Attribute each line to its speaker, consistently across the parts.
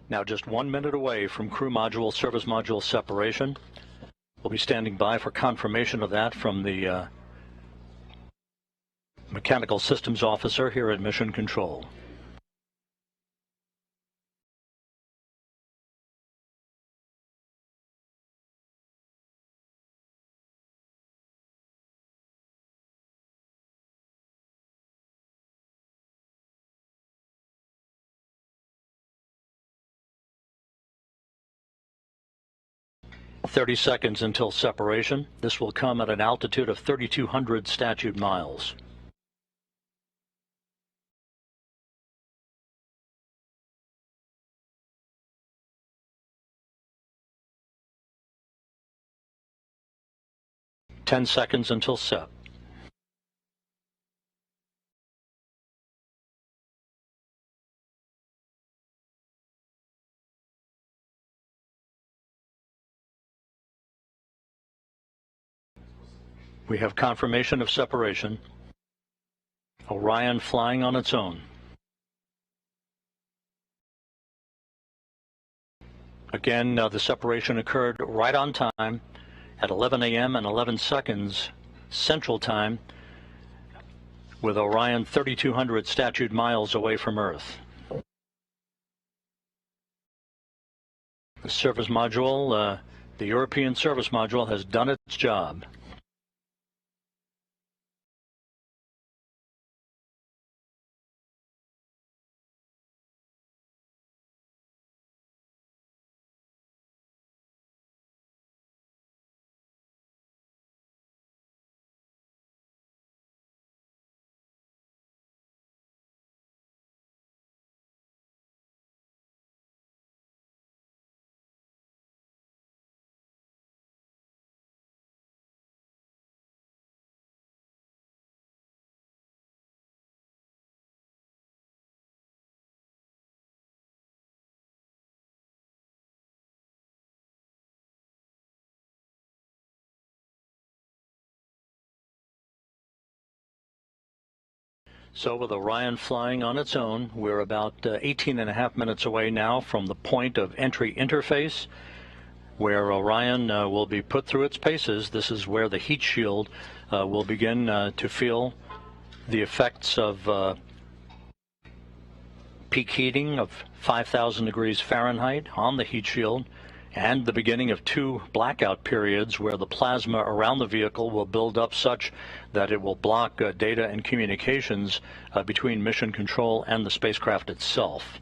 Speaker 1: Now just 1 minute away from crew module, service module separation. We'll be standing by for confirmation of that from the Mechanical Systems Officer here at Mission Control. "30 seconds until separation. This will come at an altitude of 3,200 statute miles. "10 seconds until SEP. We have confirmation of separation. Orion flying on its own. Again, the separation occurred right on time at 11 a.m. and 11 seconds Central Time, with Orion 3,200 statute miles away from Earth. The service module, the European service module, has done its job. So with Orion flying on its own, we're about 18.5 minutes away now from the point of entry interface, where Orion will be put through its paces. This is where the heat shield will begin to feel the effects of peak heating of 5,000 degrees Fahrenheit on the heat shield, and the beginning of 2 blackout periods where the plasma around the vehicle will build up such that it will block data and communications between Mission Control and the spacecraft itself.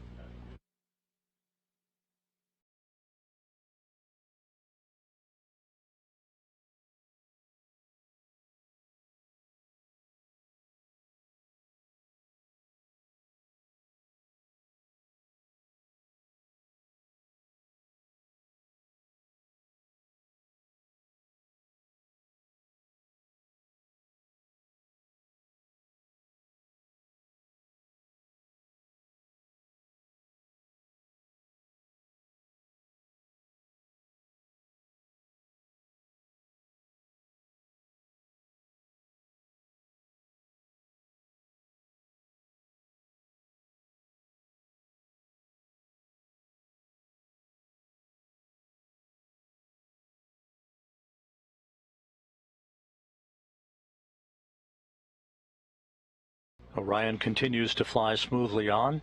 Speaker 1: Orion continues to fly smoothly on,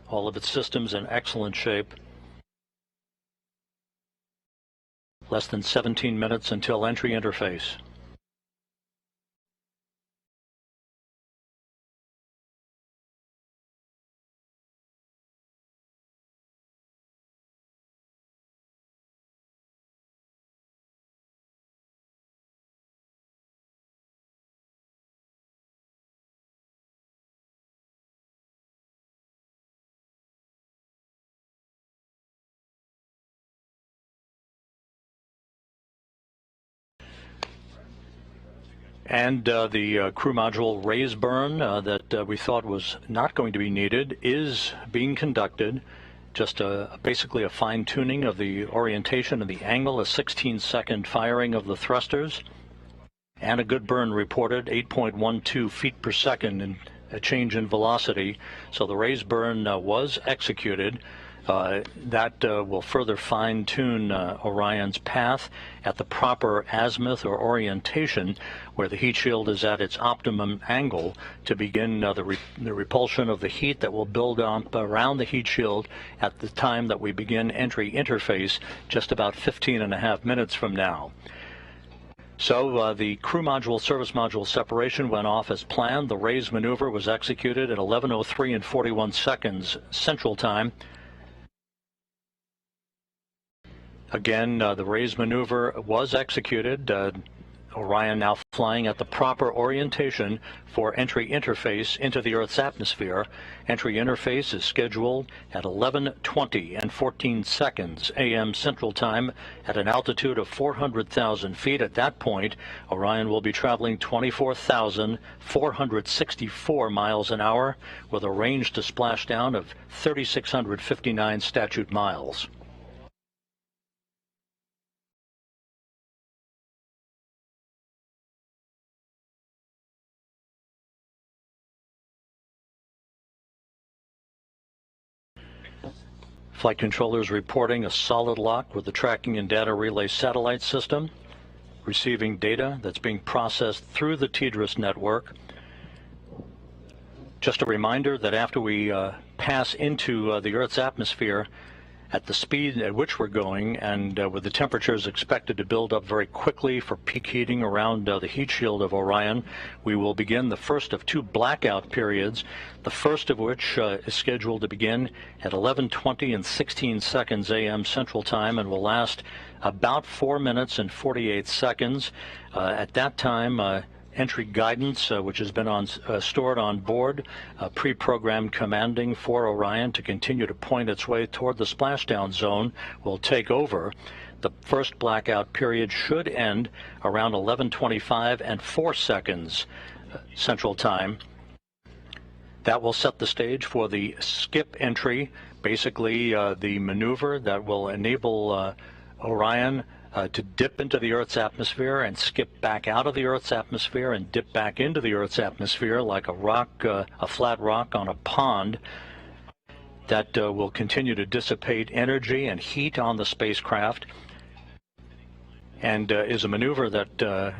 Speaker 1: all of its systems in excellent shape. Less than 17 minutes until entry interface. And the crew module raise burn that we thought was not going to be needed is being conducted. Just basically a fine-tuning of the orientation and the angle, a 16-second firing of the thrusters, and a good burn reported, 8.12 feet per second, and a change in velocity. So the raise burn was executed. That will further fine-tune Orion's path at the proper azimuth or orientation, where the heat shield is at its optimum angle, to begin the repulsion of the heat that will build up around the heat shield at the time that we begin entry interface, just about 15.5 minutes from now. So the crew module service module separation went off as planned. The raise maneuver was executed at 11:03 and 41 seconds Central Time. Again, the raise maneuver was executed. Orion now flying at the proper orientation for entry interface into the Earth's atmosphere. Entry interface is scheduled at 11:20 and 14 seconds a.m. Central Time at an altitude of 400,000 feet. At that point, Orion will be traveling 24,464 miles an hour with a range to splashdown of 3,659 statute miles. Flight controllers reporting a solid lock with the tracking and data relay satellite system, receiving data that's being processed through the TDRS network. Just a reminder that after we pass into the Earth's atmosphere, at the speed at which we're going, and with the temperatures expected to build up very quickly for peak heating around the heat shield of Orion, we will begin the first of two blackout periods, the first of which is scheduled to begin at 11:20 and 16 seconds a.m. Central Time and will last about 4 minutes and 48 seconds. At that time, entry guidance, which has been stored on board, pre-programmed commanding for Orion to continue to point its way toward the splashdown zone, will take over. The first blackout period should end around 11:25 and 4 seconds Central Time. That will set the stage for the skip entry, basically the maneuver that will enable Orion to dip into the Earth's atmosphere and skip back out of the Earth's atmosphere and dip back into the Earth's atmosphere like a rock, a flat rock on a pond. That will continue to dissipate energy and heat on the spacecraft, and is a maneuver that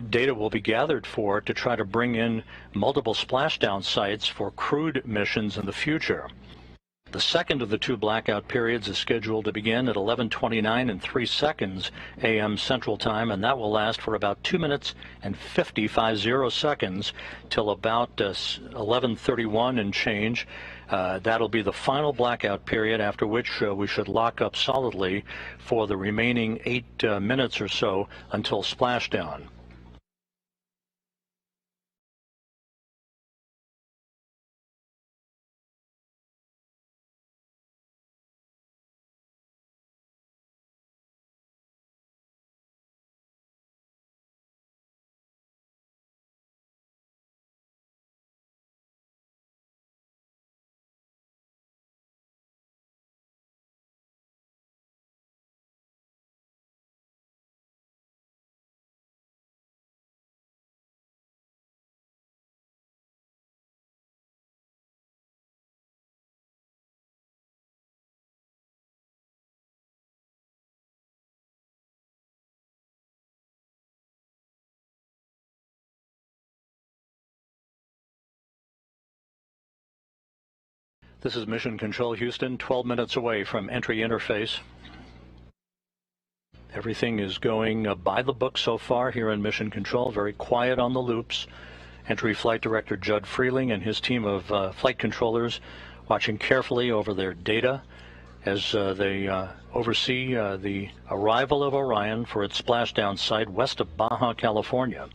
Speaker 1: data will be gathered for to try to bring in multiple splashdown sites for crewed missions in the future. The second of the two blackout periods is scheduled to begin at 11:29 and 3 seconds a.m. Central Time, and that will last for about 2 minutes and 50 seconds till about 11:31 and change. That'll be the final blackout period, after which we should lock up solidly for the remaining 8 minutes or so until splashdown. This is Mission Control Houston, 12 minutes away from entry interface. Everything is going by the book so far here in Mission Control, very quiet on the loops. Entry Flight Director Judd Freeling and his team of flight controllers watching carefully over their data as they oversee the arrival of Orion for its splashdown site west of Baja, California.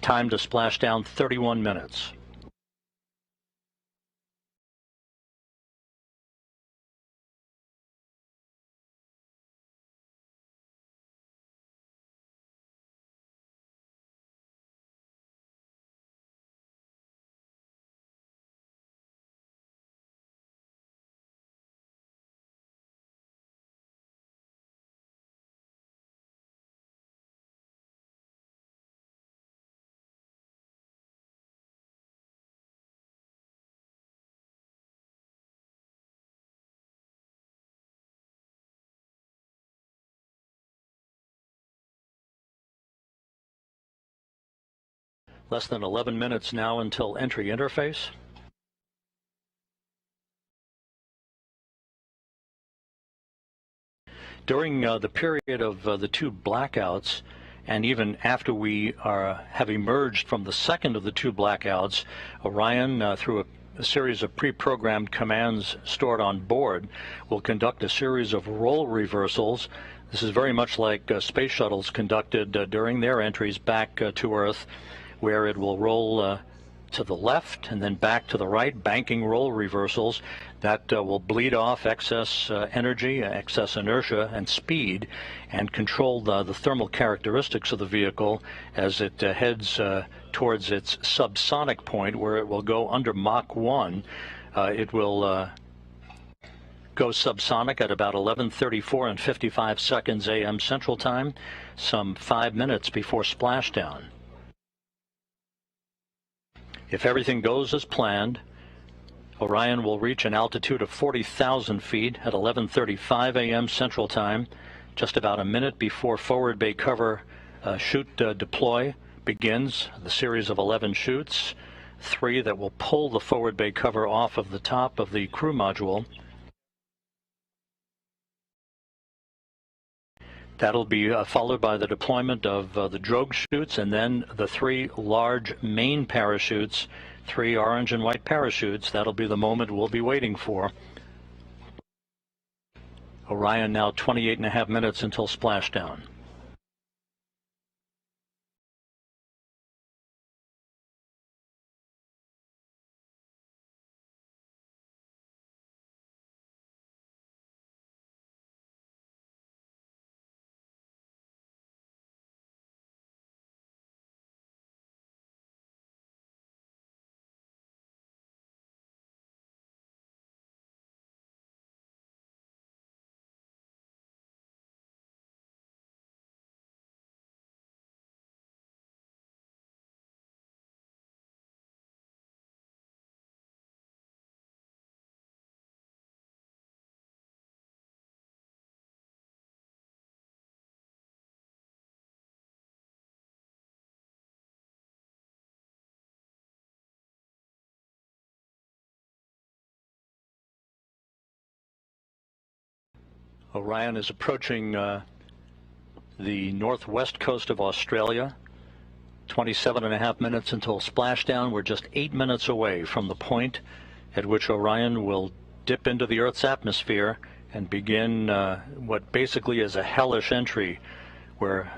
Speaker 1: Time to splashdown 31 minutes. Less than 11 minutes now until entry interface. During the period of the two blackouts, and even after we have emerged from the second of the two blackouts, Orion, through a series of pre-programmed commands stored on board, will conduct a series of role reversals. This is very much like space shuttles conducted during their entries back to Earth, where it will roll to the left and then back to the right, banking roll reversals that will bleed off excess energy, excess inertia, and speed, and control the thermal characteristics of the vehicle as it heads towards its subsonic point, where it will go under Mach 1. It will go subsonic at about 11:34 and 55 seconds a.m. Central Time, some 5 minutes before splashdown. If everything goes as planned, Orion will reach an altitude of 40,000 feet at 11:35 a.m. Central Time, just about a minute before forward bay cover chute deploy begins. The series of 11 chutes, 3 that will pull the forward bay cover off of the top of the crew module. That'll be followed by the deployment of the drogue chutes, and then the 3 large main parachutes, 3 orange and white parachutes. That'll be the moment we'll be waiting for. Orion now 28.5 minutes until splashdown. Orion is approaching the northwest coast of Australia. 27.5 minutes until splashdown. We're just 8 minutes away from the point at which Orion will dip into the Earth's atmosphere and begin what basically is a hellish entry, where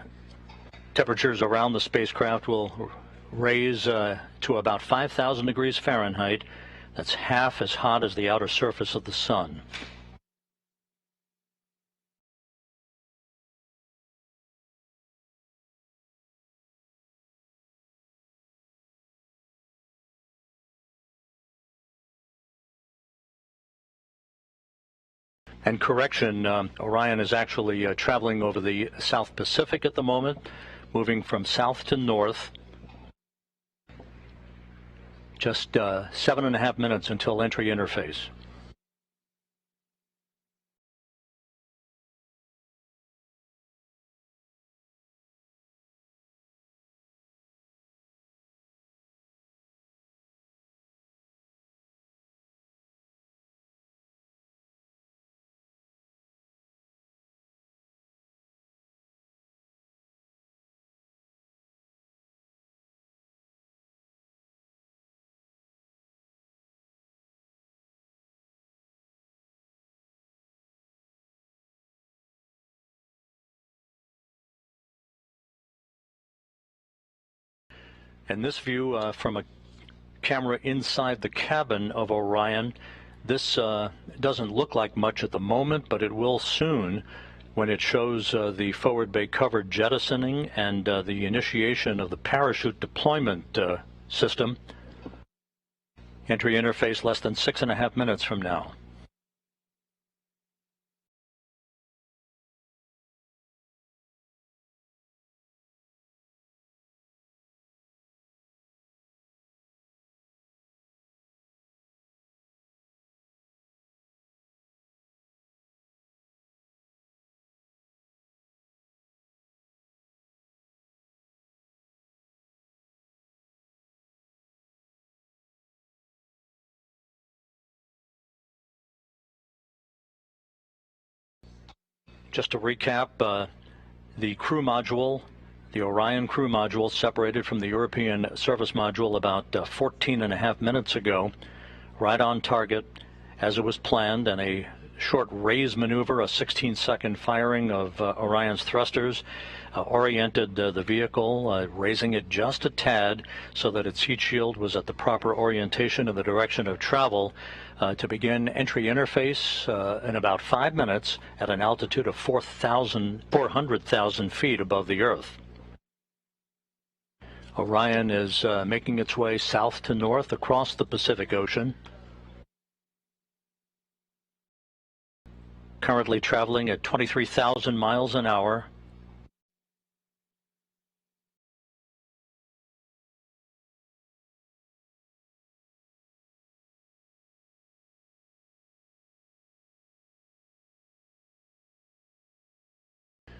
Speaker 1: temperatures around the spacecraft will raise to about 5,000 degrees Fahrenheit. That's half as hot as the outer surface of the sun. And correction, Orion is actually traveling over the South Pacific at the moment, moving from south to north. Just 7.5 minutes until entry interface. And this view from a camera inside the cabin of Orion, this doesn't look like much at the moment, but it will soon when it shows the forward bay cover jettisoning and the initiation of the parachute deployment system. Entry interface less than 6.5 minutes from now. Just to recap, the crew module, the Orion crew module, separated from the European service module about 14.5 minutes ago, right on target as it was planned, and a short raise maneuver, a 16-second firing of Orion's thrusters, oriented the vehicle, raising it just a tad so that its heat shield was at the proper orientation in the direction of travel, to begin entry interface in about 5 minutes at an altitude of 400,000 feet above the Earth. Orion is making its way south to north across the Pacific Ocean, currently traveling at 23,000 miles an hour.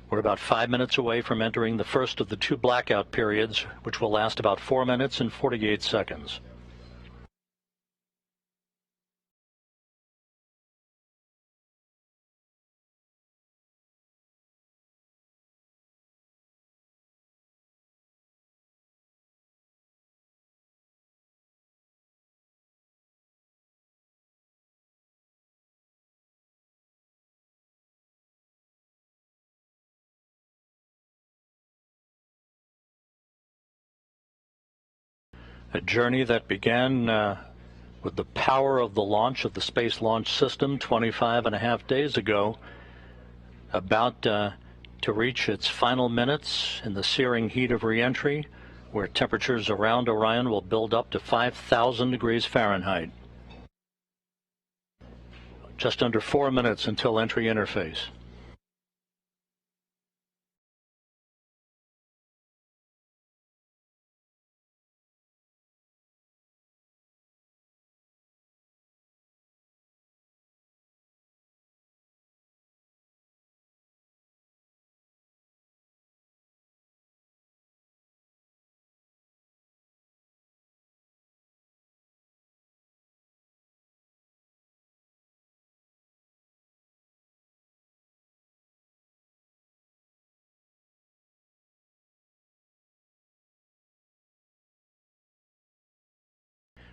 Speaker 1: We're about 5 minutes away from entering the first of the two blackout periods, which will last about 4 minutes and 48 seconds. A journey that began with the power of the launch of the Space Launch System 25.5 days ago, about to reach its final minutes in the searing heat of re-entry, where temperatures around Orion will build up to 5,000 degrees Fahrenheit. Just under 4 minutes until entry interface.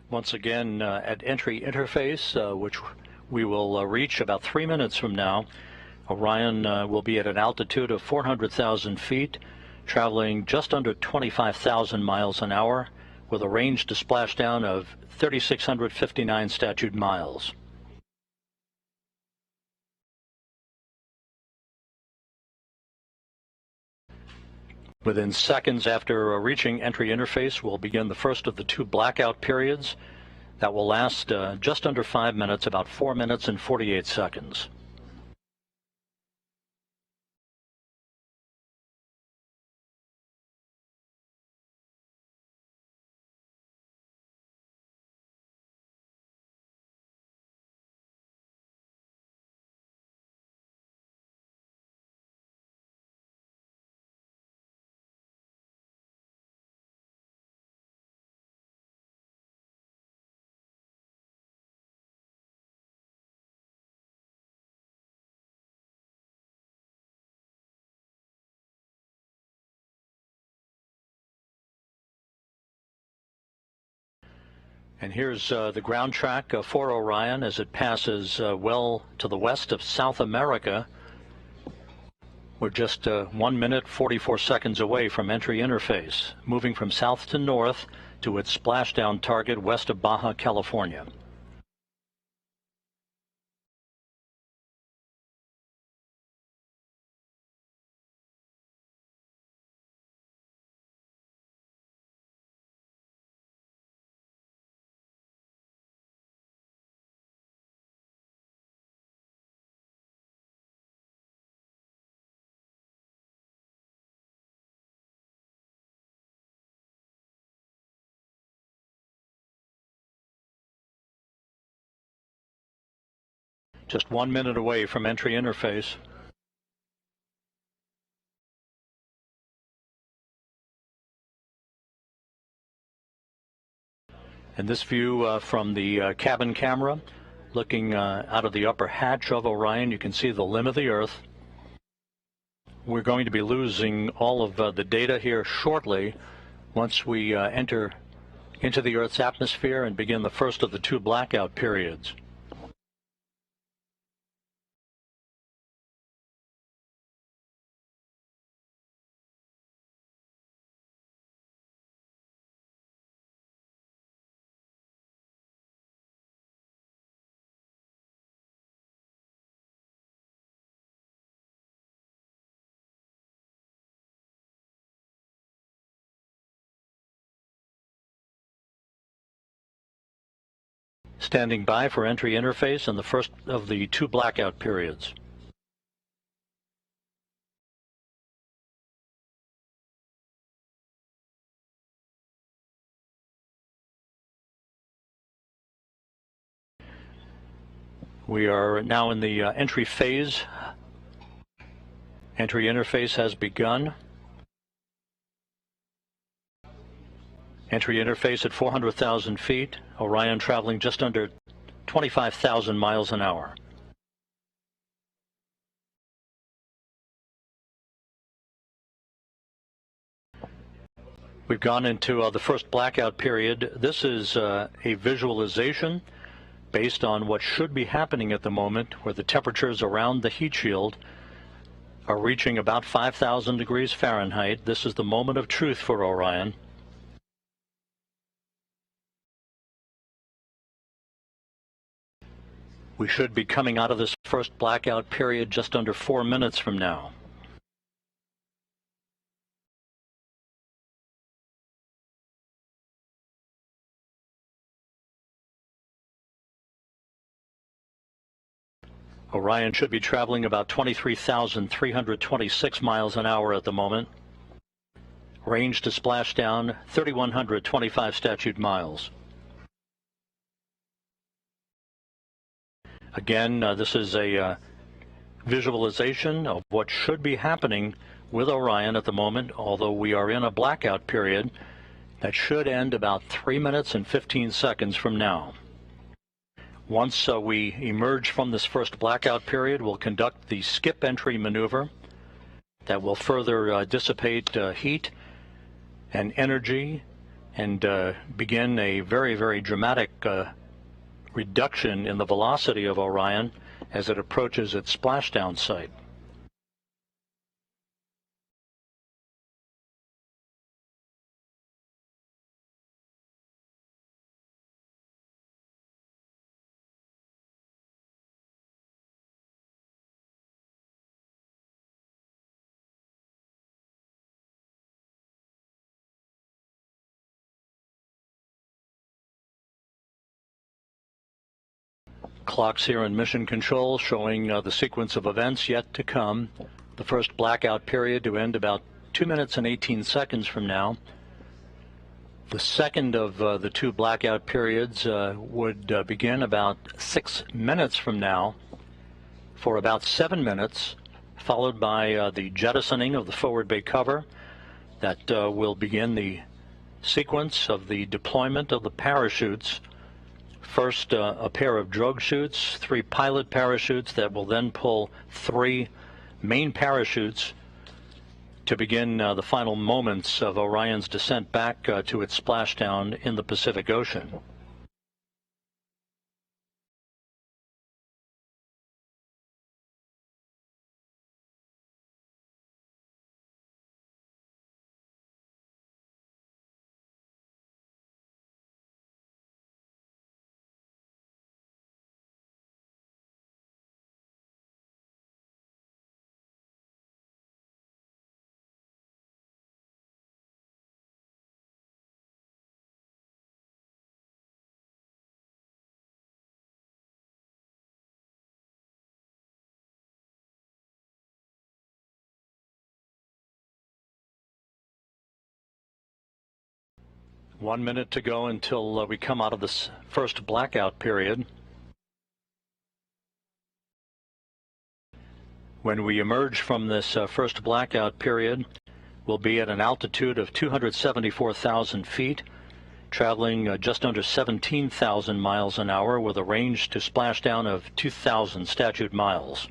Speaker 1: Once again, at entry interface, which we will reach about 3 minutes from now, Orion will be at an altitude of 400,000 feet, traveling just under 25,000 miles an hour, with a range to splashdown of 3,659 statute miles. Within seconds after reaching entry interface, we'll begin the first of the two blackout periods that will last just under 5 minutes, about 4 minutes and 48 seconds. And here's the ground track for Orion as it passes well to the west of South America. We're just 1 minute 44 seconds away from entry interface, moving from south to north to its splashdown target west of Baja California. Just 1 minute away from entry interface. And this view from the cabin camera, looking out of the upper hatch of Orion, you can see the limb of the Earth. we're going to be losing all of the data here shortly once we enter into the Earth's atmosphere and begin the first of the two blackout periods. Standing by for entry interface in the first of the two blackout periods. We are now in the entry phase. Entry interface has begun. Entry interface at 400,000 feet. Orion traveling just under 25,000 miles an hour. We've gone into the first blackout period. This is a visualization based on what should be happening at the moment, where the temperatures around the heat shield are reaching about 5,000 degrees Fahrenheit. This is the moment of truth for Orion. We should be coming out of this first blackout period just under 4 minutes from now. Orion should be traveling about 23,326 miles an hour at the moment. Range to splashdown, 3,125 statute miles. Again, this is a visualization of what should be happening with Orion at the moment, although we are in a blackout period that should end about 3 minutes and 15 seconds from now. Once we emerge from this first blackout period, we'll conduct the skip entry maneuver that will further dissipate heat and energy and begin a very, very dramatic reduction in the velocity of Orion as it approaches its splashdown site. Clocks here in Mission Control showing the sequence of events yet to come. The first blackout period to end about 2 minutes and 18 seconds from now. The second of the two blackout periods would begin about 6 minutes from now for about 7 minutes, followed by the jettisoning of the forward bay cover that will begin the sequence of the deployment of the parachutes. First, a pair of drogue chutes, 3 pilot parachutes that will then pull 3 main parachutes to begin the final moments of Orion's descent back to its splashdown in the Pacific Ocean. One minute to go until we come out of this first blackout period. When we emerge from this first blackout period, we'll be at an altitude of 274,000 feet, traveling just under 17,000 miles an hour with a range to splashdown of 2,000 statute miles.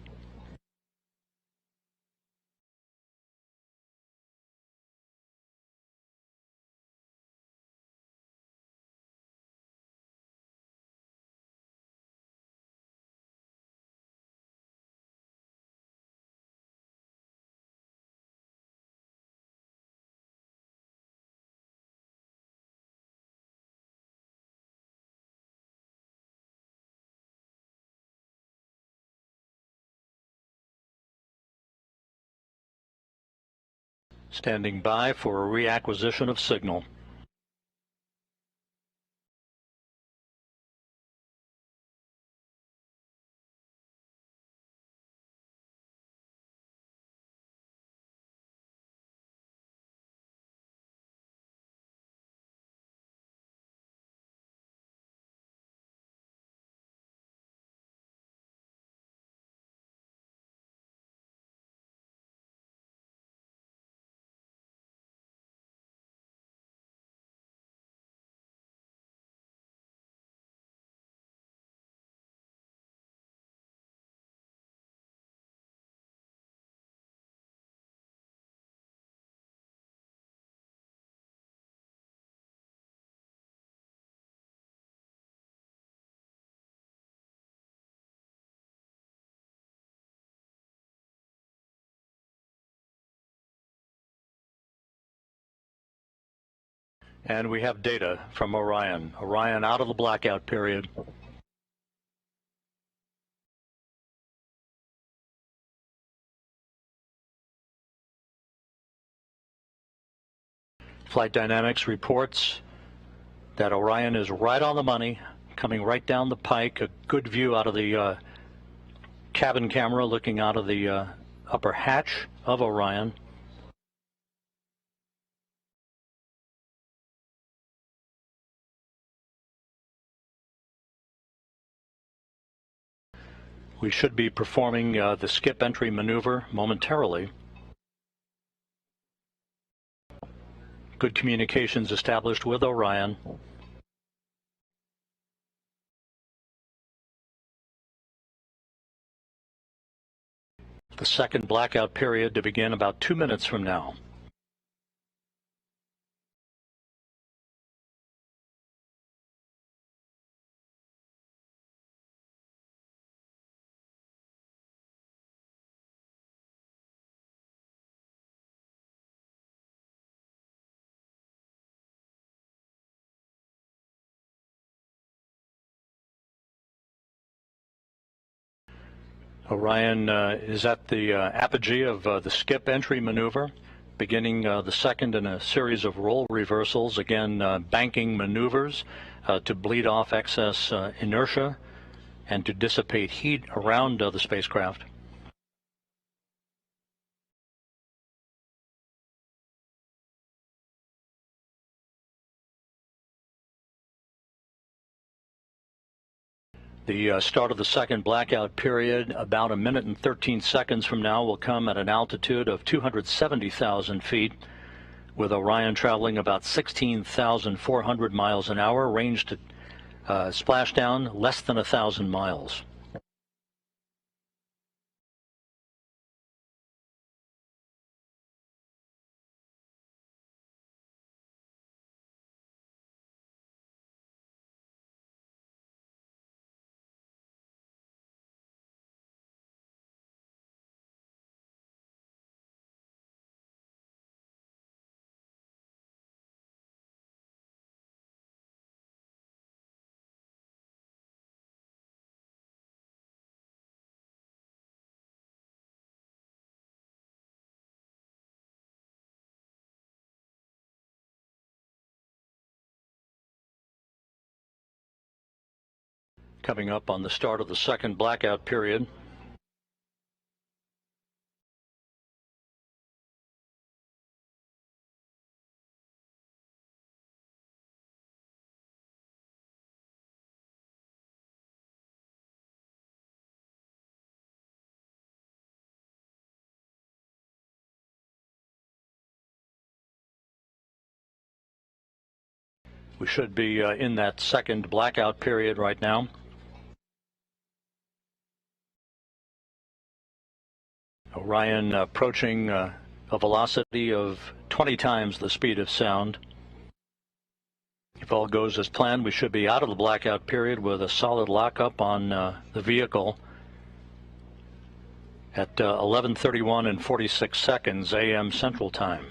Speaker 1: Standing by for a reacquisition of signal. And we have data from Orion. Orion out of the blackout period. Flight Dynamics reports that Orion is right on the money, coming right down the pike. A good view out of the cabin camera looking out of the upper hatch of Orion. We should be performing the skip entry maneuver momentarily. Good communications established with Orion. The second blackout period to begin about 2 minutes from now. Orion is at the apogee of the skip entry maneuver, beginning the second in a series of roll reversals, again banking maneuvers to bleed off excess inertia and to dissipate heat around the spacecraft. The start of the second blackout period, about 1 minute and 13 seconds from now, will come at an altitude of 270,000 feet, with Orion traveling about 16,400 miles an hour, range to splashdown less than 1,000 miles. Coming up on the start of the second blackout period. We should be in that second blackout period right now. Orion approaching a velocity of 20 times the speed of sound. If all goes as planned, we should be out of the blackout period with a solid lockup on the vehicle at 11:31 and 46 seconds a.m. Central Time.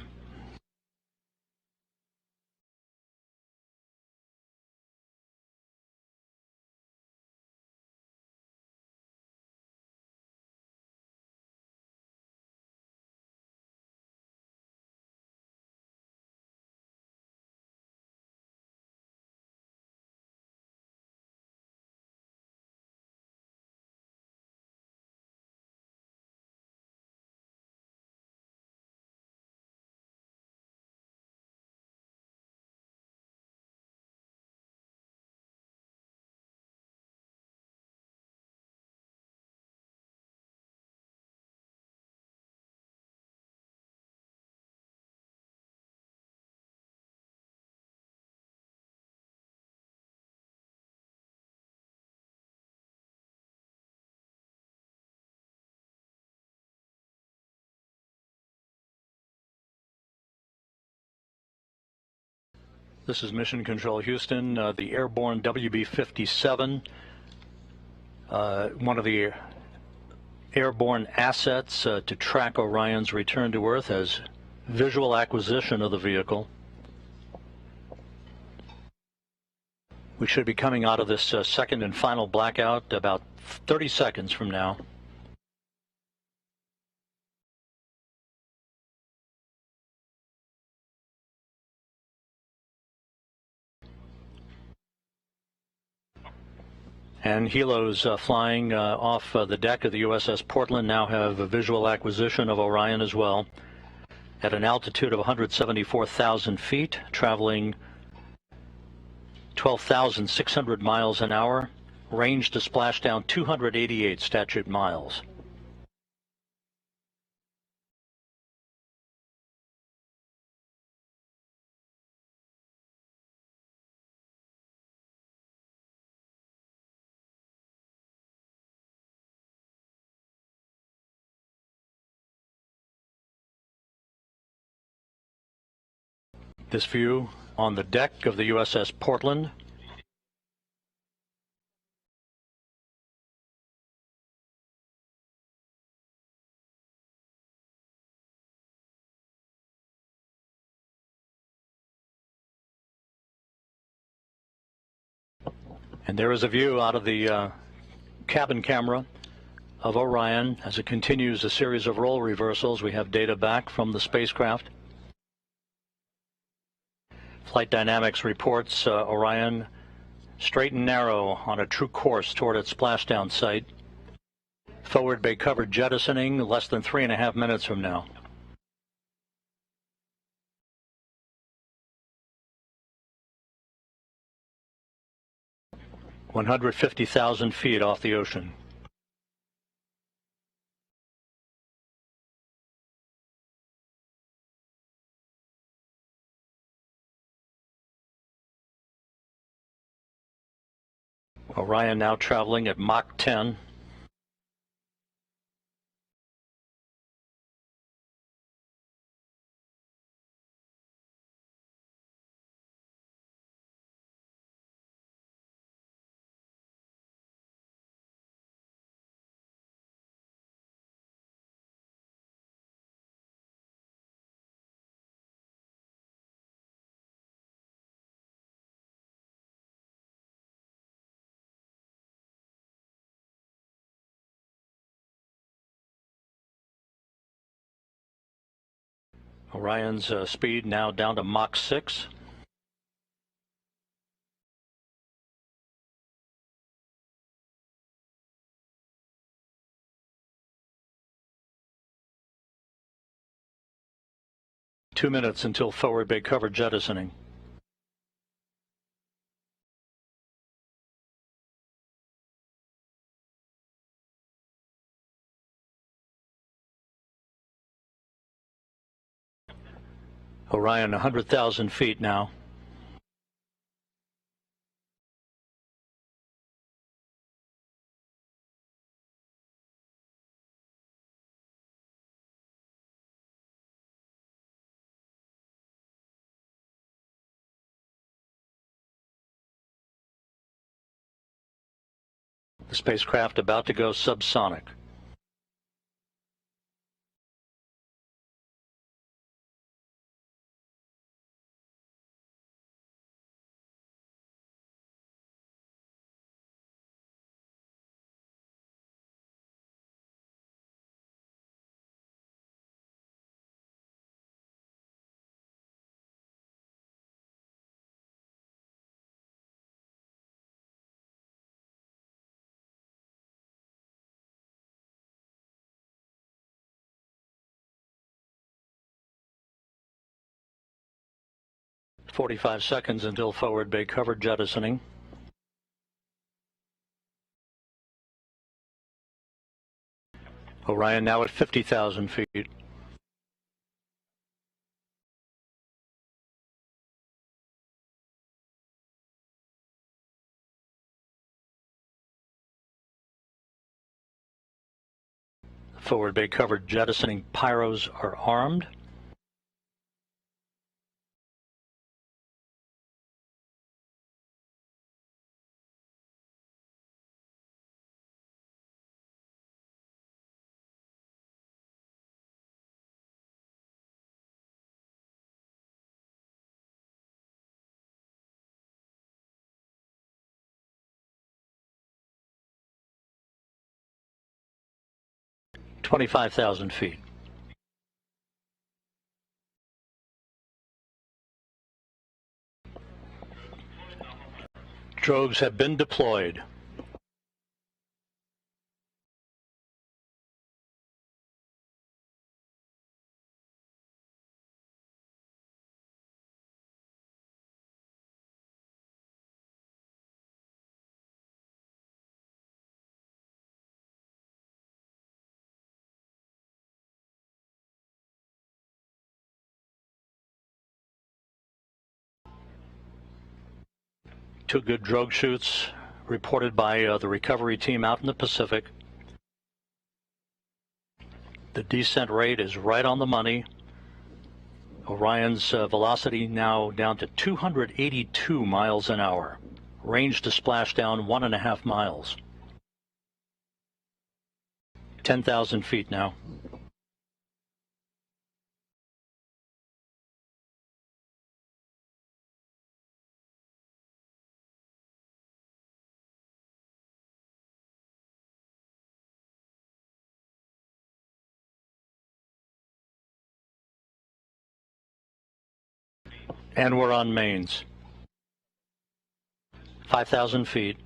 Speaker 1: This is Mission Control Houston, the airborne WB-57, one of the airborne assets to track Orion's return to Earth as visual acquisition of the vehicle. We should be coming out of this second and final blackout about 30 seconds from now. And helos flying off the deck of the USS Portland now have a visual acquisition of Orion as well, at an altitude of 174,000 feet, traveling 12,600 miles an hour, range to splashdown 288 statute miles. This view on the deck of the USS Portland. And there is a view out of the cabin camera of Orion as it continues a series of role reversals. We have data back from the spacecraft. Flight Dynamics reports Orion straight and narrow on a true course toward its splashdown site. Forward bay cover jettisoning less than 3.5 minutes from now. (150,000 feet off the ocean). Orion now traveling at Mach 10. Orion's speed now down to Mach 6. Two minutes until forward bay cover jettisoning. Orion 100,000 feet now. The spacecraft about to go subsonic. "45 seconds until forward bay cover jettisoning. Orion now at 50,000 feet. Forward bay cover jettisoning pyros are armed. 25,000 feet. Drogues have been deployed. Two good drogue shoots reported by the recovery team out in the Pacific. The descent rate is right on the money. Orion's velocity now down to 282 miles an hour. Range to splashdown 1.5 miles. 10,000 feet now. And we're on mains. 5,000 feet.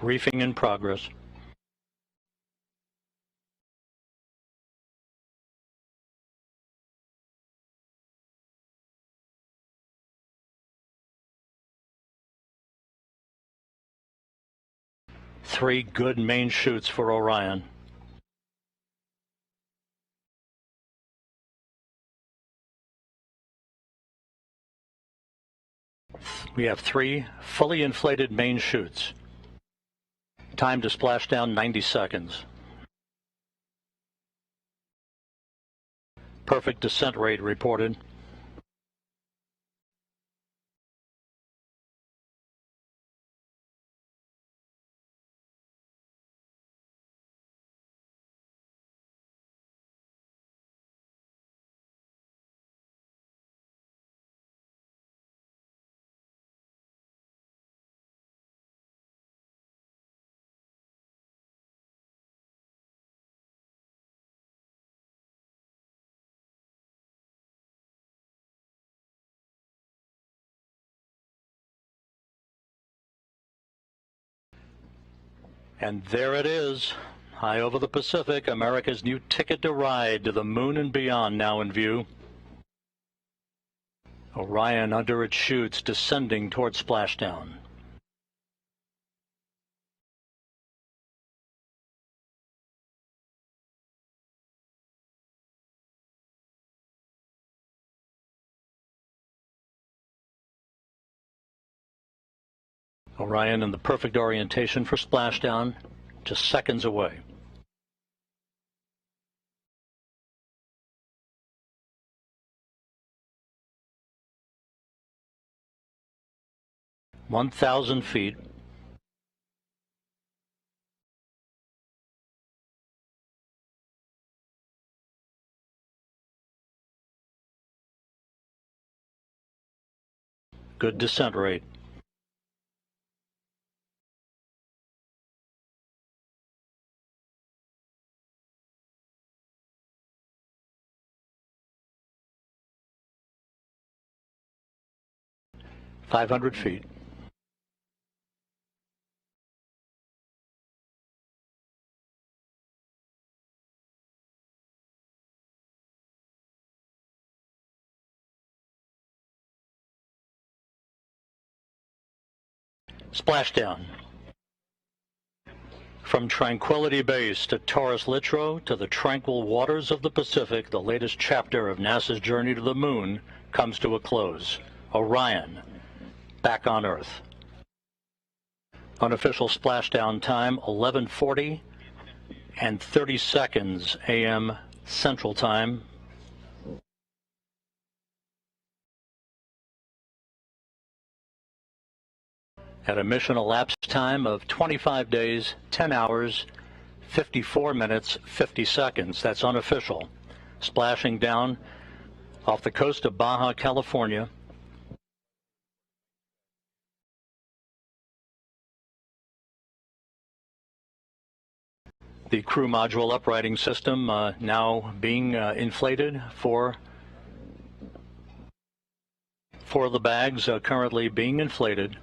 Speaker 1: Reefing in progress. Three good main shoots for Orion. We have three fully inflated main chutes. Time to splashdown 90 seconds. Perfect descent rate reported. And there it is, high over the Pacific, America's new ticket to ride to the moon and beyond now in view. Orion under its chutes descending toward splashdown. Orion in the perfect orientation for splashdown, just seconds away. (1,000 feet). Good descent rate. (500 feet). Splashdown. From Tranquility Base to Taurus Littrow to the tranquil waters of the Pacific, the latest chapter of NASA's journey to the moon comes to a close. Orion, back on Earth. Unofficial splashdown time, 11:40 and 30 seconds a.m. Central Time. At a mission elapsed time of 25 days, 10 hours, 54 minutes, 50 seconds. That's unofficial. Splashing down off the coast of Baja, California. The crew module uprighting system now being inflated for the bags currently being inflated.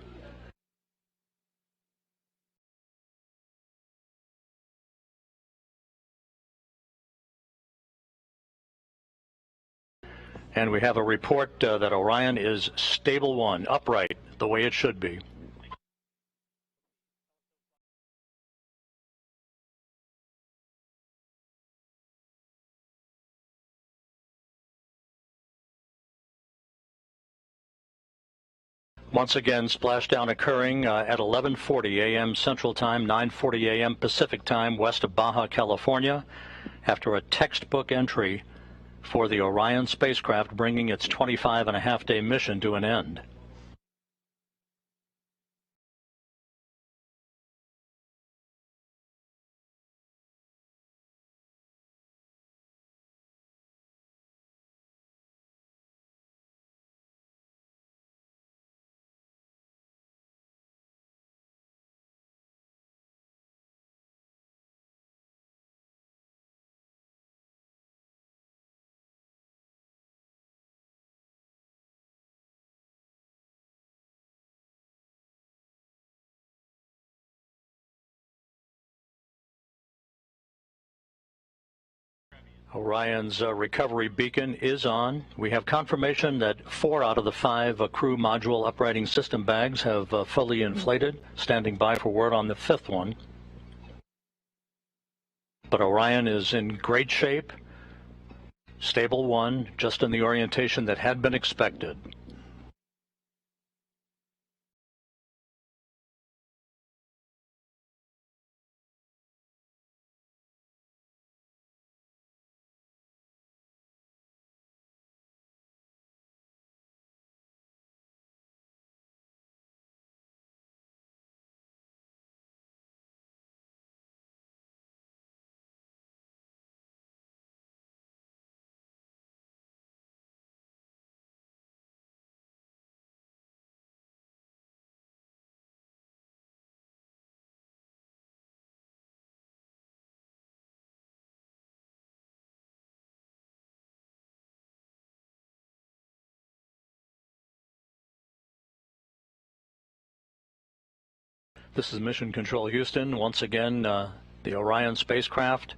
Speaker 1: And we have a report that Orion is stable 1, upright, the way it should be. Once again, splashdown occurring at 11:40 a.m. Central Time, 9:40 a.m. Pacific Time, west of Baja, California, after a textbook entry for the Orion spacecraft bringing its 25-and-a-half-day mission to an end. Orion's recovery beacon is on. We have confirmation that 4 out of the 5 crew module uprighting system bags have fully inflated, standing by for word on the 5th one. But Orion is in great shape, stable 1, just in the orientation that had been expected. This is Mission Control Houston. Once again, the Orion spacecraft,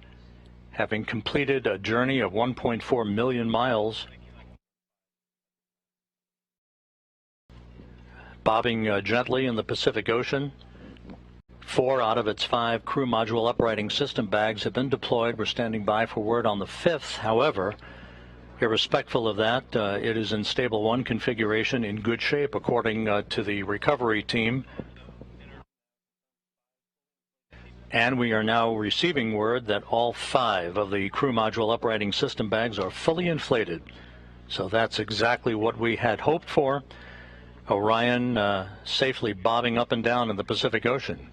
Speaker 1: having completed a journey of 1.4 million miles, bobbing gently in the Pacific Ocean. 4 out of its 5 crew module uprighting system bags have been deployed. We're standing by for word on the 5th. However, irrespective of that, it is in stable 1 configuration, in good shape, according to the recovery team. And we are now receiving word that all 5 of the crew module uprighting system bags are fully inflated. So that's exactly what we had hoped for. Orion safely bobbing up and down in the Pacific Ocean.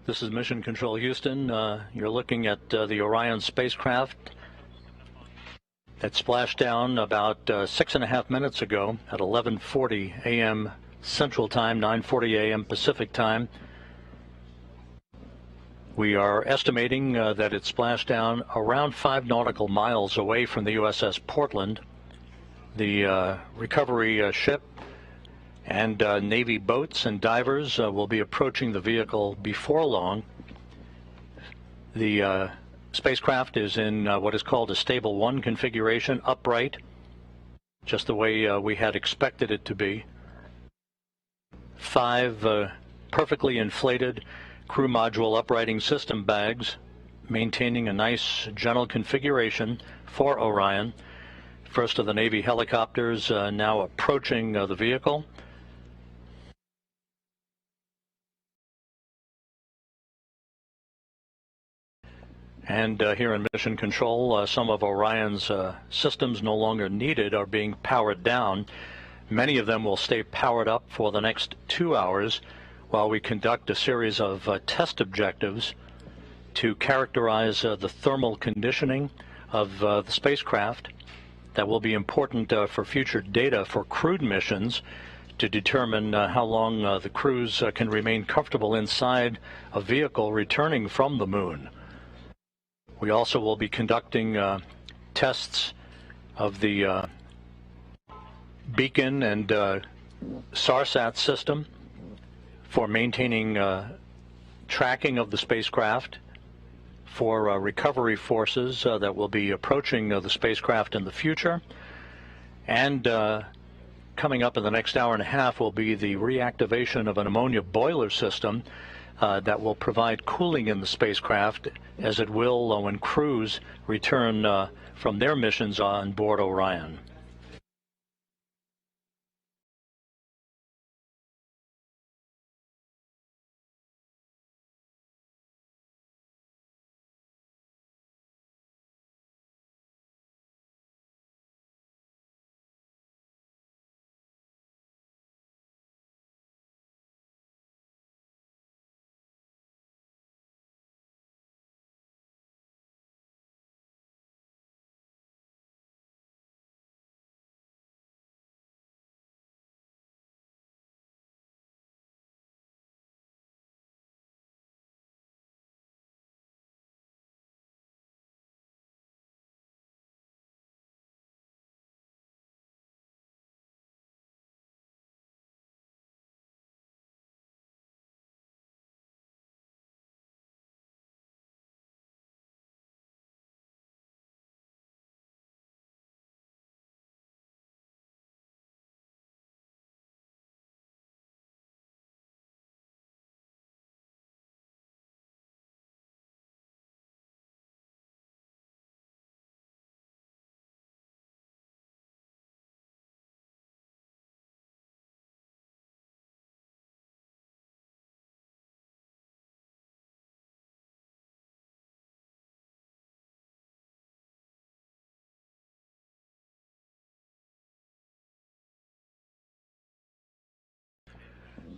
Speaker 1: This is Mission Control Houston. You're looking at the Orion spacecraft that splashed down about 6.5 minutes ago at 11:40 a.m. Central Time, 9:40 a.m. Pacific Time. We are estimating that it splashed down around 5 nautical miles away from the USS Portland. The recovery ship and Navy boats and divers will be approaching the vehicle before long. The spacecraft is in what is called a stable 1 configuration, upright, just the way we had expected it to be. 5 perfectly inflated crew module uprighting system bags, maintaining a nice gentle configuration for Orion. First of the Navy helicopters now approaching the vehicle. And here in Mission Control, some of Orion's systems no longer needed are being powered down. Many of them will stay powered up for the next 2 hours while we conduct a series of test objectives to characterize the thermal conditioning of the spacecraft. That will be important for future data for crewed missions to determine how long the crews can remain comfortable inside a vehicle returning from the moon. We also will be conducting tests of the beacon and SARSAT system for maintaining tracking of the spacecraft, for recovery forces that will be approaching the spacecraft in the future. And coming up in the next hour and a half will be the reactivation of an ammonia boiler system that will provide cooling in the spacecraft, as it will when crews return from their missions on board Orion.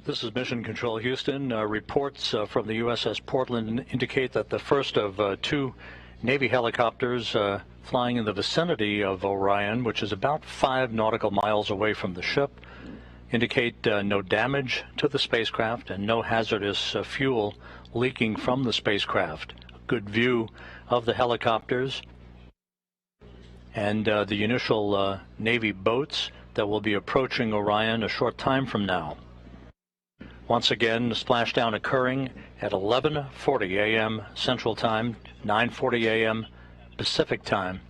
Speaker 1: This is Mission Control Houston. Reports from the USS Portland indicate that the first of 2 Navy helicopters flying in the vicinity of Orion, which is about 5 nautical miles away from the ship, indicate no damage to the spacecraft and no hazardous fuel leaking from the spacecraft. A good view of the helicopters and the initial Navy boats that will be approaching Orion a short time from now. Once again, the splashdown occurring at 11:40 a.m. Central Time, 9:40 a.m. Pacific Time.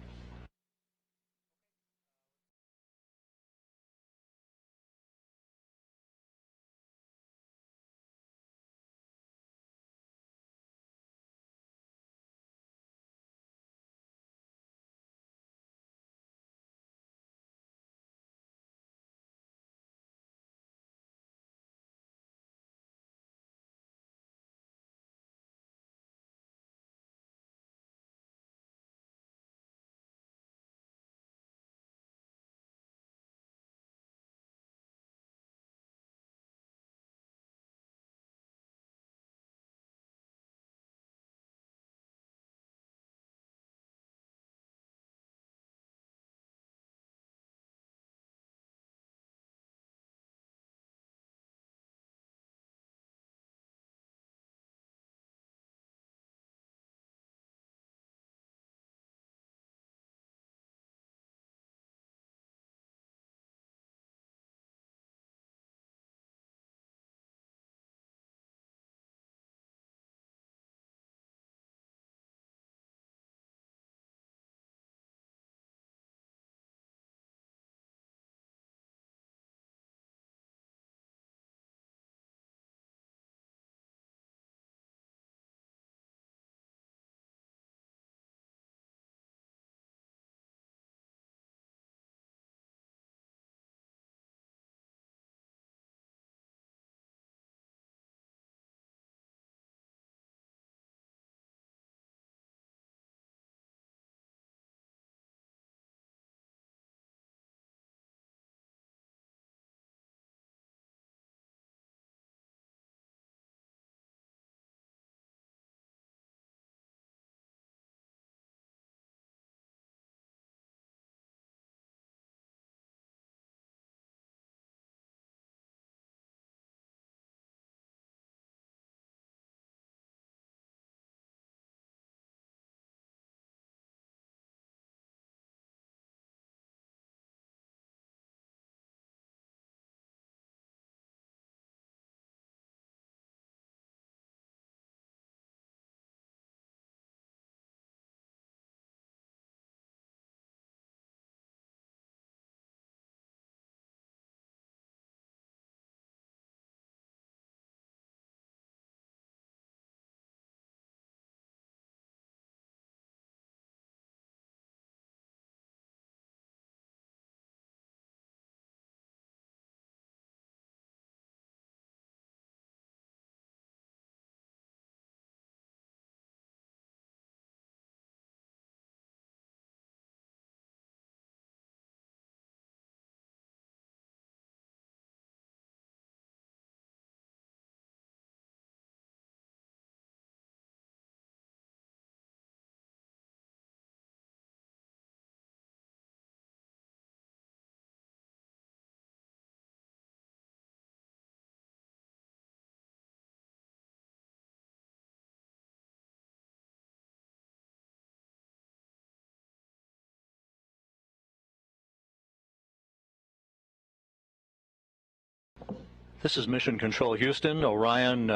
Speaker 1: This is Mission Control Houston. Orion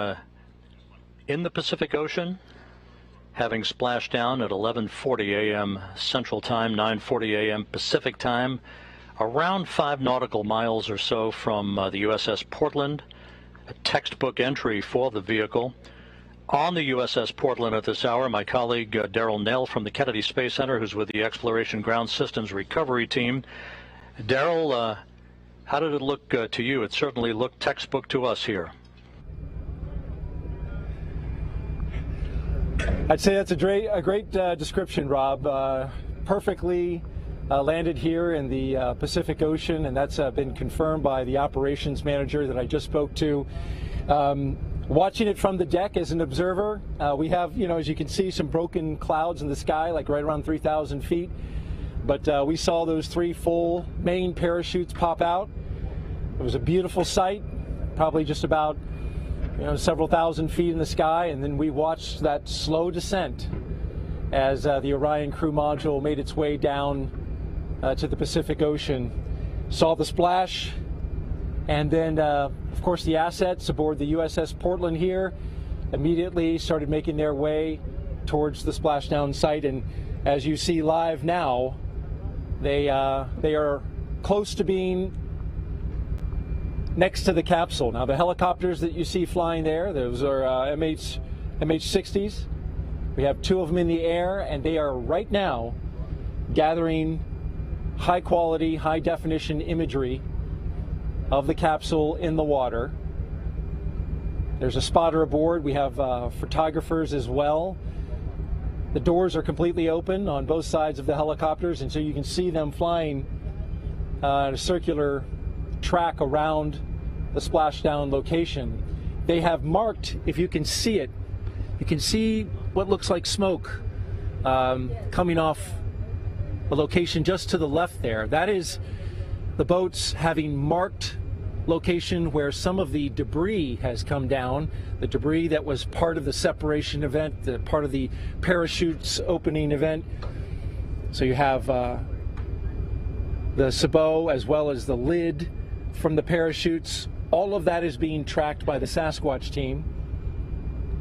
Speaker 1: in the Pacific Ocean, having splashed down at 11:40 a.m. Central Time, 9:40 a.m. Pacific Time, around 5 nautical miles or so from the USS Portland. A textbook entry for the vehicle. On the USS Portland at this hour, my colleague Daryl Nell from the Kennedy Space Center, who's with the Exploration Ground Systems Recovery Team. Daryl, how did it look to you? It certainly looked textbook to us here.
Speaker 2: I'd say that's a great description, Rob. Perfectly landed here in the Pacific Ocean, and that's been confirmed by the operations manager that I just spoke to. Watching it from the deck as an observer, we have, as you can see, some broken clouds in the sky, like right around 3,000 feet. But we saw those 3 full main parachutes pop out. It was a beautiful sight, probably just about several thousand feet in the sky, and then we watched that slow descent as the Orion crew module made its way down to the Pacific Ocean. Saw the splash, and then of course the assets aboard the USS Portland here immediately started making their way towards the splashdown site, and as you see live now, they are close to being next to the capsule. Now the helicopters that you see flying there, those are MH-60s. We have 2 of them in the air, and they are right now gathering high quality, high definition imagery of the capsule in the water. There's a spotter aboard. We have photographers as well. The doors are completely open on both sides of the helicopters, and so you can see them flying a circular track around the splashdown location. They have marked, if you can see it, you can see what looks like smoke coming off a location just to the left there. That is the boats having marked location where some of the debris has come down, the debris that was part of the separation event, the part of the parachutes opening event. So you have the sabot as well as the lid from the parachutes. All of that is being tracked by the Sasquatch team,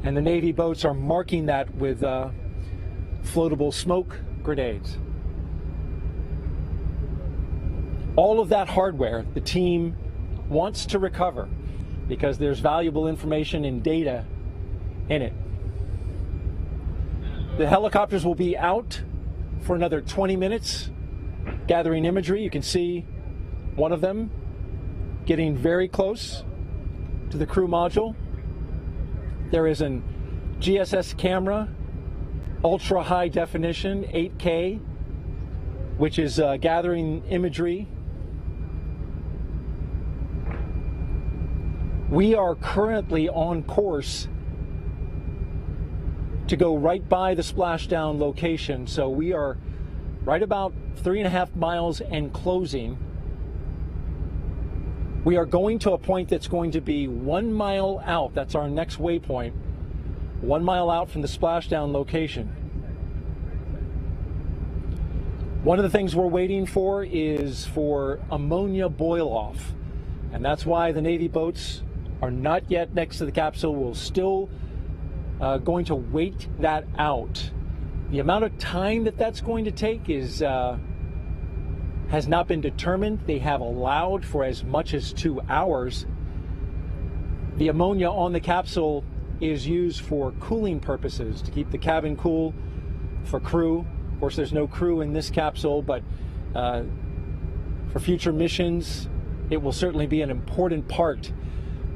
Speaker 2: and the Navy boats are marking that with floatable smoke grenades. All of that hardware the team wants to recover because there's valuable information and data in it. The helicopters will be out for another 20 minutes gathering imagery. You can see one of them getting very close to the crew module. There is an GSS camera, ultra high definition, 8K, which is gathering imagery. We are currently on course to go right by the splashdown location, so we are right about 3.5 miles and closing. We are going to a point that's going to be 1 mile out. That's our next waypoint. 1 mile out from the splashdown location. One of the things we're waiting for is for ammonia boil off, and that's why the Navy boats are not yet next to the capsule. We're still going to wait that out. The amount of time that that's going to take is has not been determined. They have allowed for as much as 2 hours. The ammonia on the capsule is used for cooling purposes, to keep the cabin cool for crew. Of course, there's no crew in this capsule, but for future missions, it will certainly be an important part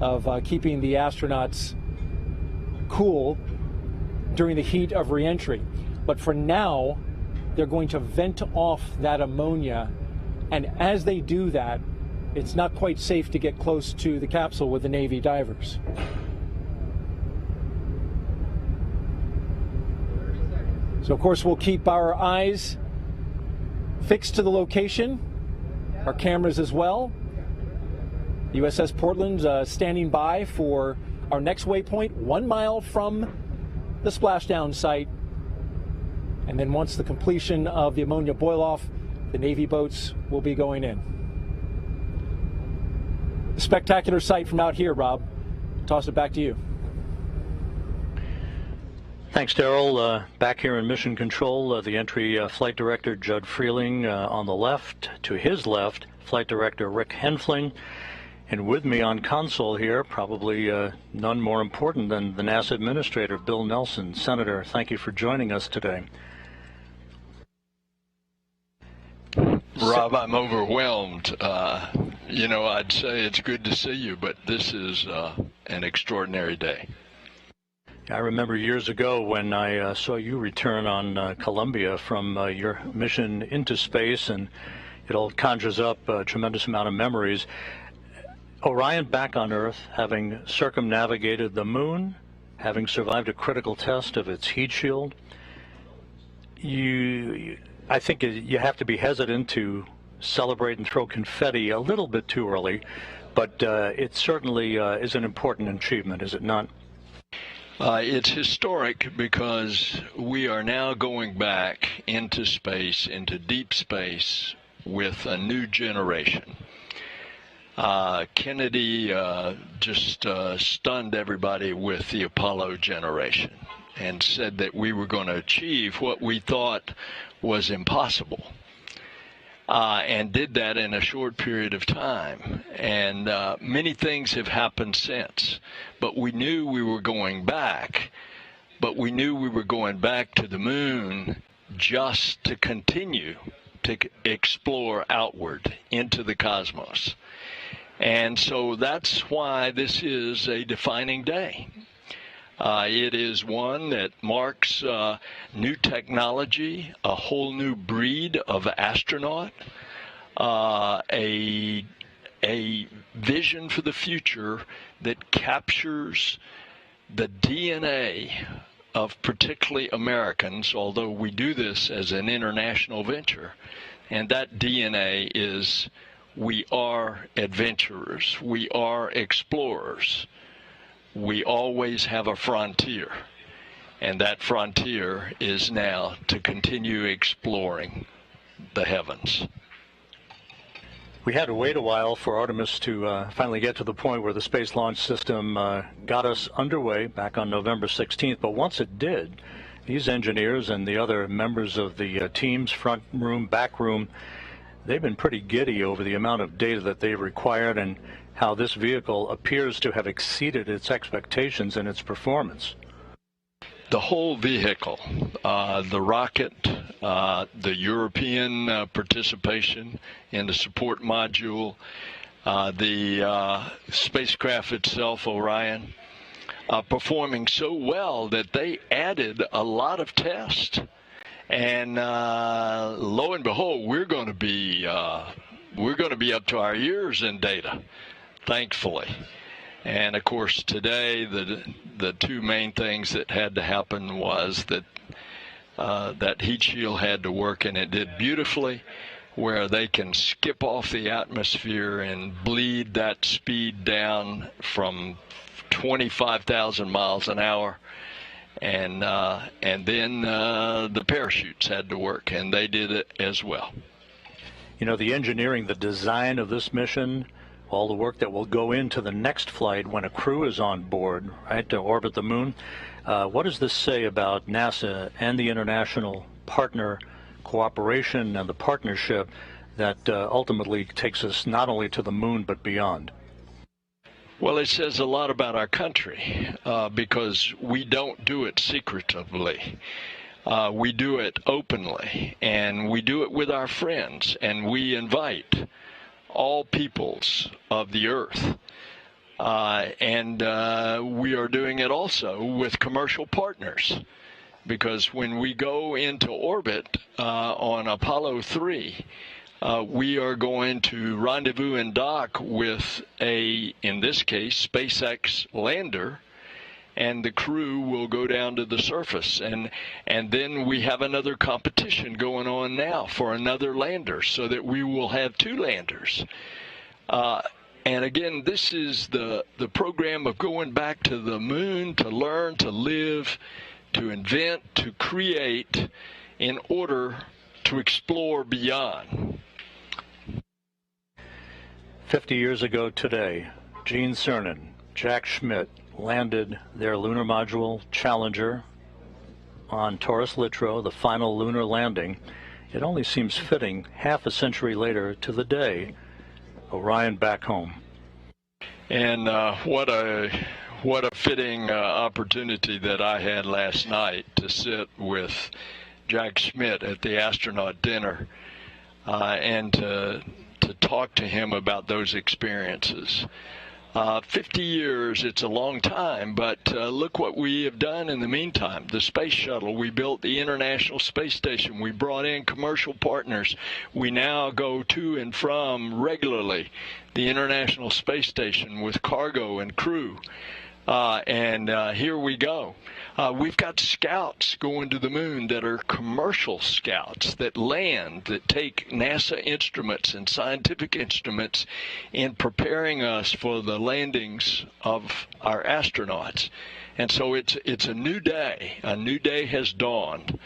Speaker 2: of keeping the astronauts cool during the heat of reentry. But for now, they're going to vent off that ammonia, and as they do that, it's not quite safe to get close to the capsule with the Navy divers. So of course we'll keep our eyes fixed to the location, our cameras as well. USS Portland's standing by for our next waypoint, 1 mile from the splashdown site. And then once the completion of the ammonia boil off, the Navy boats will be going in. spectacular sight from out here, Rob. Toss it back to you.
Speaker 1: Thanks, Daryl. Back here in Mission Control, the entry Flight Director Judd Freeling on the left. To his left, Flight Director Rick Henfling. And with me on console here, probably none more important than the NASA Administrator, Bill Nelson. Senator, thank you for joining us today.
Speaker 3: Rob, I'm overwhelmed. I'd say it's good to see you, but this is an extraordinary day.
Speaker 1: I remember years ago when I saw you return on Columbia from your mission into space, and it all conjures up a tremendous amount of memories. Orion back on Earth, having circumnavigated the moon, having survived a critical test of its heat shield. I think you have to be hesitant to celebrate and throw confetti a little bit too early, but it certainly is an important achievement, is it not?
Speaker 3: It's historic because we are now going back into space, into deep space, with a new generation. Kennedy just stunned everybody with the Apollo generation and said that we were going to achieve what we thought was impossible, and did that in a short period of time. And many things have happened since, but we knew we were going back, but we knew we were going back to the moon just to continue to explore outward into the cosmos. And so that's why this is a defining day. It is one that marks new technology, a whole new breed of astronaut, a vision for the future that captures the DNA of particularly Americans, although we do this as an international venture. And that DNA is we are adventurers, we are explorers. We always have a frontier, and that frontier is now to continue exploring the heavens.
Speaker 1: We had to wait a while for Artemis to finally get to the point where the Space Launch System got us underway back on November 16th, but once it did, these engineers and the other members of the team's front room, back room, they've been pretty giddy over the amount of data that they've required and how this vehicle appears to have exceeded its expectations in its performance.
Speaker 3: The whole vehicle, the rocket, the European participation in the support module, the spacecraft itself, Orion, performing so well that they added a lot of tests. And lo and behold, we're going to be up to our ears in data, thankfully. And of course, today the two main things that had to happen was that that heat shield had to work, and it did beautifully, where they can skip off the atmosphere and bleed that speed down from 25,000 miles an hour. And then the parachutes had to work, and they did it as well.
Speaker 1: You know, the engineering, the design of this mission, all the work that will go into the next flight when a crew is on board, right, to orbit the moon. What does this say about NASA and the international partner cooperation and the partnership that ultimately takes us not only to the moon but beyond?
Speaker 3: Well, it says a lot about our country because we don't do it secretively. We do it openly, and we do it with our friends, and we invite all peoples of the earth. And we are doing it also with commercial partners, because when we go into orbit on Apollo 3, we are going to rendezvous and dock with in this case, SpaceX lander, and the crew will go down to the surface. And then we have another competition going on now for another lander, so that we will have two landers. And again, this is the program of going back to the moon to learn, to live, to invent, to create in order to explore beyond.
Speaker 1: 50 years ago today, Gene Cernan, Jack Schmitt landed their lunar module Challenger on Taurus Littrow, the final lunar landing. It only seems fitting half a century later to the day, Orion back home.
Speaker 3: And what a fitting opportunity that I had last night to sit with Jack Schmitt at the astronaut dinner and to talk to him about those experiences. 50 years, it's a long time, but look what we have done in the meantime. The space shuttle, we built the International Space Station, we brought in commercial partners. We now go to and from regularly the International Space Station with cargo and crew. Here we go. We've got scouts going to the moon that are commercial scouts that land, that take NASA instruments and scientific instruments in preparing us for the landings of our astronauts. And so it's a new day. A new day has dawned.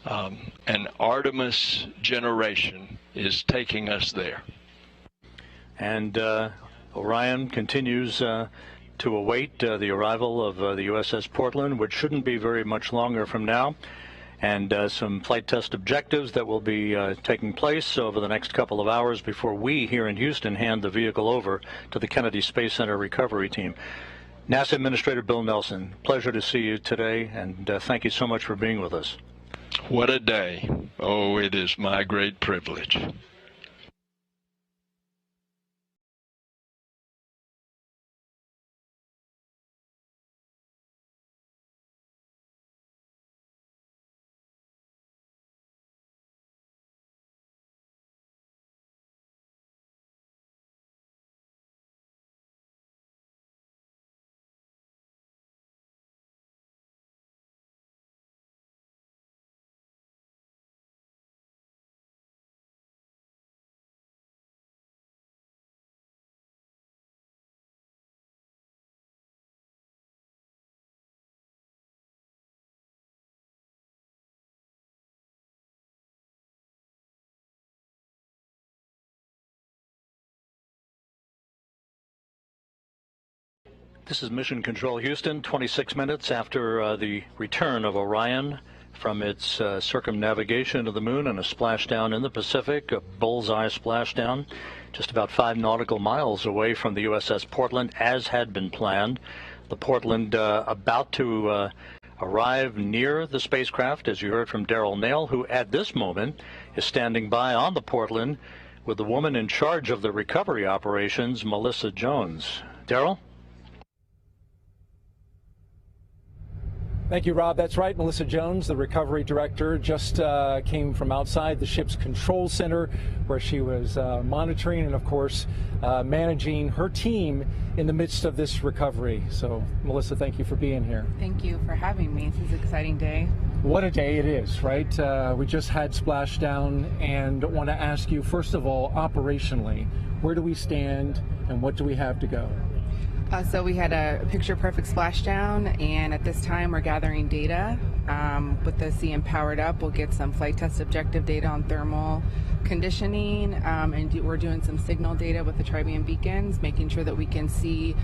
Speaker 3: An Artemis generation is taking us there.
Speaker 1: And Orion continues to await the arrival of the USS Portland, which shouldn't be very much longer from now, and some flight test objectives that will be taking place over the next couple of hours before we here in Houston hand the vehicle over to the Kennedy Space Center recovery team. NASA Administrator Bill Nelson, pleasure to see you today, and thank you so much for being with us.
Speaker 3: What a day. Oh, it is my great privilege.
Speaker 1: This is Mission Control Houston, 26 minutes after the return of Orion from its circumnavigation of the moon and a splashdown in the Pacific, a bullseye splashdown, just about 5 nautical miles away from the USS Portland, as had been planned. The Portland about to arrive near the spacecraft, as you heard from Daryl Nail, who at this moment is standing by on the Portland with the woman in charge of the recovery operations, Melissa Jones. Daryl?
Speaker 2: Thank you, Rob. That's right. Melissa Jones, the recovery director, just came from outside the ship's control center where she was monitoring and, of course, managing her team in the midst of this recovery. So, Melissa, thank you for being here.
Speaker 4: Thank you for having me. This is an exciting day.
Speaker 2: What a day it is, right? We just had Splashdown, and want to ask you, first of all, operationally, where do we stand and what do we have to go?
Speaker 4: So we had a picture-perfect splashdown, and at this time we're gathering data. With the CM powered up, we'll get some flight test objective data on thermal conditioning, and we're doing some signal data with the tri-band beacons, making sure that we can see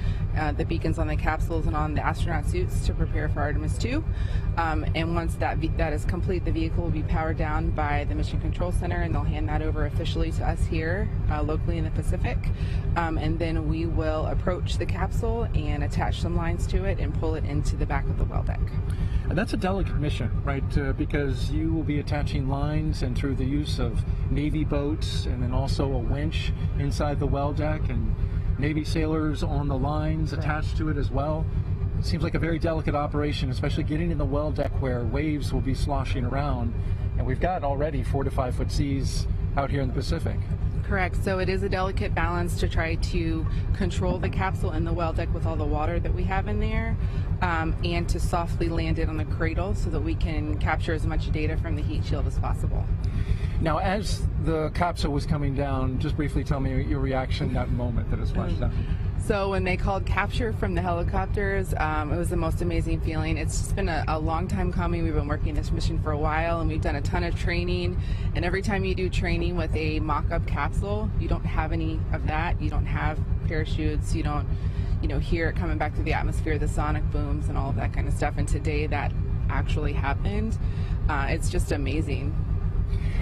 Speaker 4: the beacons on the capsules and on the astronaut suits to prepare for Artemis 2. And once that is complete, the vehicle will be powered down by the Mission Control Center, and they'll hand that over officially to us here locally in the Pacific. And then we will approach the capsule and attach some lines to it and pull it into the back of the well deck.
Speaker 2: And that's a delicate mission, right? Because you will be attaching lines, and through the use of Navy boats and then also a winch inside the well deck, and Navy sailors on the lines attached to it as well. It seems like a very delicate operation, especially getting in the well deck where waves will be sloshing around. And we've got already 4 to 5 foot seas out here in the Pacific.
Speaker 4: Correct. So it is a delicate balance to try to control the capsule in the well deck with all the water that we have in there, and to softly land it on the cradle so that we can capture as much data from the heat shield as possible.
Speaker 2: Now, as the capsule was coming down, just briefly tell me your reaction that moment that it splashed down.
Speaker 4: So when they called capture from the helicopters, it was the most amazing feeling. It's just been a long time coming. We've been working this mission for a while, and we've done a ton of training. And every time you do training with a mock-up capsule, you don't have any of that. You don't have parachutes. You don't, hear it coming back through the atmosphere, the sonic booms, and all of that kind of stuff. And today that actually happened. It's just amazing.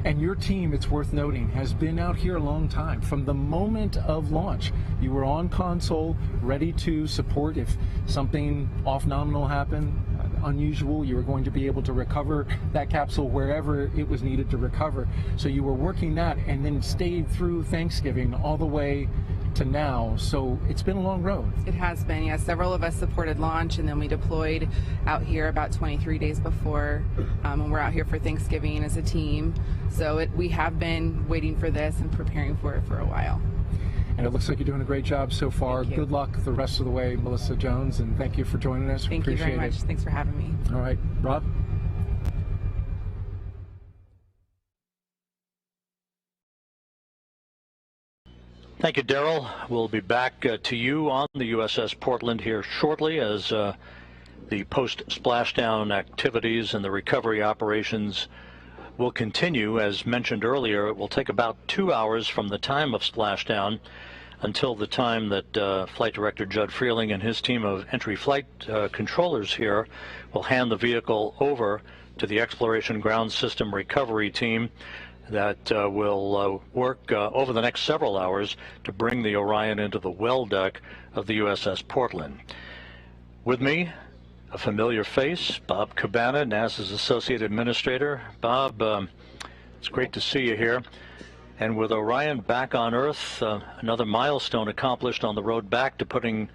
Speaker 2: And your team, it's worth noting, has been out here a long time. From the moment of launch, you were on console, ready to support if something off-nominal happened, unusual. You were going to be able to recover that capsule wherever it was needed to recover. So you were working that and then stayed through Thanksgiving all the way to now. So it's been a long road. It
Speaker 4: has been, yeah. Several of us supported launch, and then we deployed out here about 23 days before, and we're out here for Thanksgiving as a team. So we have been waiting for this and preparing for it for a while.
Speaker 2: And it looks like you're doing a great job so far. Good luck the rest of the way, Melissa Jones, and thank you for joining us.
Speaker 4: Thank you very much. Thanks for having me.
Speaker 2: All right, Rob?
Speaker 1: Thank you, Daryl. We'll be back to you on the USS Portland here shortly as the post-splashdown activities and the recovery operations will continue. As mentioned earlier, it will take about 2 hours from the time of splashdown until the time that Flight Director Judd Freeling and his team of entry flight controllers here will hand the vehicle over to the Exploration Ground System Recovery Team that will work over the next several hours to bring the Orion into the well deck of the USS Portland. With me, a familiar face, Bob Cabana, NASA's Associate Administrator. Bob, it's great to see you here. And with Orion back on Earth, another milestone accomplished on the road back to putting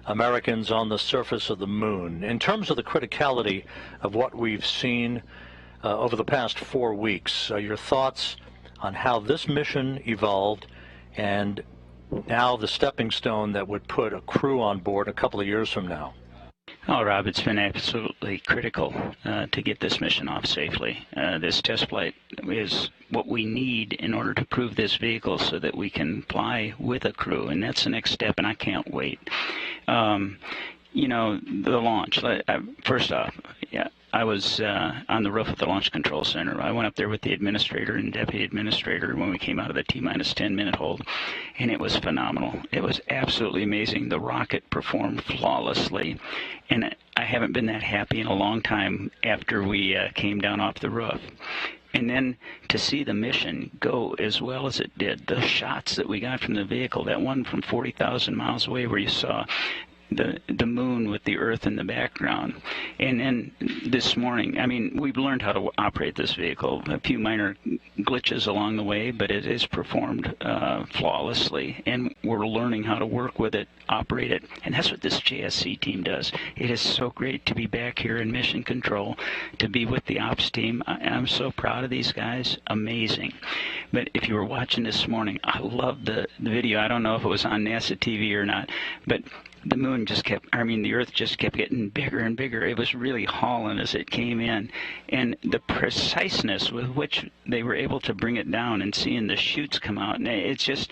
Speaker 1: Americans on the surface of the moon. In terms of the criticality of what we've seen over the past 4 weeks, your thoughts on how this mission evolved and now the stepping stone that would put a crew on board a couple of years from now?
Speaker 5: Oh, Rob, it's been absolutely critical to get this mission off safely. This test flight is what we need in order to prove this vehicle so that we can fly with a crew, and that's the next step, and I can't wait. The launch, first off, I was on the roof of the Launch Control Center. I went up there with the administrator and deputy administrator when we came out of the T-minus 10-minute hold, and it was phenomenal. It was absolutely amazing. The rocket performed flawlessly, and I haven't been that happy in a long time after we came down off the roof. And then to see the mission go as well as it did, the shots that we got from the vehicle, that one from 40,000 miles away where you saw the moon with the Earth in the background. And then this morning, I mean, we've learned how to operate this vehicle. A few minor glitches along the way, but it is performed flawlessly, and we're learning how to work with it, operate it, and that's what this JSC team does. It is so great to be back here in mission control, to be with the ops team. I'm so proud of these guys. Amazing. But if you were watching this morning, I loved the video. I don't know if it was on NASA TV or not, but the moon just kept, the Earth just kept getting bigger and bigger. It was really hauling as it came in. And the preciseness with which they were able to bring it down and seeing the chutes come out, and it's just,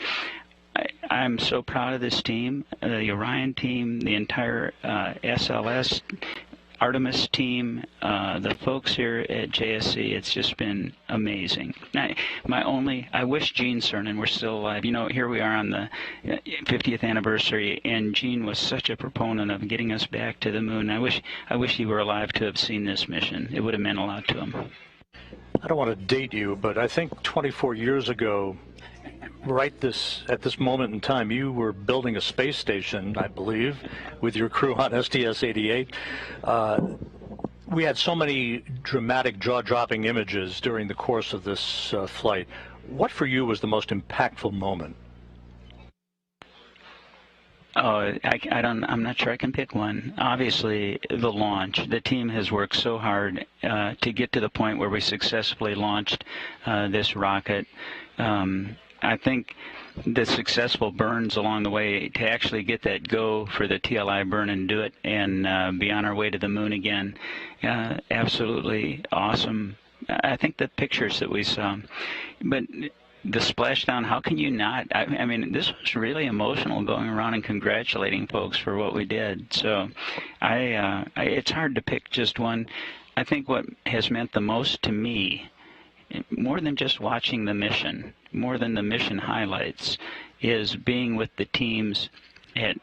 Speaker 5: I'm so proud of this team, the Orion team, the entire SLS Artemis team, the folks here at JSC. It's just been amazing. I wish Gene Cernan were still alive. Here we are on the 50th anniversary, and Gene was such a proponent of getting us back to the moon. I wish he were alive to have seen this mission. It would have meant a lot to him.
Speaker 1: I don't want to date you, but I think 24 years ago, at this moment in time, you were building a space station, I believe, with your crew on STS-88. We had so many dramatic, jaw-dropping images during the course of this flight. What for you was the most impactful moment?
Speaker 5: Oh, I'm not sure I can pick one. Obviously, the launch. The team has worked so hard to get to the point where we successfully launched this rocket. I think the successful burns along the way to actually get that go for the TLI burn and do it and be on our way to the moon again. Absolutely awesome. I think the pictures that we saw. But the splashdown, how can you not? I mean, this was really emotional, going around and congratulating folks for what we did. So it's hard to pick just one. I think what has meant the most to me, more than just watching the mission, more than the mission highlights, is being with the teams at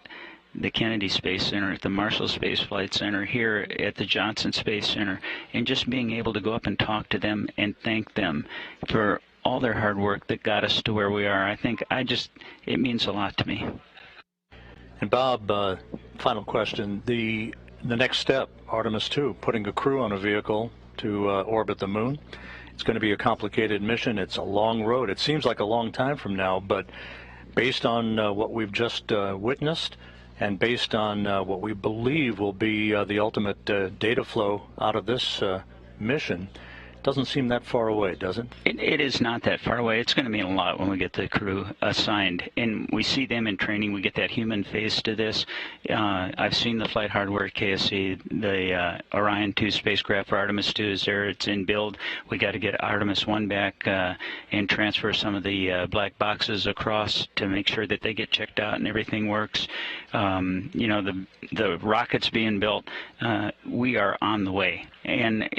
Speaker 5: the Kennedy Space Center, at the Marshall Space Flight Center, here at the Johnson Space Center, and just being able to go up and talk to them and thank them for all their hard work that got us to where we are. I think it means a lot to me.
Speaker 1: And Bob, final question. The next step, Artemis 2, putting a crew on a vehicle to orbit the moon. It's going to be a complicated mission. It's a long road. It seems like a long time from now, but based on what we've just witnessed, and based on what we believe will be the ultimate data flow out of this mission, doesn't seem that far away, does it?
Speaker 5: It is not that far away. It's going to mean a lot when we get the crew assigned, and we see them in training. We get that human face to this. I've seen the flight hardware at KSC. The Orion 2 spacecraft for Artemis 2 is there. It's in build. We got to get Artemis 1 back and transfer some of the black boxes across to make sure that they get checked out and everything works. You know, the rockets being built. We are on the way, and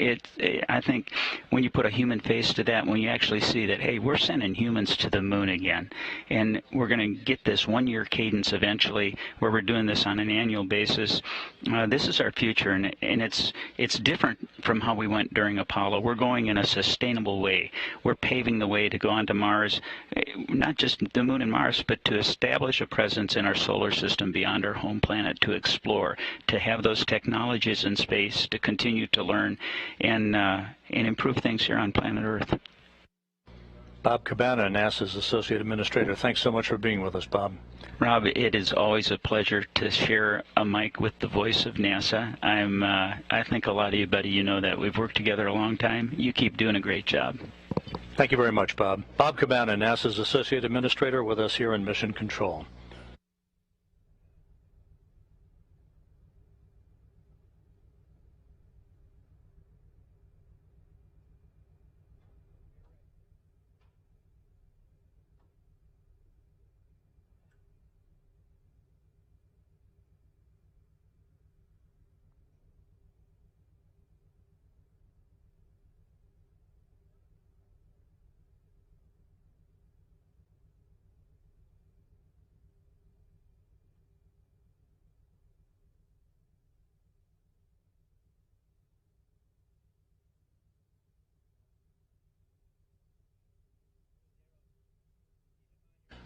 Speaker 5: I think when you put a human face to that, when you actually see that, hey, we're sending humans to the moon again, and we're going to get this one-year cadence eventually where we're doing this on an annual basis, this is our future, and it's different from how we went during Apollo. We're going in a sustainable way. We're paving the way to go onto Mars, not just the moon and Mars, but to establish a presence in our solar system beyond our home planet, to explore, to have those technologies in space, to continue to learn, and improve things here on planet Earth.
Speaker 1: Bob Cabana, NASA's Associate Administrator. Thanks so much for being with us, Bob.
Speaker 5: Rob, it is always a pleasure to share a mic with the voice of NASA. I think a lot of you, buddy, you know that. We've worked together a long time. You keep doing a great job.
Speaker 1: Thank you very much, Bob. Bob Cabana, NASA's Associate Administrator, with us here in Mission Control.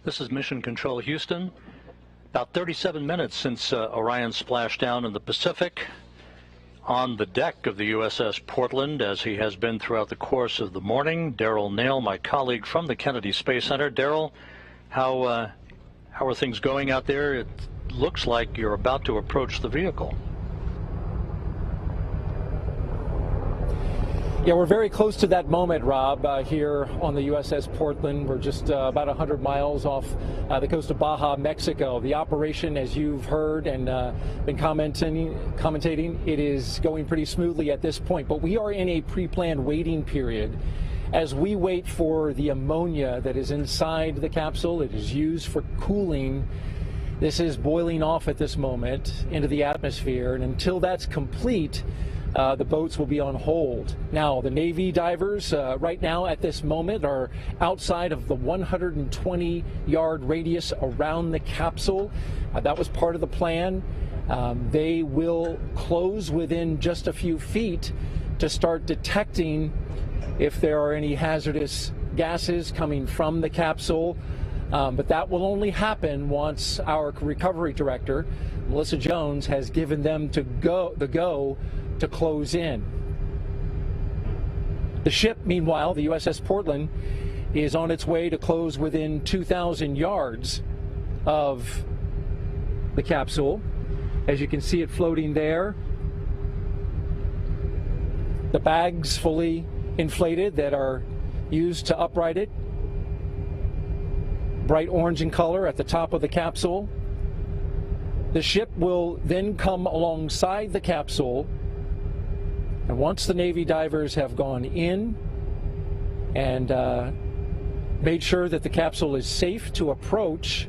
Speaker 1: This is Mission Control Houston. About 37 minutes since Orion splashed down in the Pacific. On the deck of the USS Portland, as he has been throughout the course of the morning, Darrell Nail, my colleague from the Kennedy Space Center. Darrell, how are things going out there? It looks like you're about to approach the vehicle.
Speaker 2: Yeah, we're very close to that moment, Rob, here on the USS Portland. We're just about 100 miles off the coast of Baja, Mexico. The operation, as you've heard and been commentating, it is going pretty smoothly at this point. But we are in a pre-planned waiting period as we wait for the ammonia that is inside the capsule. It is used for cooling. This is boiling off at this moment into the atmosphere, and until that's complete, the boats will be on hold. Now, the Navy divers right now at this moment are outside of the 120-yard radius around the capsule. That was part of the plan. They will close within just a few feet to start detecting if there are any hazardous gases coming from the capsule. But that will only happen once our recovery director, Melissa Jones, has given them the go to close in. The ship, meanwhile, the USS Portland, is on its way to close within 2,000 yards of the capsule. As you can see it floating there. The bags fully inflated that are used to upright it. Bright orange in color at the top of the capsule. The ship will then come alongside the capsule, and once the Navy divers have gone in and made sure that the capsule is safe to approach,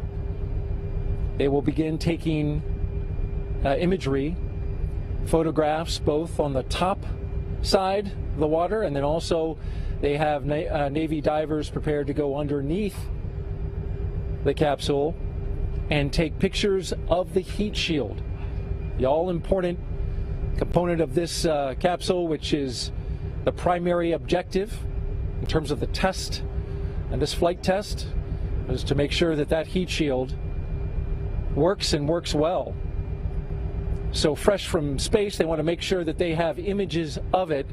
Speaker 2: they will begin taking imagery, photographs both on the top side of the water, and then also they have Navy divers prepared to go underneath the capsule and take pictures of the heat shield, the all-important component of this capsule, which is the primary objective in terms of the test and this flight test, is to make sure that that heat shield works and works well. So fresh from space, they want to make sure that they have images of it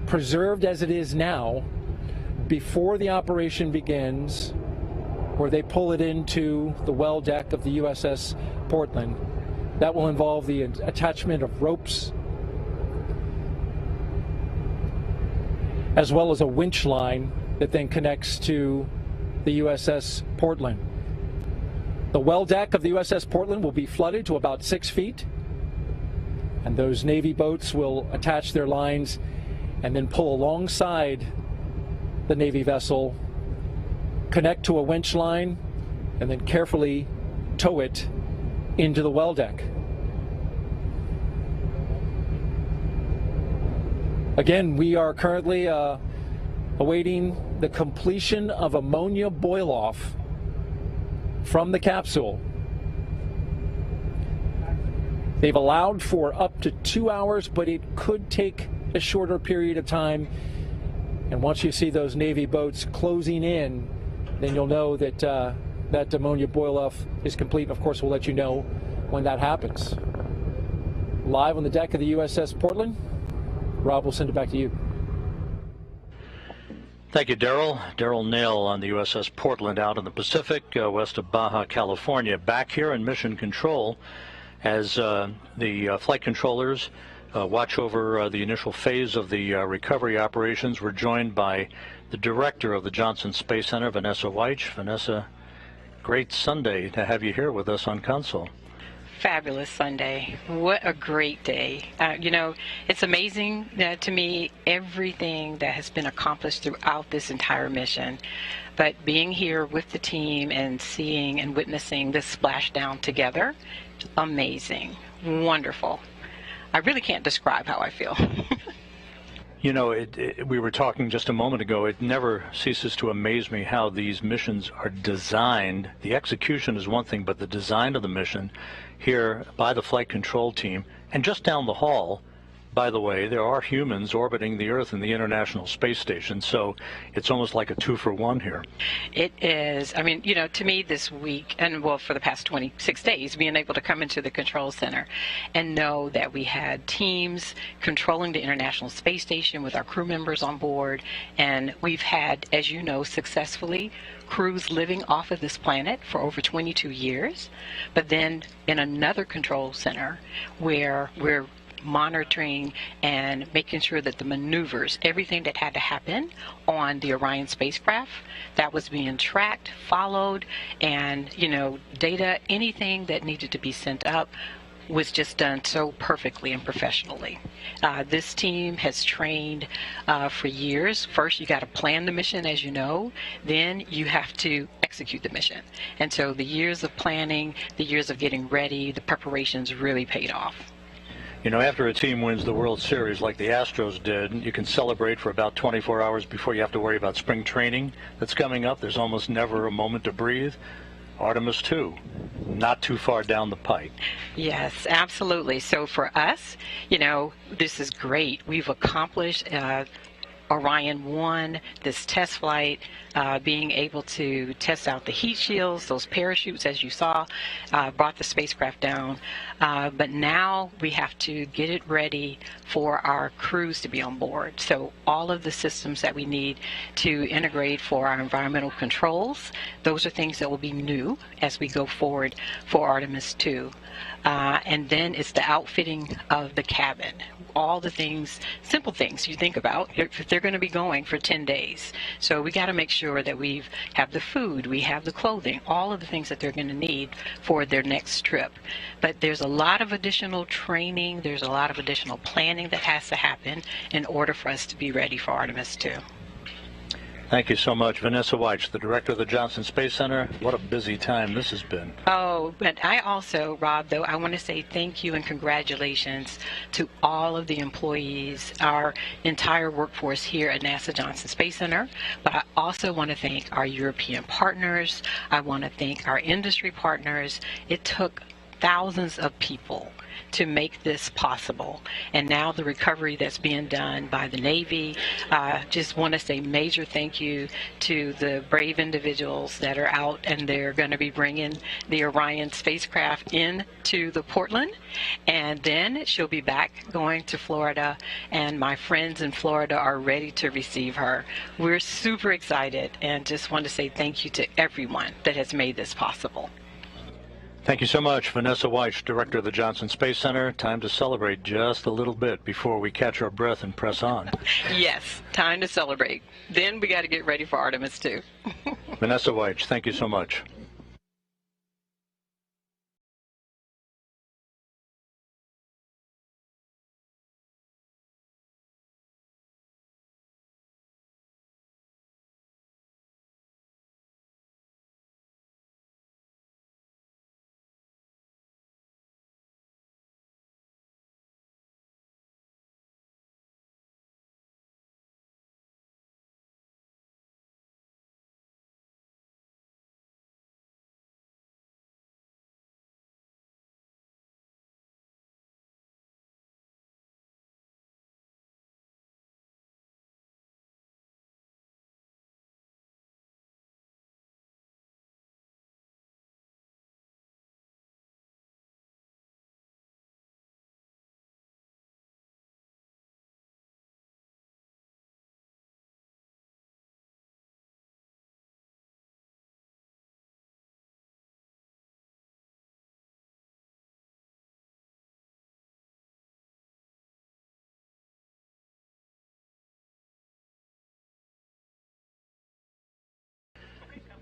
Speaker 2: preserved as it is now before the operation begins, where they pull it into the well deck of the USS Portland. That will involve the attachment of ropes as well as a winch line that then connects to the USS Portland. The well deck of the USS Portland will be flooded to about 6 feet, and those Navy boats will attach their lines and then pull alongside the Navy vessel, connect to a winch line, and then carefully tow it into the well deck. Again, we are currently awaiting the completion of ammonia boil-off from the capsule. They've allowed for up to 2 hours, but it could take a shorter period of time. And once you see those Navy boats closing in, then you'll know that that ammonia boil-off is complete. Of course, we'll let you know when that happens. Live on the deck of the USS Portland, Rob, we'll send it back to you.
Speaker 1: Thank you, Daryl. Daryl Nail on the USS Portland out in the Pacific, west of Baja, California. Back here in Mission Control as the flight controllers watch over the initial phase of the recovery operations. We're joined by the director of the Johnson Space Center, Vanessa Weich. Vanessa, great Sunday to have you here with us on console.
Speaker 6: Fabulous Sunday. What a great day. You know, it's amazing to me everything that has been accomplished throughout this entire mission. But being here with the team and seeing and witnessing this splashdown together, amazing, wonderful. I really can't describe how I feel.
Speaker 1: You know, we were talking just a moment ago, it never ceases to amaze me how these missions are designed. The execution is one thing, but the design of the mission here by the flight control team, and just down the hall, by the way, there are humans orbiting the Earth and the International Space Station, so it's almost like a 2-for-1 here.
Speaker 6: It is. I mean, you know, to me this week, and well, for the past 26 days, being able to come into the control center and know that we had teams controlling the International Space Station with our crew members on board, and we've had, as you know, successfully crews living off of this planet for over 22 years, but then in another control center where we're monitoring and making sure that the maneuvers, everything that had to happen on the Orion spacecraft, that was being tracked, followed, and, you know, data, anything that needed to be sent up was just done so perfectly and professionally. This team has trained for years. First, you got to plan the mission, as you know. Then you have to execute the mission. And so the years of planning, the years of getting ready, the preparations really paid off.
Speaker 1: You know, after a team wins the World Series like the Astros did, you can celebrate for about 24 hours before you have to worry about spring training that's coming up. There's almost never a moment to breathe. Artemis 2, not too far down the pike.
Speaker 6: Yes, absolutely. So for us, you know, this is great. We've accomplished Orion 1, this test flight, being able to test out the heat shields, those parachutes, as you saw, brought the spacecraft down. But now we have to get it ready for our crews to be on board. So all of the systems that we need to integrate for our environmental controls, those are things that will be new as we go forward for Artemis 2. And then it's the outfitting of the cabin. All the things, simple things you think about, if they're going to be going for 10 days. So we got to make sure that we have the food, we have the clothing, all of the things that they're going to need for their next trip. But there's a lot of additional training, there's a lot of additional planning that has to happen in order for us to be ready for Artemis 2.
Speaker 1: Thank you so much. Vanessa Weich, the director of the Johnson Space Center. What a busy time this has been.
Speaker 6: Oh, but I also, Rob, though, I want to say thank you and congratulations to all of the employees, our entire workforce here at NASA Johnson Space Center. But I also want to thank our European partners. I want to thank our industry partners. It took thousands of people to make this possible. And now the recovery that's being done by the Navy, just want to say major thank you to the brave individuals that are out, and they're going to be bringing the Orion spacecraft into the Portland, and then she'll be back going to Florida, and my friends in Florida are ready to receive her. We're super excited and just want to say thank you to everyone that has made this possible.
Speaker 1: Thank you so much, Vanessa Weich, director of the Johnson Space Center. Time to celebrate just a little bit before we catch our breath and press on.
Speaker 6: Yes, time to celebrate. Then we got to get ready for Artemis too.
Speaker 1: Vanessa Weich, thank you so much.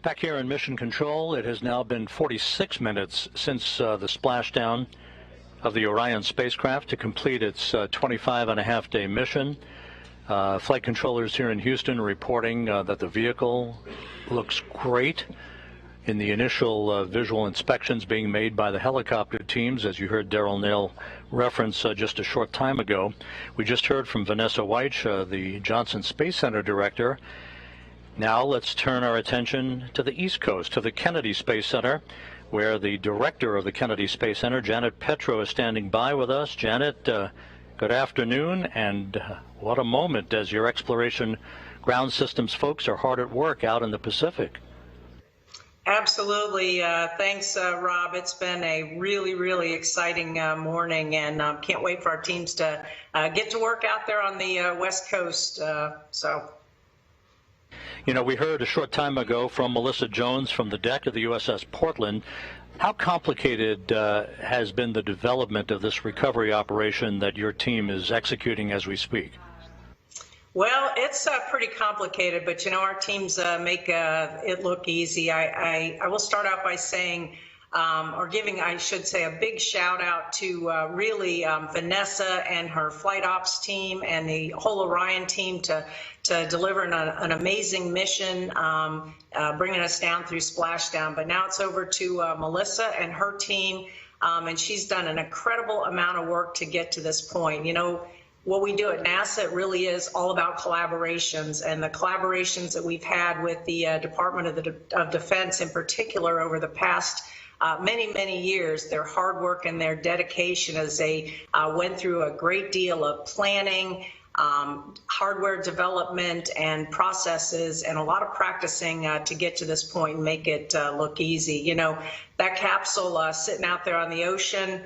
Speaker 1: Back here in Mission Control, it has now been 46 minutes since the splashdown of the Orion spacecraft to complete its 25-and-a-half-day mission. Flight controllers here in Houston reporting that the vehicle looks great. In the initial visual inspections being made by the helicopter teams, as you heard Daryl Nail reference just a short time ago, we just heard from Vanessa Weich, the Johnson Space Center director. Now let's turn our attention to the East Coast, to the Kennedy Space Center, where the director of the Kennedy Space Center, Janet Petro, is standing by with us. Janet, good afternoon, and what a moment as your exploration ground systems folks are hard at work out in the Pacific.
Speaker 7: Absolutely. Thanks, Rob. It's been a really, really exciting morning, and can't wait for our teams to get to work out there on the West Coast.
Speaker 1: You know, we heard a short time ago from Melissa Jones from the deck of the USS Portland. How complicated has been the development of this recovery operation that your team is executing as we speak?
Speaker 7: Well, it's pretty complicated, but you know, our teams make it look easy. I will start out by saying, or giving, I should say, a big shout out to really Vanessa and her flight ops team and the whole Orion team to deliver an amazing mission, bringing us down through Splashdown. But now it's over to Melissa and her team, and she's done an incredible amount of work to get to this point. You know, what we do at NASA, it really is all about collaborations, and the collaborations that we've had with the Department of Defense in particular over the past many years, their hard work and their dedication as they went through a great deal of planning, hardware development and processes, and a lot of practicing to get to this point and make it look easy. You know, that capsule sitting out there on the ocean,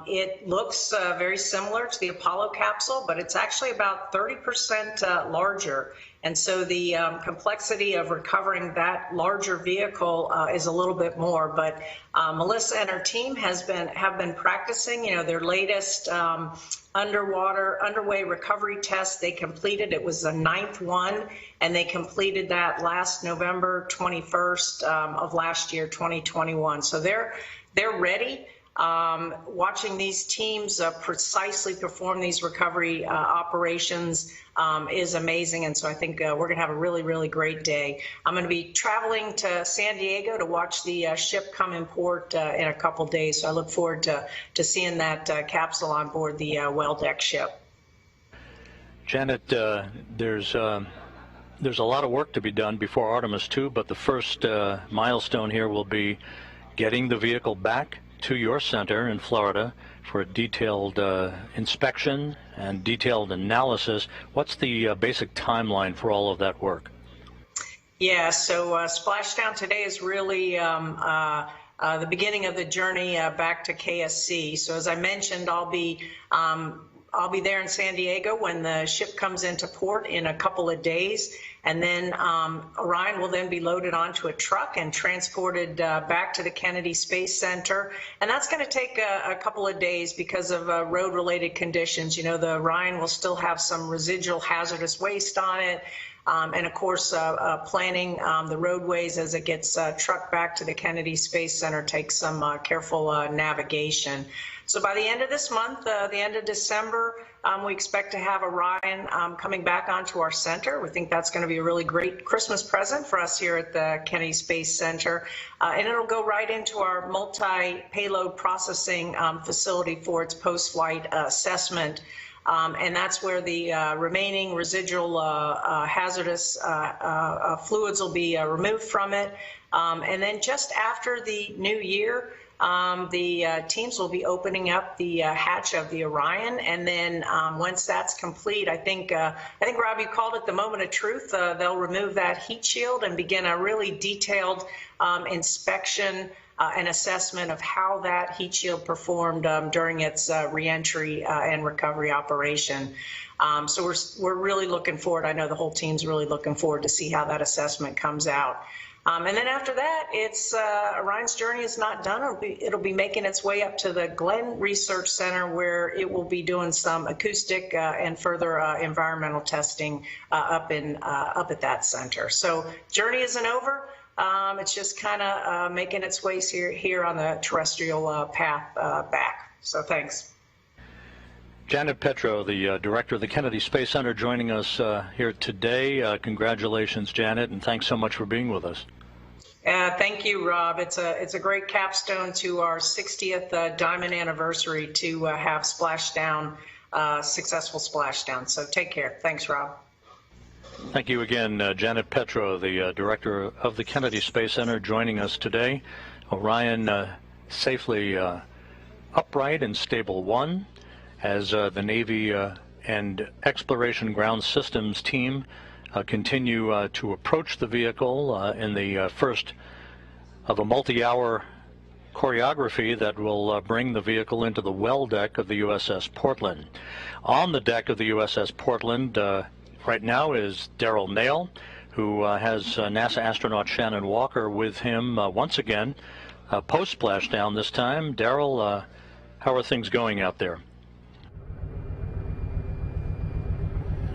Speaker 7: it looks very similar to the Apollo capsule, but it's actually about 30% larger. And so the complexity of recovering that larger vehicle is a little bit more. But Melissa and her team have been practicing, you know, their latest underway recovery test. They completed, it was the 9th one, and they completed that last November 21st of last year, 2021. So they're ready. watching these teams precisely perform these recovery operations is amazing. And so I think we're going to have a really, really great day. I'm going to be traveling to San Diego to watch the ship come in port in a couple days. So I look forward to seeing that capsule on board the well deck ship.
Speaker 1: Janet, there's a lot of work to be done before Artemis 2, but the first milestone here will be getting the vehicle back to your center in Florida for a detailed inspection and detailed analysis. What's the basic timeline for all of that work?
Speaker 7: Yeah, so Splashdown today is really the beginning of the journey back to KSC. So as I mentioned, I'll be there in San Diego when the ship comes into port in a couple of days, and then Orion will then be loaded onto a truck and transported back to the Kennedy Space Center, and that's going to take a couple of days because of road-related conditions. You know, the Orion will still have some residual hazardous waste on it, and of course planning the roadways as it gets trucked back to the Kennedy Space Center takes some careful navigation. So by the end of this month, the end of December, we expect to have Orion coming back onto our center. We think that's going to be a really great Christmas present for us here at the Kennedy Space Center. And it'll go right into our multi-payload processing facility for its post-flight assessment. And that's where the remaining residual hazardous fluids will be removed from it. And then just after the new year, the teams will be opening up the hatch of the Orion, and then once that's complete, I think Rob, you called it the moment of truth. They'll remove that heat shield and begin a really detailed inspection and assessment of how that heat shield performed during its reentry and recovery operation. So we're really looking forward. I know the whole team's really looking forward to see how that assessment comes out. And then after that, it's Orion's journey is not done. It'll be making its way up to the Glenn Research Center, where it will be doing some acoustic and further environmental testing up at that center. So journey isn't over. It's just kind of making its way here on the terrestrial path back. So thanks.
Speaker 1: Janet Petro, the director of the Kennedy Space Center, joining us here today. Congratulations, Janet, and thanks so much for being with us.
Speaker 7: Thank you, Rob. It's a great capstone to our 60th diamond anniversary to have Splashdown, successful Splashdown. So take care. Thanks, Rob.
Speaker 1: Thank you again, Janet Petro, the director of the Kennedy Space Center, joining us today. Orion safely upright in stable 1 as the Navy and Exploration Ground Systems team continue to approach the vehicle in the first of a multi-hour choreography that will bring the vehicle into the well deck of the USS Portland. On the deck of the USS Portland right now is Darrell Nail, who has NASA astronaut Shannon Walker with him once again, post-splashdown this time. Darrell, how are things going out there?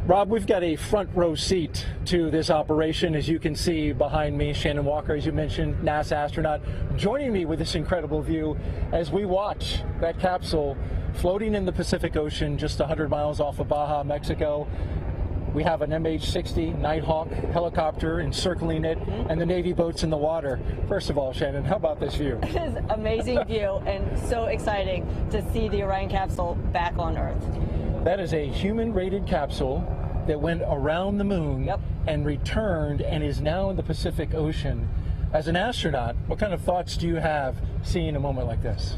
Speaker 2: Rob, we've got a front row seat to this operation. As you can see behind me, Shannon Walker, as you mentioned, NASA astronaut, joining me with this incredible view as we watch that capsule floating in the Pacific Ocean just 100 miles off of Baja, Mexico. We have an MH-60 Nighthawk helicopter encircling it and the Navy boats in the water. First of all, Shannon, how about this view?
Speaker 8: It is an amazing view and so exciting to see the Orion capsule back on Earth.
Speaker 2: That is a human-rated capsule that went around the moon and returned and is now in the Pacific Ocean. As an astronaut, what kind of thoughts do you have seeing a moment like this?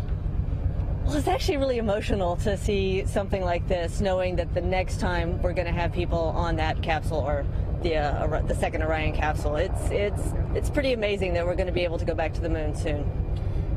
Speaker 8: Well, it's actually really emotional to see something like this, knowing that the next time we're going to have people on that capsule or the second Orion capsule. It's pretty amazing that we're going to be able to go back to the moon soon.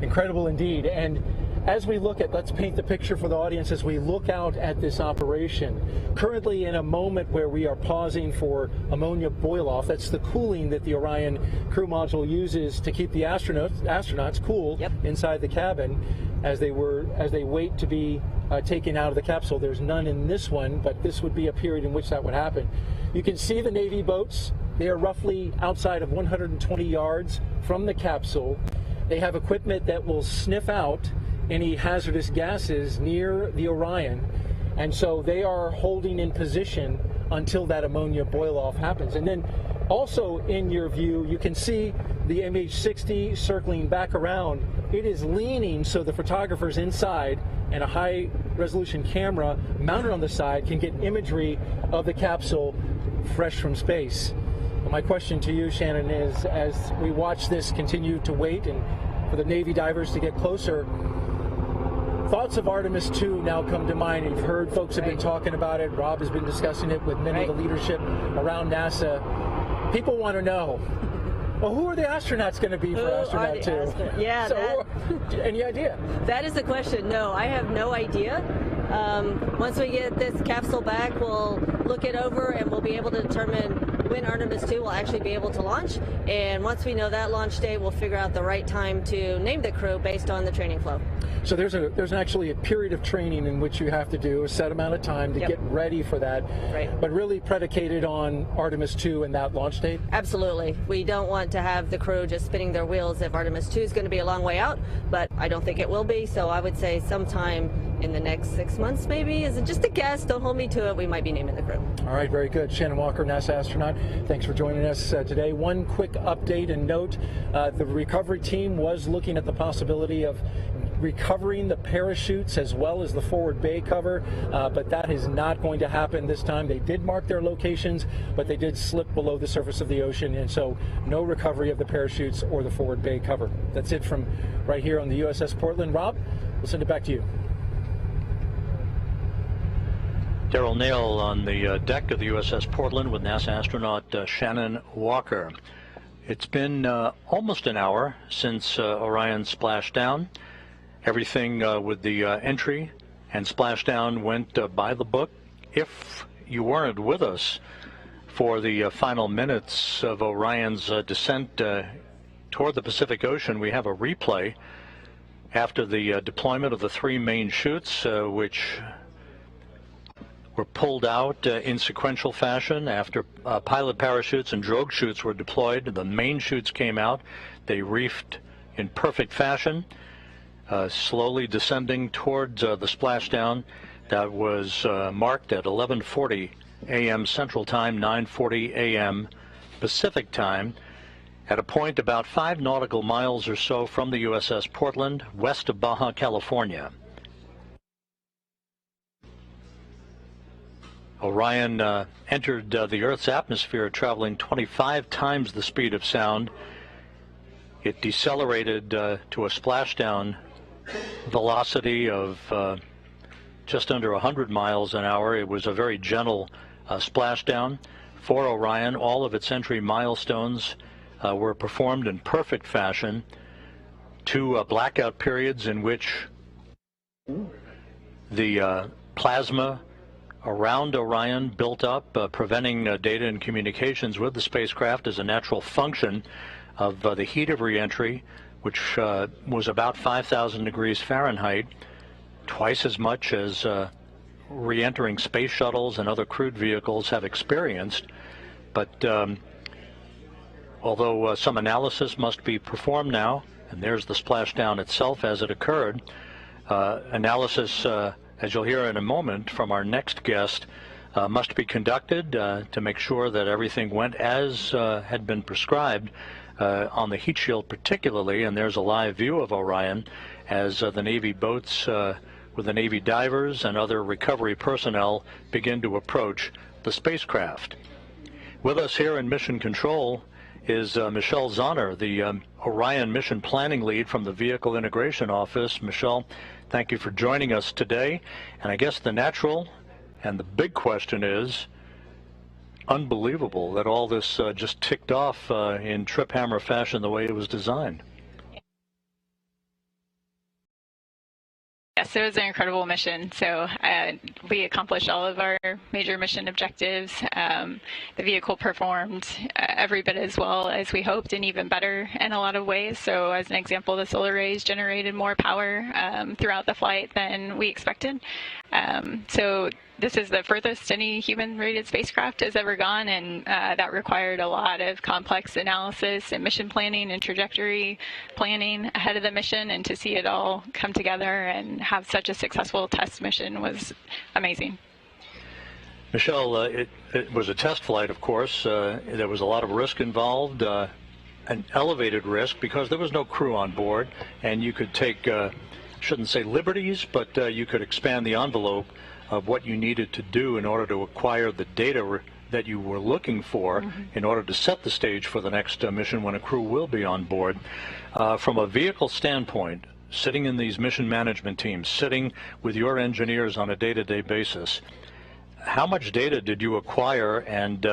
Speaker 2: Incredible indeed. And as we look at, let's paint the picture for the audience as we look out at this operation. Currently in a moment where we are pausing for ammonia boil-off. That's the cooling that the Orion crew module uses to keep the astronauts cool inside the cabin as they wait to be taken out of the capsule. There's none in this one, but this would be a period in which that would happen. You can see the Navy boats. They are roughly outside of 120 yards from the capsule. They have equipment that will sniff out any hazardous gases near the Orion. And so they are holding in position until that ammonia boil-off happens. And then also in your view, you can see the MH60 circling back around. It is leaning so the photographers inside and a high-resolution camera mounted on the side can get imagery of the capsule fresh from space. My question to you, Shannon, is as we watch this continue to wait and for the Navy divers to get closer, thoughts of Artemis 2 now come to mind. You've heard folks have been talking about it. Rob has been discussing it with many of the leadership around NASA. People want to know, well, who are the astronauts going to be for Astronaut 2?
Speaker 8: Yeah,
Speaker 2: so, any idea?
Speaker 8: That is the question. No, I have no idea. Once we get this capsule back, we'll look it over and we'll be able to determine when Artemis 2 will actually be able to launch. And once we know that launch date, we'll figure out the right time to name the crew based on the training flow.
Speaker 2: So there's actually a period of training in which you have to do a set amount of time to get ready for that, but really predicated on Artemis 2 and that launch date?
Speaker 8: Absolutely. We don't want to have the crew just spinning their wheels if Artemis 2 is going to be a long way out, but I don't think it will be. So I would say sometime in the next 6 months maybe. Is it just a guess? Don't hold me to it. We might be naming the crew.
Speaker 2: All right, very good. Shannon Walker, NASA astronaut, thanks for joining us today. One quick update and note, the recovery team was looking at the possibility of recovering the parachutes as well as the forward bay cover, but that is not going to happen this time. They did mark their locations, but they did slip below the surface of the ocean, and so no recovery of the parachutes or the forward bay cover. That's it from right here on the USS Portland. Rob, we'll send it back to you.
Speaker 1: Daryl Nail on the deck of the USS Portland with NASA astronaut Shannon Walker. It's been almost an hour since Orion splashed down. Everything with the entry and splashdown went by the book. If you weren't with us for the final minutes of Orion's descent toward the Pacific Ocean, we have a replay after the deployment of the three main chutes, which were pulled out in sequential fashion. After pilot parachutes and drogue chutes were deployed, the main chutes came out. They reefed in perfect fashion, slowly descending towards the splashdown that was marked at 11:40 a.m. Central Time, 9:40 a.m. Pacific Time, at a point about 5 nautical miles or so from the USS Portland, west of Baja, California. Orion entered the Earth's atmosphere traveling 25 times the speed of sound. It decelerated to a splashdown velocity of just under 100 miles an hour. It was a very gentle splashdown for Orion. All of its entry milestones were performed in perfect fashion. 2 blackout periods in which the plasma around Orion built up, preventing data and communications with the spacecraft as a natural function of the heat of reentry, which was about 5,000 degrees Fahrenheit, twice as much as re-entering space shuttles and other crewed vehicles have experienced. But although some analysis must be performed now, and there's the splashdown itself as it occurred, analysis, as you'll hear in a moment from our next guest, must be conducted to make sure that everything went as had been prescribed on the heat shield particularly. And there's a live view of Orion as the Navy boats with the Navy divers and other recovery personnel begin to approach the spacecraft. With us here in Mission Control is Michelle Zahner, the Orion Mission Planning Lead from the Vehicle Integration Office. Michelle, thank you for joining us today. And I guess the natural and the big question is, unbelievable that all this just ticked off in trip hammer fashion the way it was designed.
Speaker 9: Yes, it was an incredible mission. So we accomplished all of our major mission objectives. The vehicle performed every bit as well as we hoped, and even better in a lot of ways. So as an example, the solar rays generated more power throughout the flight than we expected. So this is the furthest any human-rated spacecraft has ever gone, and that required a lot of complex analysis and mission planning and trajectory planning ahead of the mission, and to see it all come together and have such a successful test mission was amazing.
Speaker 1: Michelle, it was a test flight, of course. There was a lot of risk involved, an elevated risk because there was no crew on board, and you could take, shouldn't say liberties, but you could expand the envelope of what you needed to do in order to acquire the data that you were looking for in order to set the stage for the next mission when a crew will be on board. From a vehicle standpoint, sitting in these mission management teams, sitting with your engineers on a day-to-day basis, how much data did you acquire, and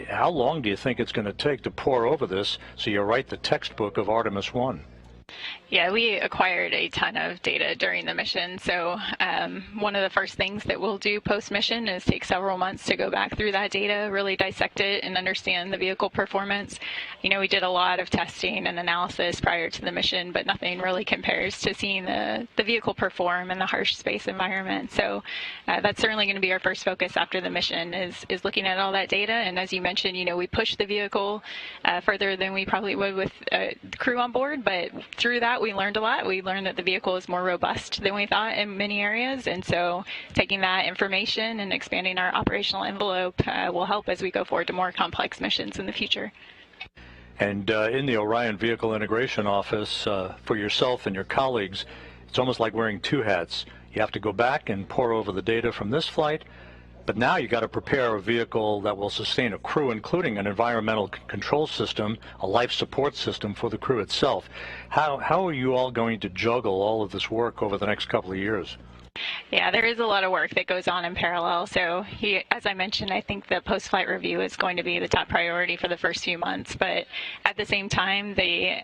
Speaker 1: how long do you think it's going to take to pore over this so you write the textbook of Artemis 1?
Speaker 9: Yeah, we acquired a ton of data during the mission. So one of the first things that we'll do post-mission is take several months to go back through that data, really dissect it, and understand the vehicle performance. You know, we did a lot of testing and analysis prior to the mission, but nothing really compares to seeing the vehicle perform in the harsh space environment. So that's certainly going to be our first focus after the mission is looking at all that data. And as you mentioned, you know, we pushed the vehicle further than we probably would with the crew on board, but through that, we learned a lot. We learned that the vehicle is more robust than we thought in many areas, and so taking that information and expanding our operational envelope will help as we go forward to more complex missions in the future.
Speaker 1: And in the Orion Vehicle Integration Office, for yourself and your colleagues, it's almost like wearing two hats. You have to go back and pore over the data from this flight, but now you got to prepare a vehicle that will sustain a crew, including an environmental control system, a life support system for the crew itself. How are you all going to juggle all of this work over the next couple of years?
Speaker 9: Yeah, there is a lot of work that goes on in parallel. So as I mentioned, I think the post-flight review is going to be the top priority for the first few months. But at the same time, the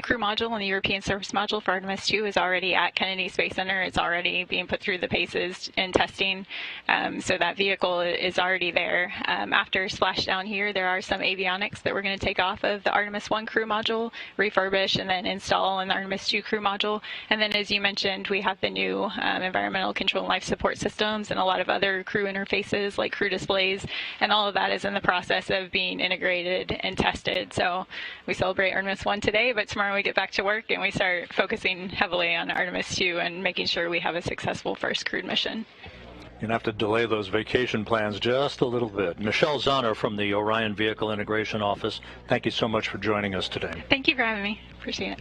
Speaker 9: crew module and the European Service Module for Artemis 2 is already at Kennedy Space Center. It's already being put through the paces and testing. So that vehicle is already there. After Splashdown here, there are some avionics that we're going to take off of the Artemis 1 crew module, refurbish, and then install in the Artemis 2 crew module. And then, as you mentioned, we have the new environmental control and life support systems and a lot of other crew interfaces like crew displays, and all of that is in the process of being integrated and tested. So we celebrate Artemis 1 today, but tomorrow we get back to work and we start focusing heavily on Artemis 2 and making sure we have a successful first crewed mission.
Speaker 1: You're going to have to delay those vacation plans just a little bit. Michelle Zahner from the Orion Vehicle Integration Office, thank you so much for joining us today.
Speaker 9: Thank you for having me. Appreciate it.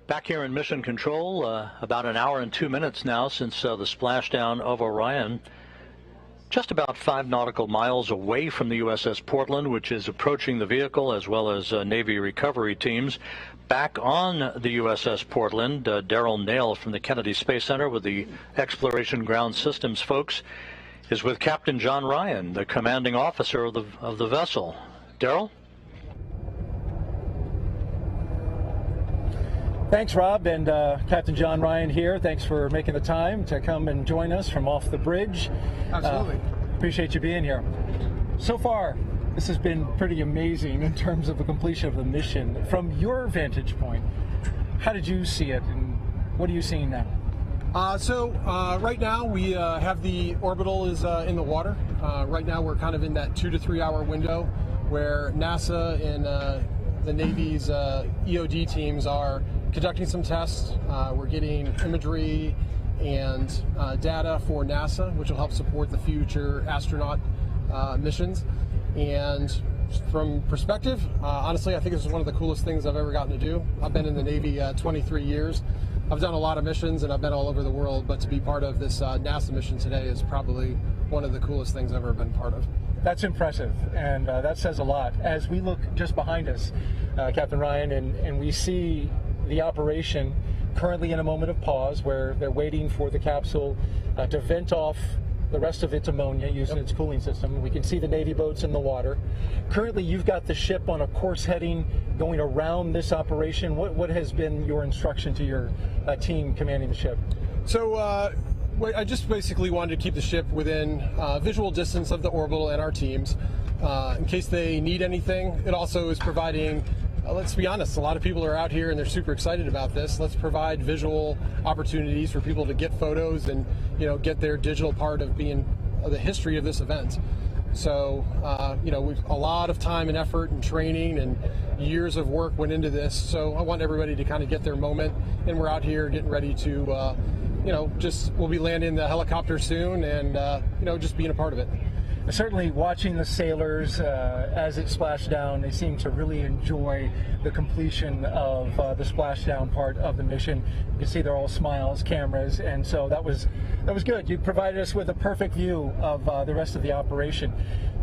Speaker 1: Back here in Mission Control, about an hour and 2 minutes now since the splashdown of Orion. Just about 5 nautical miles away from the USS Portland, which is approaching the vehicle, as well as Navy recovery teams. Back on the USS Portland, Daryl Nail from the Kennedy Space Center with the Exploration Ground Systems folks is with Captain John Ryan, the commanding officer of the vessel. Daryl?
Speaker 2: Thanks, Rob, and Captain John Ryan here. Thanks for making the time to come and join us from off the bridge.
Speaker 10: Absolutely.
Speaker 2: Appreciate you being here. So far, this has been pretty amazing in terms of the completion of the mission. From your vantage point, how did you see it, and what are you seeing now?
Speaker 10: Right now we have the orbital is in the water. Right now we're kind of in that 2 to 3 hour window where NASA and the Navy's EOD teams are conducting some tests. We're getting imagery and data for NASA, which will help support the future astronaut missions. And from perspective, honestly, I think this is one of the coolest things I've ever gotten to do. I've been in the Navy 23 years. I've done a lot of missions and I've been all over the world, but to be part of this NASA mission today is probably one of the coolest things I've ever been part of.
Speaker 2: That's impressive, and that says a lot. As we look just behind us, Captain Ryan, and we see the operation currently in a moment of pause where they're waiting for the capsule to vent off the rest of its ammonia using its cooling system. We can see the Navy boats in the water. Currently, you've got the ship on a course heading going around this operation. What has been your instruction to your team commanding the ship?
Speaker 10: So I just basically wanted to keep the ship within visual distance of the orbital and our teams in case they need anything. It also is providing, let's be honest, a lot of people are out here and they're super excited about this. Let's provide visual opportunities for people to get photos and, you know, get their digital part of being the history of this event. So, you know, we've a lot of time and effort and training and years of work went into this. So I want everybody to kind of get their moment, and we're out here getting ready to, you know, we'll be landing the helicopter soon and, you know, just being a part of it.
Speaker 2: Certainly watching the sailors as it splashed down, they seem to really enjoy the completion of the splashdown part of the mission. You can see they're all smiles, cameras, and so that was good. You provided us with a perfect view of the rest of the operation.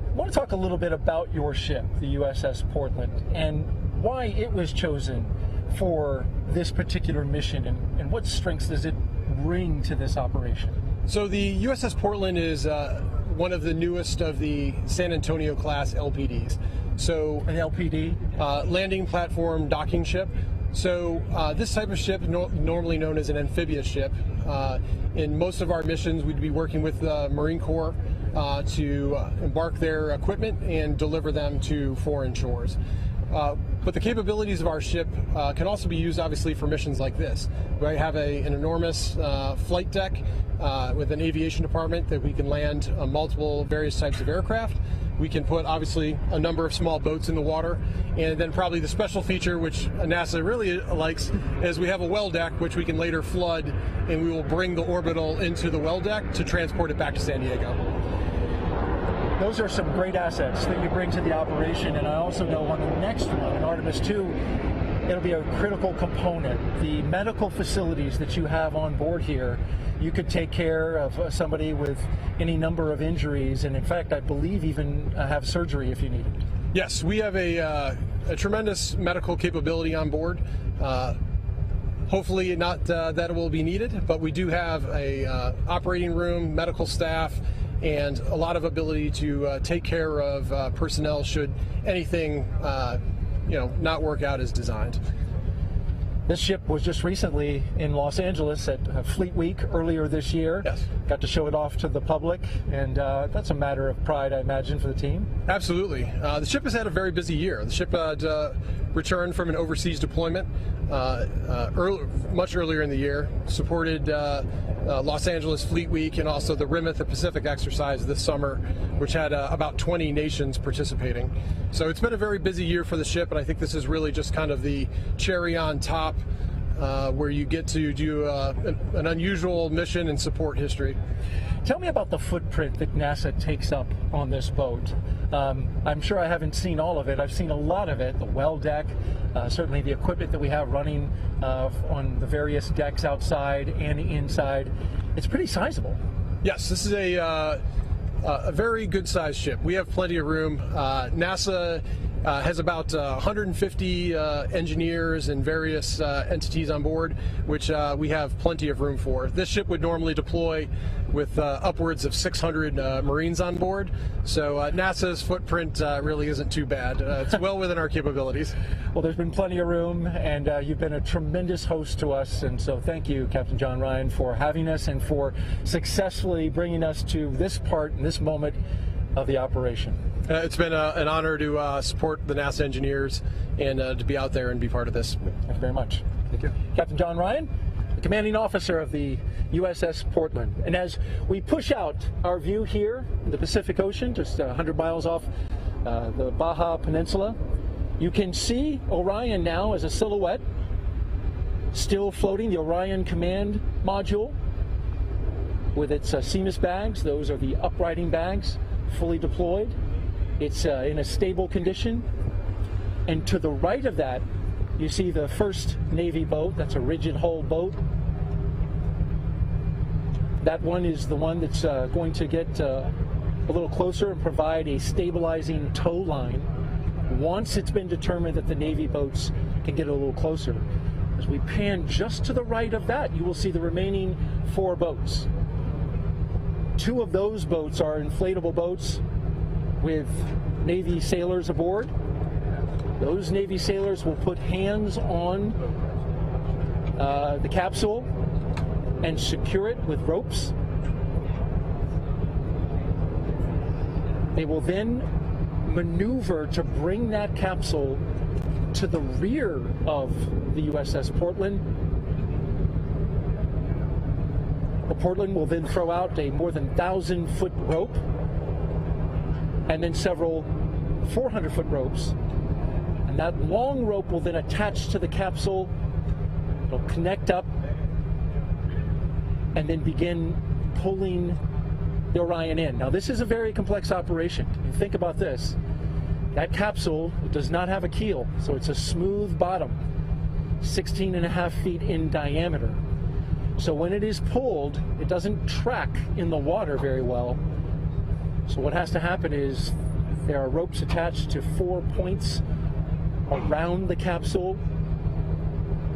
Speaker 2: I want to talk a little bit about your ship, the USS Portland, and why it was chosen for this particular mission, and what strengths does it bring to this operation?
Speaker 10: So the USS Portland is one of the newest of the San Antonio class LPDs. So
Speaker 2: an LPD?
Speaker 10: Landing platform docking ship. So this type of ship, normally known as an amphibious ship, in most of our missions we'd be working with the Marine Corps to embark their equipment and deliver them to foreign shores. But the capabilities of our ship can also be used, obviously, for missions like this. We have an enormous flight deck with an aviation department that we can land multiple various types of aircraft. We can put, obviously, a number of small boats in the water. And then probably the special feature, which NASA really likes, is we have a well deck, which we can later flood, and we will bring the orbital into the well deck to transport it back to San Diego.
Speaker 2: Those are some great assets that you bring to the operation, and I also know on the next one, in Artemis 2, it'll be a critical component. The medical facilities that you have on board here, you could take care of somebody with any number of injuries, and in fact, I believe even have surgery if you need it.
Speaker 10: Yes, we have a tremendous medical capability on board. Hopefully not that it will be needed, but we do have a operating room, medical staff, and a lot of ability to take care of personnel should anything, you know, not work out as designed.
Speaker 2: This ship was just recently in Los Angeles at Fleet Week earlier this year.
Speaker 10: Yes.
Speaker 2: Got to show it off to the public, and that's a matter of pride, I imagine, for the team.
Speaker 10: Absolutely. The ship has had a very busy year. The ship returned from an overseas deployment much earlier in the year, supported Los Angeles Fleet Week and also the Rim at the Pacific exercise this summer, which had about 20 nations participating. So it's been a very busy year for the ship, and I think this is really just kind of the cherry on top where you get to do an unusual mission and support history.
Speaker 2: Tell me about the footprint that NASA takes up on this boat. I'm sure I haven't seen all of it. I've seen a lot of it, the well deck, certainly the equipment that we have running on the various decks outside and inside. It's pretty sizable.
Speaker 10: Yes, this is a very good sized ship. We have plenty of room. NASA has about 150 engineers and various entities on board, which we have plenty of room for. This ship would normally deploy with upwards of 600 Marines on board, so NASA's footprint really isn't too bad. It's well within our capabilities.
Speaker 2: Well, there's been plenty of room, and you've been a tremendous host to us, and so thank you, Captain John Ryan, for having us and for successfully bringing us to this part and this moment of the operation.
Speaker 10: It's been an honor to support the NASA engineers and to be out there and be part of this.
Speaker 2: Thank you very much.
Speaker 10: Thank you.
Speaker 2: Captain John Ryan, the commanding officer of the USS Portland. And as we push out our view here in the Pacific Ocean, just 100 miles off the Baja Peninsula, you can see Orion now as a silhouette, still floating, the Orion Command Module with its CMIS bags. Those are the uprighting bags, fully deployed. It's in a stable condition. And to the right of that, you see the first Navy boat. That's a rigid hull boat. That one is the one that's going to get a little closer and provide a stabilizing tow line once it's been determined that the Navy boats can get a little closer. As we pan just to the right of that, you will see the remaining 4 boats. 2 of those boats are inflatable boats with Navy sailors aboard. Those Navy sailors will put hands on the capsule and secure it with ropes. They will then maneuver to bring that capsule to the rear of the USS Portland. The Portland will then throw out a more than 1,000-foot rope and then several 400-foot ropes. And that long rope will then attach to the capsule. It'll connect up and then begin pulling the Orion in. Now, this is a very complex operation. You think about this. That capsule does not have a keel, so it's a smooth bottom, 16.5 feet in diameter. So when it is pulled, it doesn't track in the water very well. So what has to happen is there are ropes attached to 4 points around the capsule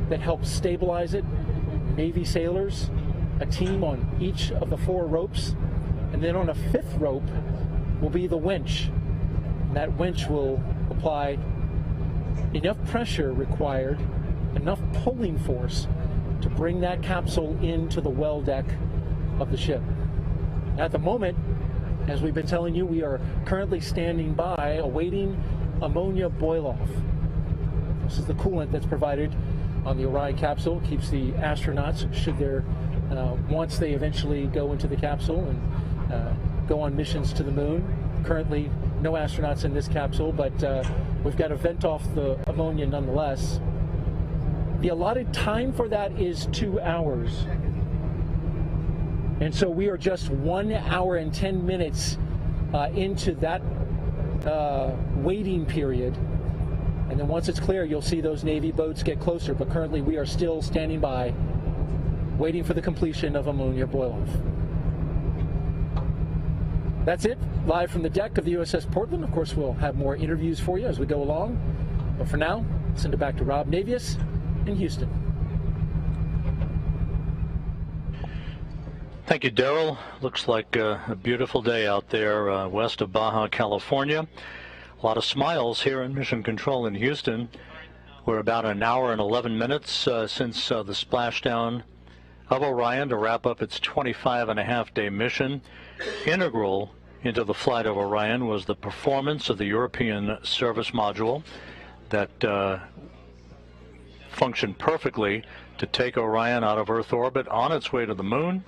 Speaker 2: that help stabilize it. Navy sailors, a team on each of the 4 ropes, and then on a 5th rope will be the winch. And that winch will apply enough pressure required, enough pulling force to bring that capsule into the well deck of the ship. At the moment, as we've been telling you, we are currently standing by awaiting ammonia boil-off. This is the coolant that's provided on the Orion capsule. It keeps the astronauts, should there, once they eventually go into the capsule and go on missions to the moon. Currently, no astronauts in this capsule, but we've got to vent off the ammonia nonetheless. The allotted time for that is 2 hours. And so we are just 1 hour and 10 minutes into that waiting period. And then once it's clear, you'll see those Navy boats get closer. But currently, we are still standing by, waiting for the completion of ammonia boil-off. That's it, live from the deck of the USS Portland. Of course, we'll have more interviews for you as we go along. But for now, send it back to Rob Navius in Houston.
Speaker 1: Thank you, Daryl. Looks like a beautiful day out there west of Baja, California. A lot of smiles here in Mission Control in Houston. We're about an hour and 11 minutes since the splashdown of Orion to wrap up its 25.5-day mission. Integral into the flight of Orion was the performance of the European service module that functioned perfectly to take Orion out of Earth orbit on its way to the moon,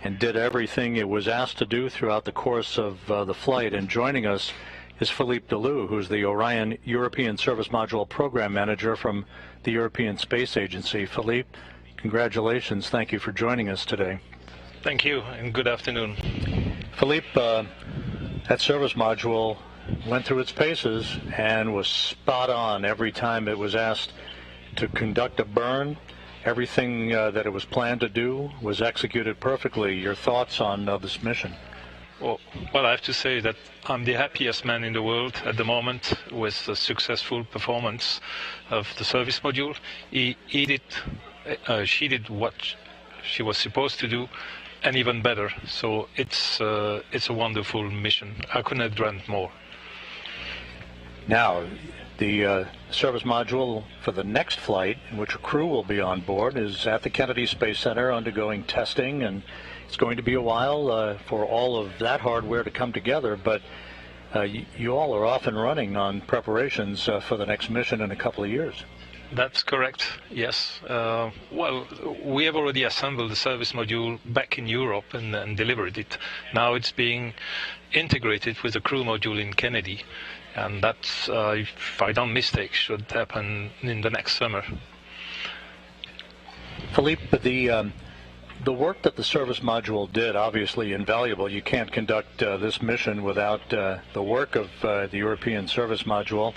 Speaker 1: and did everything it was asked to do throughout the course of the flight. And joining us is Philippe Delou, who's the Orion European Service Module Program Manager from the European Space Agency. Philippe, congratulations. Thank you for joining us today.
Speaker 11: Thank you, and good afternoon.
Speaker 1: Philippe, that service module went through its paces and was spot on every time it was asked to conduct a burn. Everything that it was planned to do was executed perfectly. Your thoughts on this mission?
Speaker 11: Well, I have to say that I'm the happiest man in the world at the moment with the successful performance of the service module. She did what she was supposed to do, and even better. So it's a wonderful mission. I couldn't have dreamt more.
Speaker 1: Now, the service module for the next flight, in which a crew will be on board, is at the Kennedy Space Center undergoing testing, and it's going to be a while for all of that hardware to come together, but you all are off and running on preparations for the next mission in a couple of years.
Speaker 11: That's correct, yes. Well, we have already assembled the service module back in Europe and delivered it. Now it's being integrated with the crew module in Kennedy, and that's, if I don't mistake, should happen in the next summer.
Speaker 1: Philippe, the work that the service module did, obviously invaluable. You can't conduct this mission without the work of the European service module.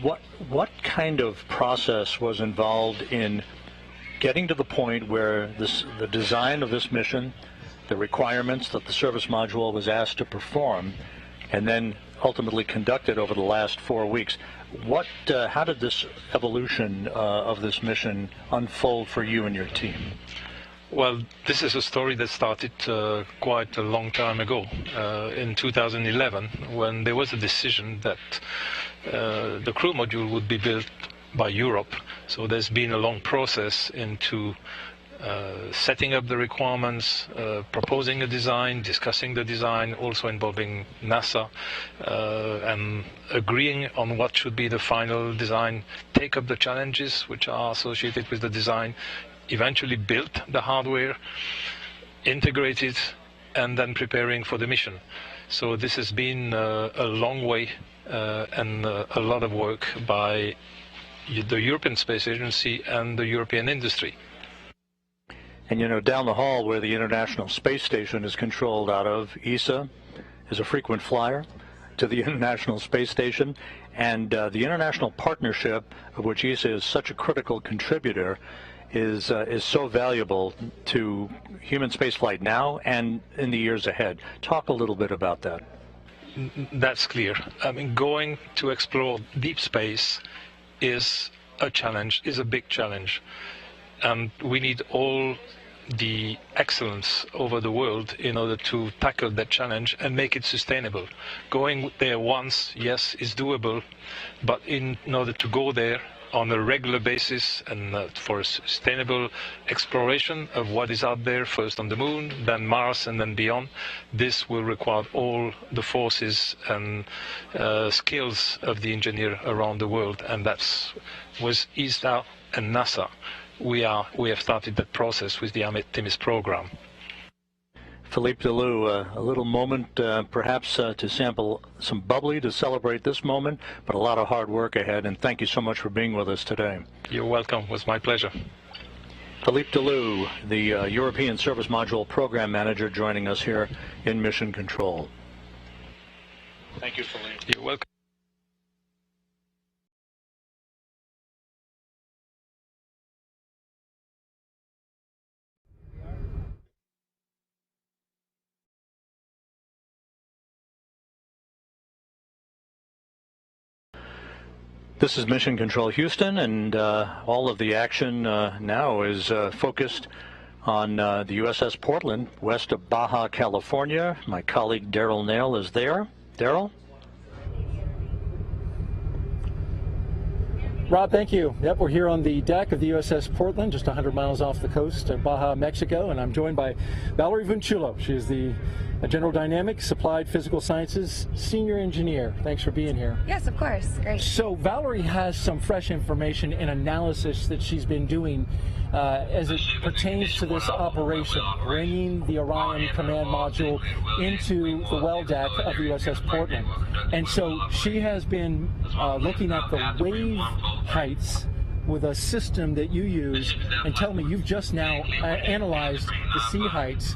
Speaker 1: What kind of process was involved in getting to the point where the design of this mission the requirements that the service module was asked to perform, and then ultimately conducted over the last 4 weeks. How did this evolution of this mission unfold for you and your team?
Speaker 11: Well, this is a story that started quite a long time ago, in 2011, when there was a decision that the crew module would be built by Europe. So there's been a long process into setting up the requirements, proposing a design, discussing the design, also involving NASA, and agreeing on what should be the final design, take up the challenges which are associated with the design, eventually built the hardware, integrated, and then preparing for the mission. So this has been a long way and a lot of work by the European Space Agency and the European industry.
Speaker 1: And you know, down the hall where the International Space Station is controlled out of, ESA is a frequent flyer to the International Space Station, and the international partnership, of which ESA is such a critical contributor, is so valuable to human spaceflight now and in the years ahead. Talk a little bit about that.
Speaker 11: That's clear. I mean, going to explore deep space is a challenge, is a big challenge. And we need all the excellence over the world in order to tackle that challenge and make it sustainable. Going there once, yes, is doable, but in order to go there on a regular basis and for a sustainable exploration of what is out there, first on the moon, then Mars, and then beyond, this will require all the forces and skills of the engineer around the world, and that's with ESA and NASA. We have started that process with the Artemis program.
Speaker 1: Philippe Delou, a little moment perhaps to sample some bubbly to celebrate this moment, but a lot of hard work ahead, and thank you so much for being with us today.
Speaker 11: You're welcome. It was my pleasure.
Speaker 1: Philippe Delou, the European Service Module Program Manager, joining us here in Mission Control. Thank you, Philippe.
Speaker 11: You're welcome.
Speaker 1: This is Mission Control Houston, and all of the action now is focused on the USS Portland, west of Baja, California. My colleague Daryl Nail is there. Daryl?
Speaker 2: Rob, thank you. Yep, we're here on the deck of the USS Portland, just 100 miles off the coast of Baja, Mexico, and I'm joined by Valerie Vinciullo. She is the General Dynamics Applied Physical Sciences Senior Engineer. Thanks for being here.
Speaker 12: Yes, of course. Great.
Speaker 2: So Valerie has some fresh information and analysis that she's been doing as it pertains to this operation, bringing the Orion command module into the well deck of the USS Portland. And so she has been looking at the wave heights with a system that you use, and tell me, you've just now analyzed the sea heights.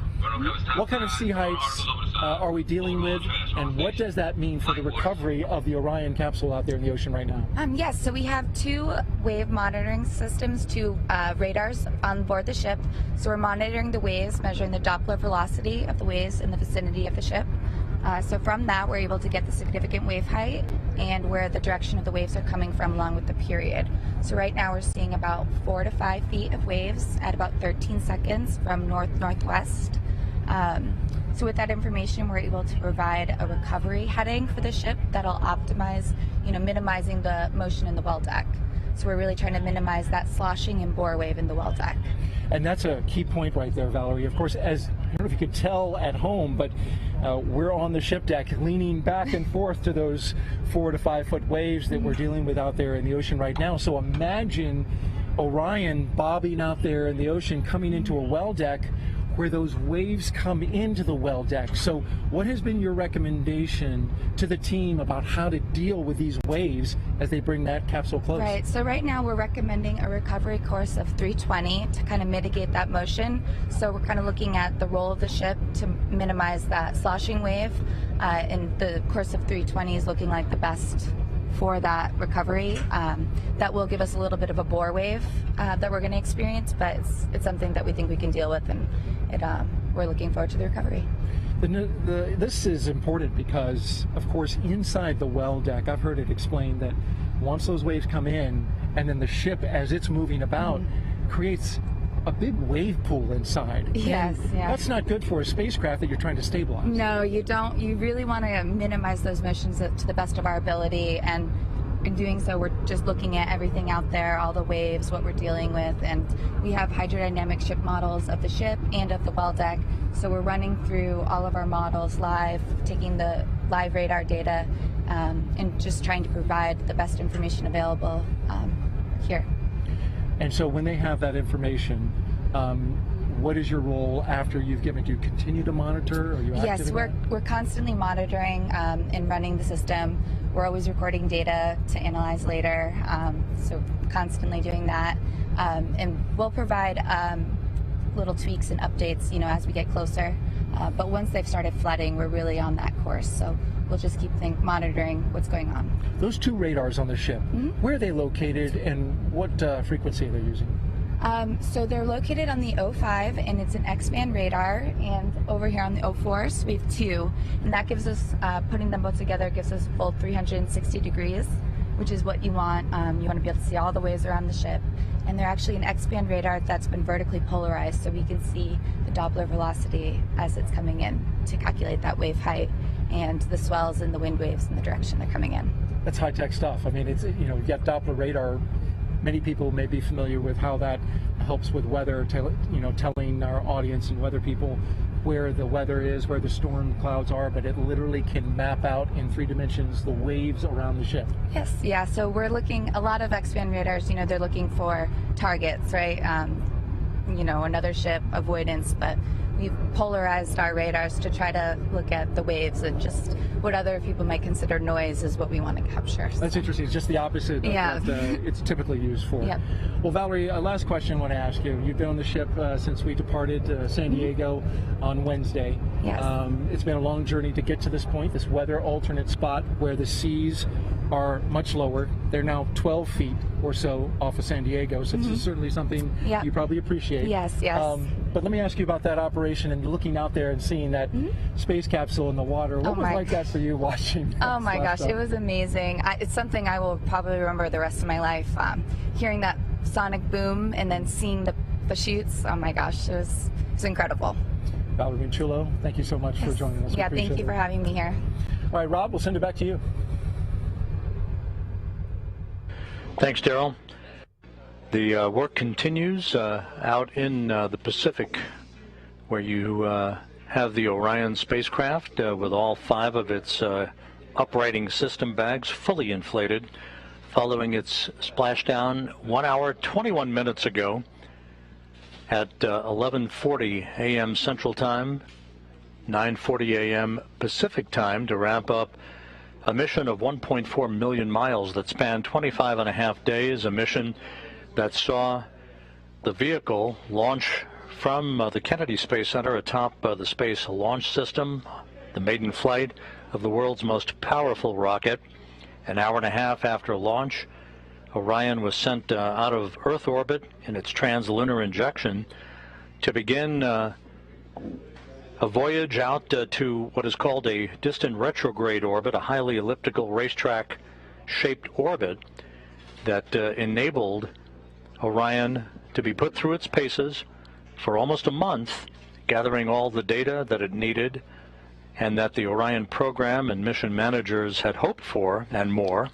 Speaker 2: What kind of sea heights are we dealing with, and what does that mean for the recovery of the Orion capsule out there in the ocean right now?
Speaker 12: Yes, so we have two wave monitoring systems, two radars on board the ship. So we're monitoring the waves, measuring the Doppler velocity of the waves in the vicinity of the ship. So from that, we're able to get the significant wave height and where the direction of the waves are coming from along with the period. So right now we're seeing about 4 to 5 feet of waves at about 13 seconds from north-northwest. So with that information, we're able to provide a recovery heading for the ship that'll optimize, minimizing the motion in the well deck. So we're really trying to minimize that sloshing and bore wave in the well deck.
Speaker 2: And that's a key point right there, Valerie. Of course, as I don't know if you could tell at home, but we're on the ship deck leaning back and forth to those 4 to 5 foot waves that we're dealing with out there in the ocean right now. So imagine Orion bobbing out there in the ocean, coming into a well deck where those waves come into the well deck. So what has been your recommendation to the team about how to deal with these waves as they bring that capsule close?
Speaker 12: Right, so right now we're recommending a recovery course of 320 to kind of mitigate that motion. So we're kind of looking at the roll of the ship to minimize that sloshing wave, and the course of 320 is looking like the best for that recovery. That will give us a little bit of a bore wave that we're going to experience, but it's something that we think we can deal with, and we're looking forward to the recovery.
Speaker 2: This is important because, of course, inside the well deck, I've heard it explained that once those waves come in, and then the ship, as it's moving about, creates a big wave pool inside.
Speaker 12: Yes, yeah.
Speaker 2: That's not good for a spacecraft that you're trying to stabilize.
Speaker 12: No, you don't. You really want to minimize those missions to the best of our ability, and in doing so, we're just looking at everything out there, all the waves, what we're dealing with, and we have hydrodynamic ship models of the ship and of the well deck. So we're running through all of our models live, taking the live radar data, and just trying to provide the best information available here.
Speaker 2: And so when they have that information, what is your role after you've given it? Do you continue to monitor? Are you
Speaker 12: Yes, we're constantly monitoring and running the system. We're always recording data to analyze later, so constantly doing that. And we'll provide little tweaks and updates, as we get closer. But once they've started flooding, we're really on that course. So we'll just keep monitoring what's going on.
Speaker 2: Those two radars on the ship, where are they located and what frequency are they using?
Speaker 12: So they're located on the 05, and it's an X-band radar, and over here on the 04, so we have two, and that gives us, putting them both together, gives us a full 360 degrees, which is what you want. You want to be able to see all the waves around the ship, and they're actually an X-band radar that's been vertically polarized, so we can see the Doppler velocity as it's coming in to calculate that wave height and the swells and the wind waves in the direction they're coming in.
Speaker 2: That's high-tech stuff. I mean, it's, you've got Doppler radar. Many people may be familiar with how that helps with weather, telling our audience and weather people where the weather is, where the storm clouds are, but it literally can map out in 3 dimensions the waves around the ship.
Speaker 12: Yes, yeah, so we're looking, a lot of X-band radars, they're looking for targets, right? Another ship, avoidance, but we've polarized our radars to try to look at the waves, and just what other people might consider noise is what we want to capture.
Speaker 2: That's interesting. It's just the opposite of what it's typically used for.
Speaker 12: Yep.
Speaker 2: Well, Valerie, last question I want to ask you. You've been on the ship since we departed San Diego on Wednesday.
Speaker 12: Yes.
Speaker 2: It's been a long journey to get to this point, this weather alternate spot where the seas are much lower. They're now 12 feet or so off of San Diego, so this is certainly something you probably appreciate.
Speaker 12: Yes, yes.
Speaker 2: But let me ask you about that operation and looking out there and seeing that space capsule in the water. What was like that for you watching?
Speaker 12: Oh my gosh, it was amazing. It's something I will probably remember the rest of my life. Hearing that sonic boom and then seeing the chutes, oh my gosh, it was incredible.
Speaker 2: Valerie Minchulo, thank you so much for joining us.
Speaker 12: Yeah, thank you for having me here.
Speaker 2: All right, Rob, we'll send it back to you.
Speaker 1: Thanks, Daryl. The work continues out in the Pacific, where you have the Orion spacecraft with all 5 of its uprighting system bags fully inflated, following its splashdown 1 hour, 21 minutes ago at 11:40 a.m. Central Time, 9:40 a.m. Pacific Time, to wrap up a mission of 1.4 million miles that spanned 25 and a half days, a mission that saw the vehicle launch from the Kennedy Space Center atop the Space Launch System, the maiden flight of the world's most powerful rocket. An hour and a half after launch, Orion was sent out of Earth orbit in its translunar injection to begin a voyage out to what is called a distant retrograde orbit, a highly elliptical racetrack-shaped orbit that enabled Orion to be put through its paces for almost a month, gathering all the data that it needed and that the Orion program and mission managers had hoped for, and more.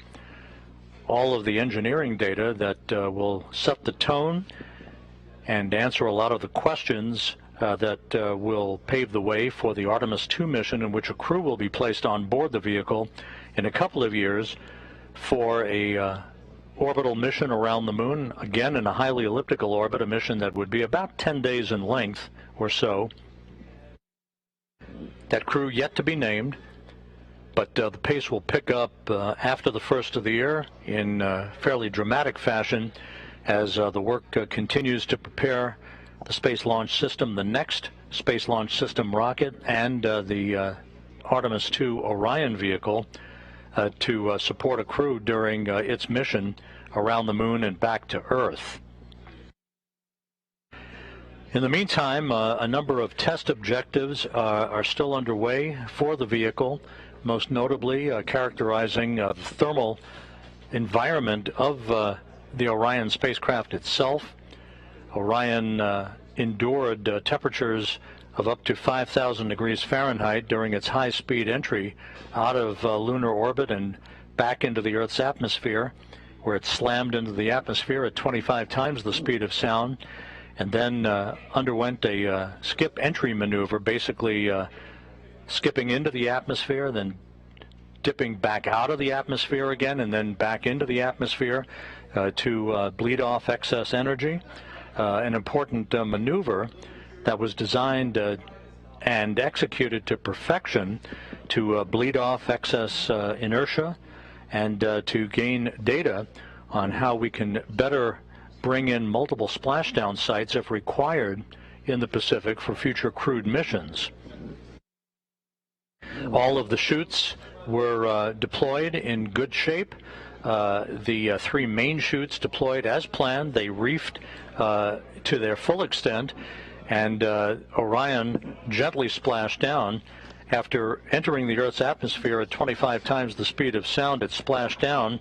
Speaker 1: All of the engineering data that will set the tone and answer a lot of the questions that will pave the way for the Artemis II mission, in which a crew will be placed on board the vehicle in a couple of years for a orbital mission around the moon, again in a highly elliptical orbit, a mission that would be about 10 days in length or so. That crew yet to be named, but the pace will pick up after the first of the year in fairly dramatic fashion as the work continues to prepare the Space Launch System, the next Space Launch System rocket, and the Artemis II Orion vehicle to support a crew during its mission around the moon and back to Earth. In the meantime, a number of test objectives are still underway for the vehicle, most notably characterizing the thermal environment of the Orion spacecraft itself. Orion endured temperatures of up to 5,000 degrees Fahrenheit during its high-speed entry out of lunar orbit and back into the Earth's atmosphere, where it slammed into the atmosphere at 25 times the speed of sound, and then underwent a skip entry maneuver, basically skipping into the atmosphere, then dipping back out of the atmosphere again, and then back into the atmosphere to bleed off excess energy. An important maneuver that was designed and executed to perfection to bleed off excess inertia and to gain data on how we can better bring in multiple splashdown sites if required in the Pacific for future crewed missions. All of the chutes were deployed in good shape. The three main chutes deployed as planned. They reefed to their full extent, and Orion gently splashed down. After entering the Earth's atmosphere at 25 times the speed of sound, it splashed down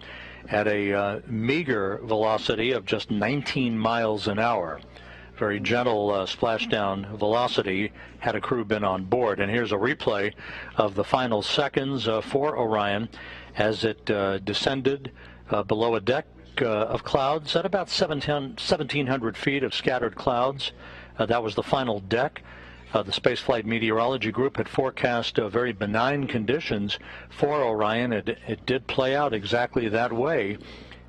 Speaker 1: at a meager velocity of just 19 miles an hour. Very gentle splashdown velocity had a crew been on board. And here's a replay of the final seconds for Orion as it descended below a deck of clouds at about 1,700 feet of scattered clouds. That was the final deck. The Spaceflight Meteorology Group had forecast very benign conditions for Orion. It did play out exactly that way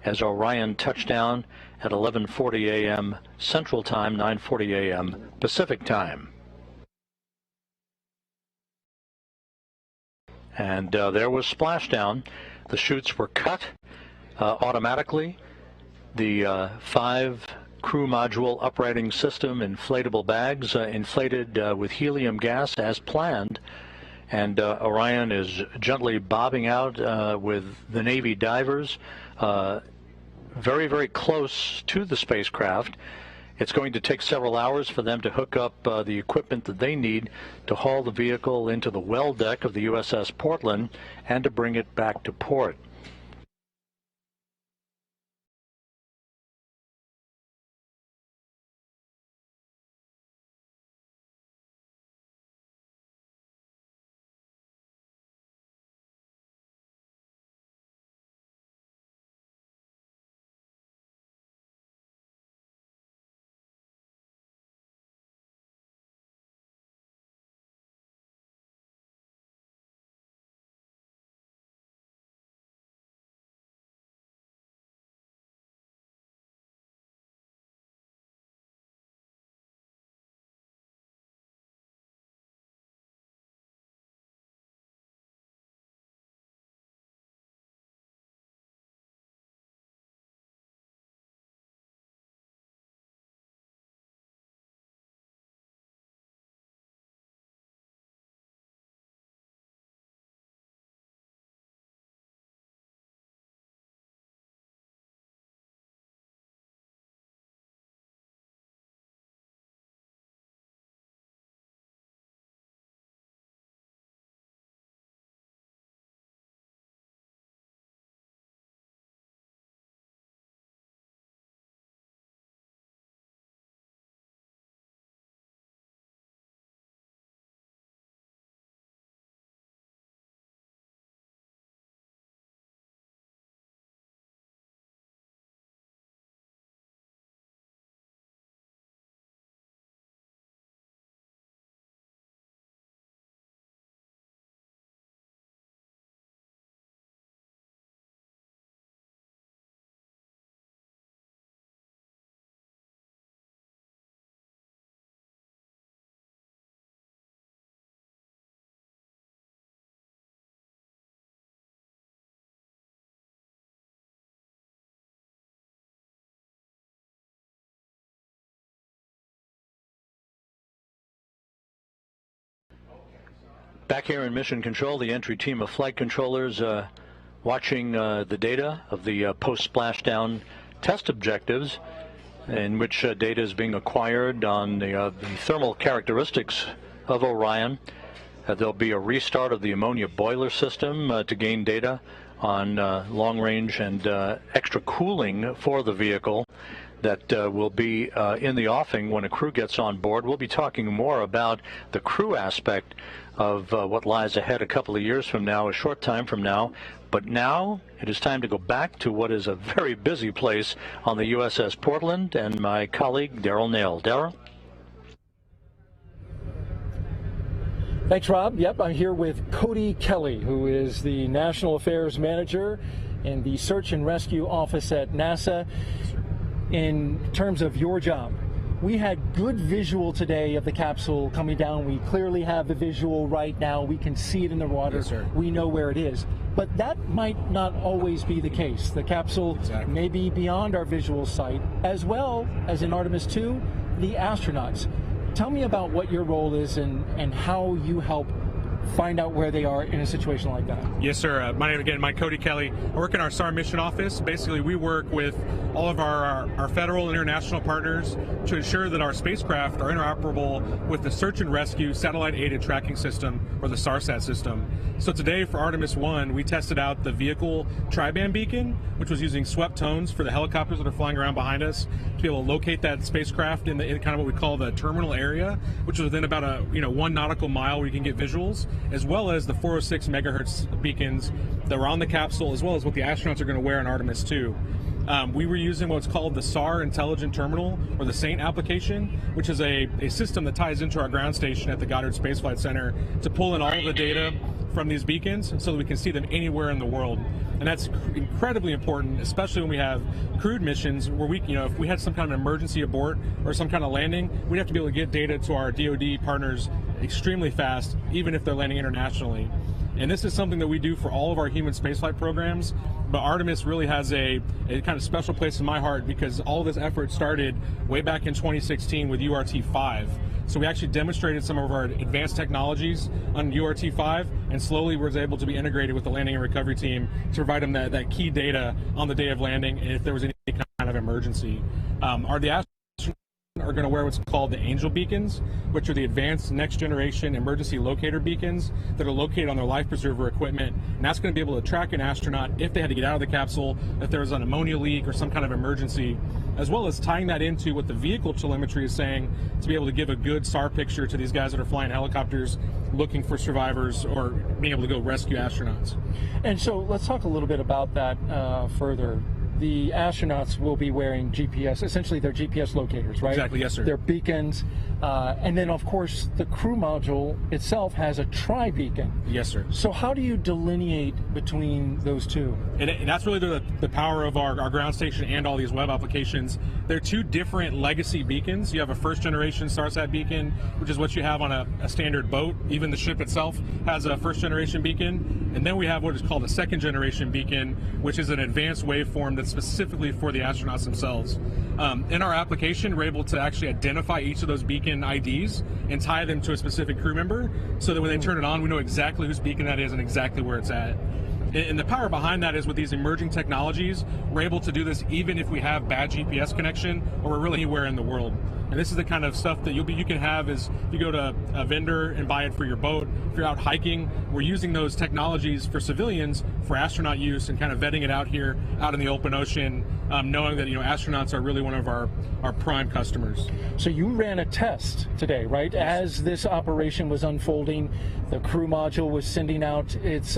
Speaker 1: as Orion touched down at 11:40 a.m. Central Time, 9:40 a.m. Pacific Time. And there was splashdown. The chutes were cut automatically. The 5 crew module uprighting system inflatable bags inflated with helium gas as planned, and Orion is gently bobbing out with the Navy divers very, very close to the spacecraft. It's going to take several hours for them to hook up the equipment that they need to haul the vehicle into the well deck of the USS Portland and to bring it back to port. Back here in Mission Control, the entry team of flight controllers watching the data of the post-splashdown test objectives. in which data is being acquired on the thermal characteristics of Orion. There'll be a restart of the ammonia boiler system to gain data on long range and extra cooling for the vehicle that will be in the offing when a crew gets on board. We'll be talking more about the crew aspect of what lies ahead a couple of years from now, a short time from now. But now it is time to go back to what is a very busy place on the USS Portland, and my colleague Daryl Nail. Daryl?
Speaker 2: Thanks, Rob. Yep, I'm here with Cody Kelly, who is the National Affairs Manager in the Search and Rescue Office at NASA. In terms of your job, we had good visual today of the capsule coming down. We clearly have the visual right now. We can see it in the water.
Speaker 10: Yes, sir.
Speaker 2: We know where it is. But that might not always be the case. The capsule may be beyond our visual sight, as well as in Artemis 2, the astronauts. Tell me about what your role is and how you help find out where they are in a situation like that.
Speaker 13: Yes, sir. My name again, Mike Cody Kelly. I work in our SAR mission office. Basically, we work with all of our federal and international partners to ensure that our spacecraft are interoperable with the Search and Rescue Satellite Aided Tracking System, or the SARSAT system. So today for Artemis 1, we tested out the vehicle tri-band beacon, which was using swept tones for the helicopters that are flying around behind us to be able to locate that spacecraft in kind of what we call the terminal area, which is within about a 1 nautical mile where you can get visuals, as well as the 406 megahertz beacons that were on the capsule, as well as what the astronauts are going to wear in Artemis 2. We were using what's called the SAR Intelligent Terminal, or the SAINT application, which is a system that ties into our ground station at the Goddard Space Flight Center to pull in all of the data from these beacons so that we can see them anywhere in the world. And that's incredibly important, especially when we have crewed missions where we, if we had some kind of emergency abort or some kind of landing, we'd have to be able to get data to our DoD partners extremely fast, even if they're landing internationally. And this is something that we do for all of our human spaceflight programs, but Artemis really has a kind of special place in my heart because all of this effort started way back in 2016 with URT-5. So we actually demonstrated some of our advanced technologies on URT-5 and slowly was able to be integrated with the landing and recovery team to provide them that key data on the day of landing and if there was any kind of emergency. The astronauts are going to wear what's called the Angel beacons, which are the advanced next generation emergency locator beacons that are located on their life preserver equipment, and that's going to be able to track an astronaut if they had to get out of the capsule, if there was an ammonia leak or some kind of emergency, as well as tying that into what the vehicle telemetry is saying to be able to give a good SAR picture to these guys that are flying helicopters looking for survivors or being able to go rescue astronauts.
Speaker 2: And so let's talk a little bit about that further. The astronauts will be wearing GPS, essentially they're GPS locators, right?
Speaker 13: Exactly, yes, sir.
Speaker 2: They're beacons. And then, of course, the crew module itself has a tri-beacon.
Speaker 13: Yes, sir.
Speaker 2: So how do you delineate between those two?
Speaker 13: And that's really the power of our ground station and all these web applications. They're two different legacy beacons. You have a first-generation SARSAT beacon, which is what you have on a standard boat. Even the ship itself has a first-generation beacon. And then we have what is called a second-generation beacon, which is an advanced waveform that's specifically for the astronauts themselves. In our application, we're able to actually identify each of those beacon IDs and tie them to a specific crew member so that when they turn it on, we know exactly whose beacon that is and exactly where it's at. And the power behind that is with these emerging technologies, we're able to do this even if we have bad GPS connection or we're really anywhere in the world. And this is the kind of stuff that you can have is if you go to a vendor and buy it for your boat, if you're out hiking, we're using those technologies for civilians for astronaut use and kind of vetting it out here out in the open ocean, knowing that astronauts are really one of our prime customers.
Speaker 2: So you ran a test today, right?
Speaker 13: Yes.
Speaker 2: As this operation was unfolding, the crew module was sending out its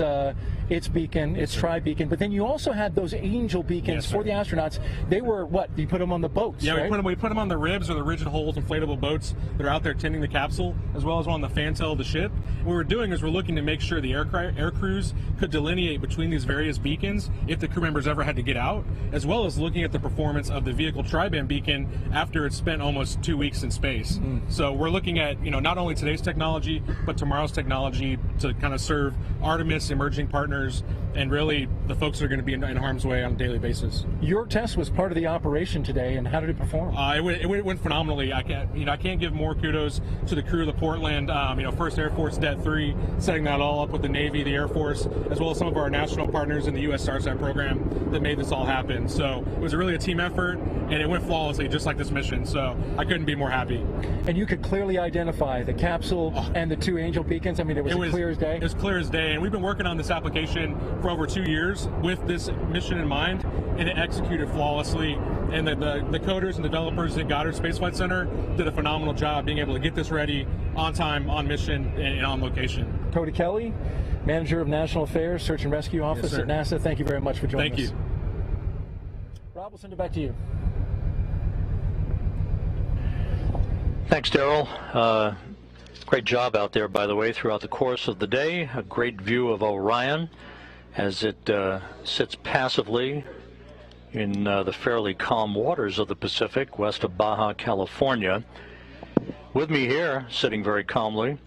Speaker 2: beacon, its tri-beacon, but then you also had those Angel beacons for the astronauts. They were what? You put them on the boats,
Speaker 13: yeah,
Speaker 2: right?
Speaker 13: we put them on the ribs or the rigid hulls inflatable boats that are out there tending the capsule, as well as on the fantail of the ship. What we're doing is we're looking to make sure the air crews could delineate between these various beacons if the crew members ever had to get out, as well as looking at the performance of the vehicle tri-band beacon after it's spent almost 2 weeks in space. So we're looking at not only today's technology but tomorrow's technology to kind of serve Artemis emerging partners and really the folks that are going to be in harm's way on a daily basis.
Speaker 2: Your test was part of the operation today, and how did it perform?
Speaker 13: It went phenomenally. I can't give more kudos to the crew of the Portland. First Air Force Det 3 setting that all up with the Navy, the Air Force, as well as some of our national international partners in the U.S. StarSat program that made this all happen. So it was really a team effort, and it went flawlessly, just like this mission. So I couldn't be more happy.
Speaker 2: And you could clearly identify the capsule and the 2 Angel beacons. I mean, it was clear as day.
Speaker 13: It was clear as day, and we've been working on this application for over 2 years with this mission in mind, and it executed flawlessly. And the coders and developers at Goddard Space Flight Center did a phenomenal job being able to get this ready on time, on mission, and on location.
Speaker 2: Cody Kelly, Manager of National Affairs, Search and Rescue Office at NASA. Thank you very much for joining us.
Speaker 13: Thank you.
Speaker 2: Rob, we'll send it back to you.
Speaker 1: Thanks, Daryl. Great job out there, by the way, throughout the course of the day. A great view of Orion as it sits passively in the fairly calm waters of the Pacific, west of Baja, California. With me here, sitting very calmly,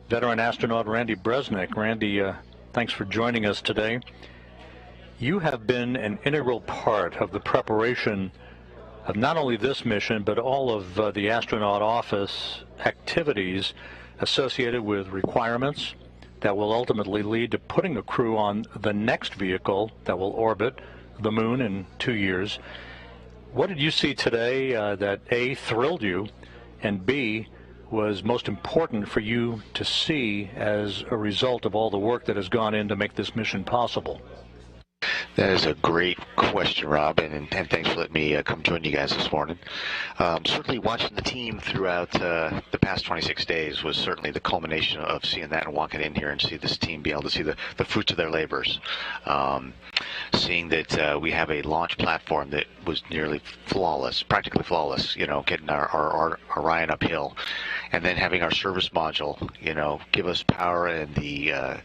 Speaker 1: veteran astronaut Randy Bresnik. Randy, thanks for joining us today. You have been an integral part of the preparation of not only this mission, but all of the astronaut office activities associated with requirements that will ultimately lead to putting a crew on the next vehicle that will orbit the moon in 2 years. What did you see today that A, thrilled you, and B, was most important for you to see as a result of all the work that has gone in to make this mission possible?
Speaker 14: That is a great question, Rob, and thanks for letting me come join you guys this morning. Certainly watching the team throughout the past 26 days was certainly the culmination of seeing that and walking in here and see this team be able to see the fruits of their labors. Seeing that we have a launch platform that was nearly flawless, practically flawless, getting our Orion uphill, and then having our service module, give us power and the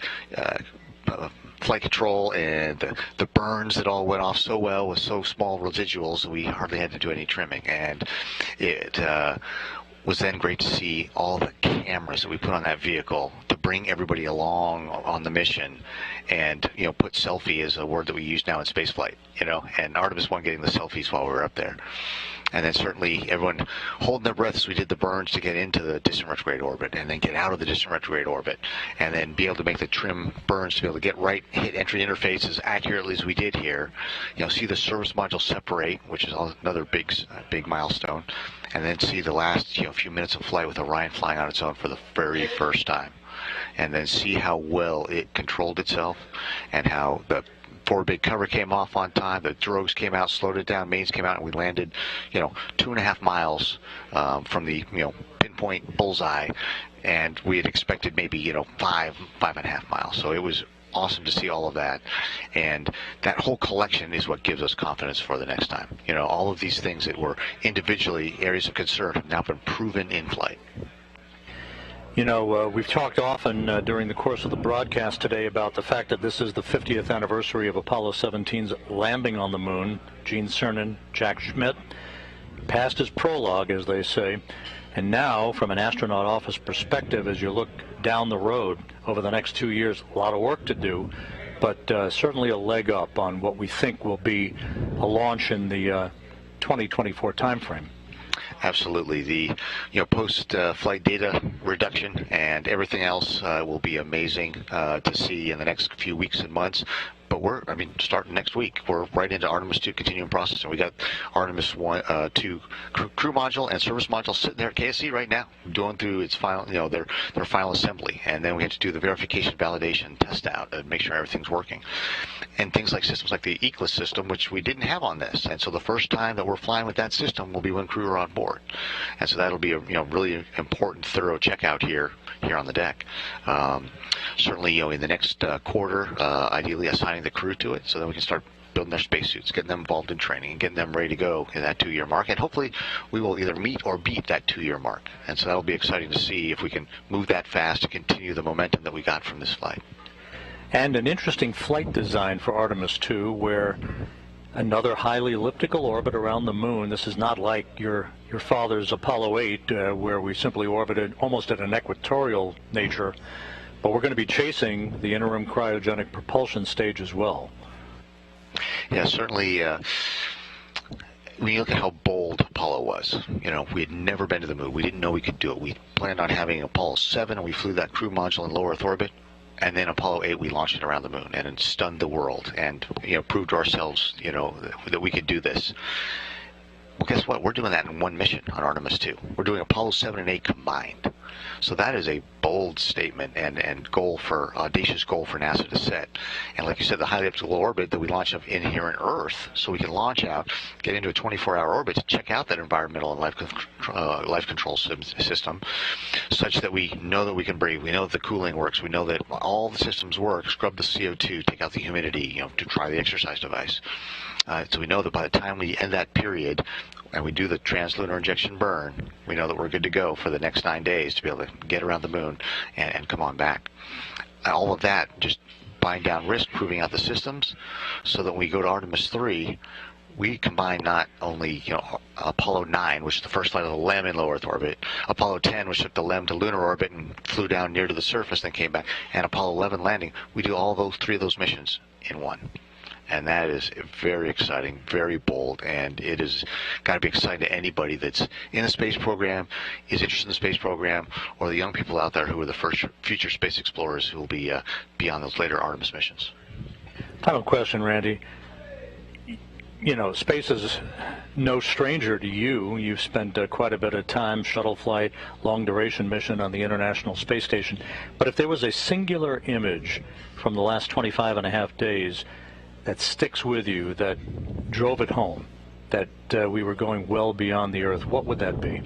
Speaker 14: flight control and the burns that all went off so well with so small residuals that we hardly had to do any trimming. And it was then great to see all the cameras that we put on that vehicle to bring everybody along on the mission. And put selfie is a word that we use now in spaceflight, and Artemis 1 getting the selfies while we were up there. And then certainly everyone holding their breath as we did the burns to get into the distant retrograde orbit and then get out of the distant retrograde orbit and then be able to make the trim burns to be able to get right, hit entry interface as accurately as we did here. See the service module separate, which is another big milestone, and then see the last few minutes of flight with Orion flying on its own for the very first time. And then see how well it controlled itself and how the forward big cover came off on time, the drogues came out, slowed it down, mains came out, and we landed, 2.5 miles from the, pinpoint bullseye, and we had expected maybe, 5.5 miles. So it was awesome to see all of that, and that whole collection is what gives us confidence for the next time. All of these things that were individually areas of concern have now been proven in flight.
Speaker 1: We've talked often during the course of the broadcast today about the fact that this is the 50th anniversary of Apollo 17's landing on the moon. Gene Cernan, Jack Schmitt, past his prologue, as they say. And now, from an astronaut office perspective, as you look down the road over the next 2 years, a lot of work to do, but certainly a leg up on what we think will be a launch in the 2024 timeframe.
Speaker 14: Absolutely. The post-flight data reduction and everything else will be amazing to see in the next few weeks and months. But starting next week, we're right into Artemis 2 continuum processing. We got Artemis 2 crew module and service module sitting there at KSC right now, going through its final, their final assembly, and then we have to do the verification, validation, test out, and make sure everything's working. And things like systems like the Eclipse system, which we didn't have on this, and so the first time that we're flying with that system will be when crew are on board, and so that'll be a really important, thorough checkout here on the deck. Certainly, in the next quarter, ideally assigning the crew to it, so then we can start building their spacesuits, getting them involved in training, and getting them ready to go in that 2-year mark. And hopefully, we will either meet or beat that 2-year mark. And so that'll be exciting to see if we can move that fast to continue the momentum that we got from this flight.
Speaker 1: And an interesting flight design for Artemis 2, where another highly elliptical orbit around the moon. This is not like your father's Apollo 8, where we simply orbited almost at an equatorial nature. But we're going to be chasing the interim cryogenic propulsion stage as well.
Speaker 14: Yeah, certainly. When you look at how bold Apollo was, we had never been to the moon. We didn't know we could do it. We planned on having Apollo 7, and we flew that crew module in low Earth orbit. And then Apollo 8, we launched it around the moon and it stunned the world and, proved to ourselves, that we could do this. Well, guess what? We're doing that in one mission on Artemis 2. We're doing Apollo 7 and 8 combined. So that is a bold statement and audacious goal for NASA to set. And like you said, the highly elliptical orbit that we launch of in here on Earth, so we can launch out, get into a 24-hour orbit to check out that environmental and life control system, such that we know that we can breathe. We know that the cooling works. We know that all the systems work. Scrub the CO2, take out the humidity, to try the exercise device. So we know that by the time we end that period and we do the translunar injection burn, we know that we're good to go for the next 9 days to be able to get around the moon and come on back. All of that just buying down risk, proving out the systems, so that when we go to Artemis 3, we combine not only Apollo 9, which is the first flight of the LEM in low Earth orbit, Apollo 10, which took the LEM to lunar orbit and flew down near to the surface, then came back, and Apollo 11 landing. We do all those 3 of those missions in one. And that is very exciting, very bold, and it has got to be exciting to anybody that's in the space program, is interested in the space program, or the young people out there who are the first future space explorers who will be on those later Artemis missions.
Speaker 1: Final question, Randy. Space is no stranger to you. You've spent quite a bit of time, shuttle flight, long-duration mission on the International Space Station. But if there was a singular image from the last 25 and a half days that sticks with you, that drove it home, that we were going well beyond the Earth, what would that be?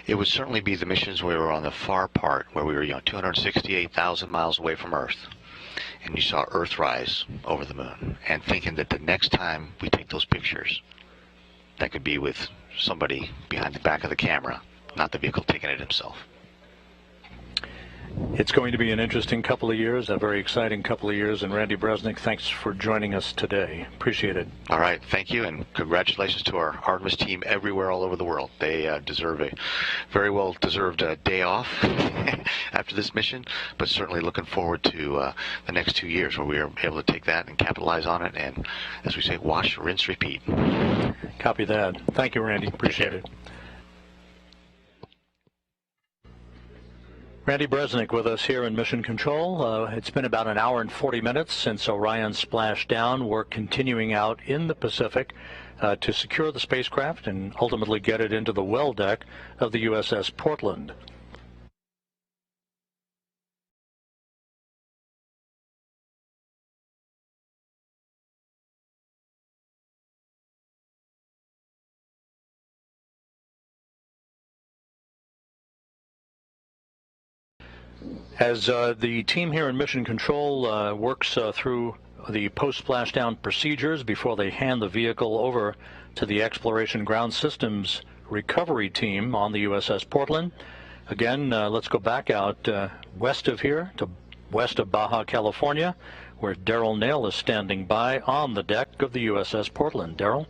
Speaker 14: It would certainly be the missions where we were on the far part, where we were 268,000 miles away from Earth, and you saw Earth rise over the moon, and thinking that the next time we take those pictures, that could be with somebody behind the back of the camera, not the vehicle taking it himself.
Speaker 1: It's going to be an interesting couple of years, a very exciting couple of years, and Randy Bresnik, thanks for joining us today. Appreciate it.
Speaker 14: All right, thank you, and congratulations to our Artemis team everywhere all over the world. They deserve a very well-deserved day off after this mission, but certainly looking forward to the next 2 years where we are able to take that and capitalize on it, and, as we say, wash, rinse, repeat.
Speaker 1: Copy that. Thank you, Randy. Appreciate it. Randy Bresnik with us here in Mission Control. It's been about an hour and 40 minutes since Orion Splashdown. We're continuing out in the Pacific to secure the spacecraft and ultimately get it into the well deck of the USS Portland. As the team here in Mission Control works through the post-splashdown procedures before they hand the vehicle over to the Exploration Ground Systems recovery team on the USS Portland. Again, let's go back out west of here to west of Baja, California, where Daryl Nail is standing by on the deck of the USS Portland. Daryl?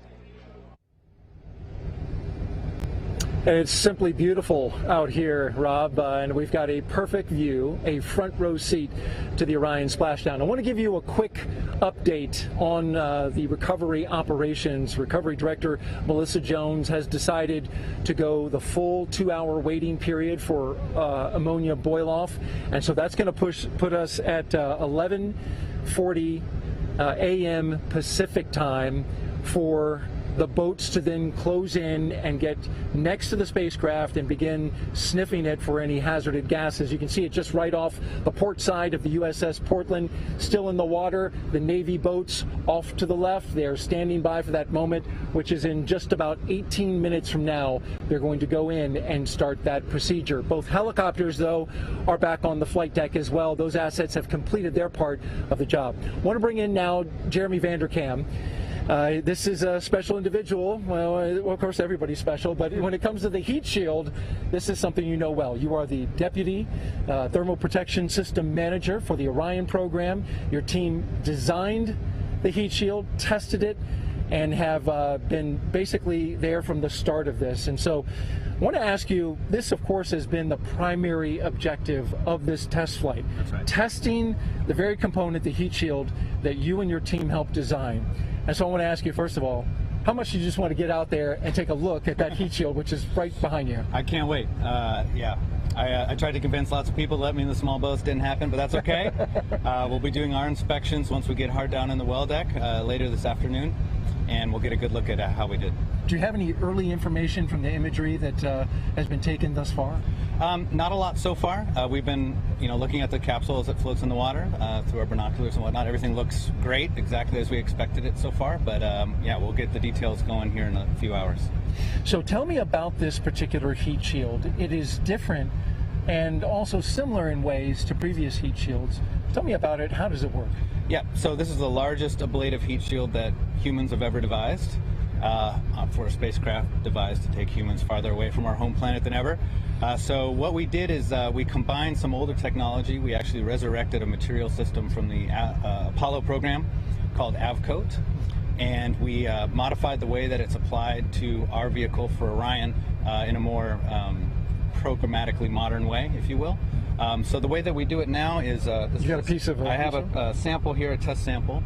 Speaker 2: And it's simply beautiful out here, Rob, and we've got a perfect view, a front row seat to the Orion Splashdown. I want to give you a quick update on the recovery operations. Recovery Director Melissa Jones has decided to go the full 2-hour waiting period for ammonia boil-off, and so that's going to put us at 11:40 a.m. Pacific time for the boats to then close in and get next to the spacecraft and begin sniffing it for any hazardous gases. You can see it just right off the port side of the USS Portland, still in the water. The Navy boats off to the left, they're standing by for that moment, which is in just about 18 minutes from now. They're going to go in and start that procedure. Both helicopters, though, are back on the flight deck as well. Those assets have completed their part of the job. I want to bring in now Jeremy Vanderkam. This is a special individual. Well, of course, everybody's special, but when it comes to the heat shield, this is something you know well. You are the Deputy Thermal Protection System Manager for the Orion program. Your team designed the heat shield, tested it, and have been basically there from the start of this. And so I want to ask you, this, of course, has been the primary objective of this test flight. That's right. Testing the very component, the heat shield, that you and your team helped design. And so I want to ask you, first of all, how much do you just want to get out there and take a look at that heat shield, which is right behind you?
Speaker 15: I can't wait. Yeah. I tried to convince lots of people to let me in the small boats. Didn't happen, but that's okay. We'll be doing our inspections once we get hard down in the well deck later this afternoon, and we'll get a good look at how we did.
Speaker 2: Do you have any early information from the imagery that has been taken thus far?
Speaker 15: Not a lot so far. We've been, looking at the capsule as it floats in the water through our binoculars and whatnot. Everything looks great, exactly as we expected it so far. But yeah, we'll get the details going here in a few hours.
Speaker 2: So tell me about this particular heat shield. It is different and also similar in ways to previous heat shields. Tell me about it. How does it work?
Speaker 15: Yeah, so this is the largest ablative heat shield that humans have ever devised for a spacecraft devised to take humans farther away from our home planet than ever. So what we did is we combined some older technology. We actually resurrected a material system from the Apollo program called AVCOAT, and we modified the way that it's applied to our vehicle for Orion in a more programmatically modern way, if you will. So the way that we do it now is
Speaker 2: you got a piece of
Speaker 15: I have a sample here, a test sample.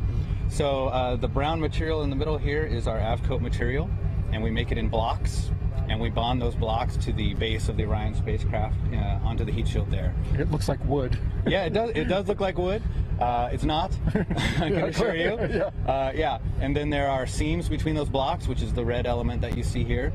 Speaker 15: So the brown material in the middle here is our AVCOAT material, and we make it in blocks, and we bond those blocks to the base of the Orion spacecraft onto the heat shield there.
Speaker 2: It looks like wood.
Speaker 15: Yeah, it does. It does look like wood. It's not. I can assure you. Yeah. And then there are seams between those blocks, which is the red element that you see here.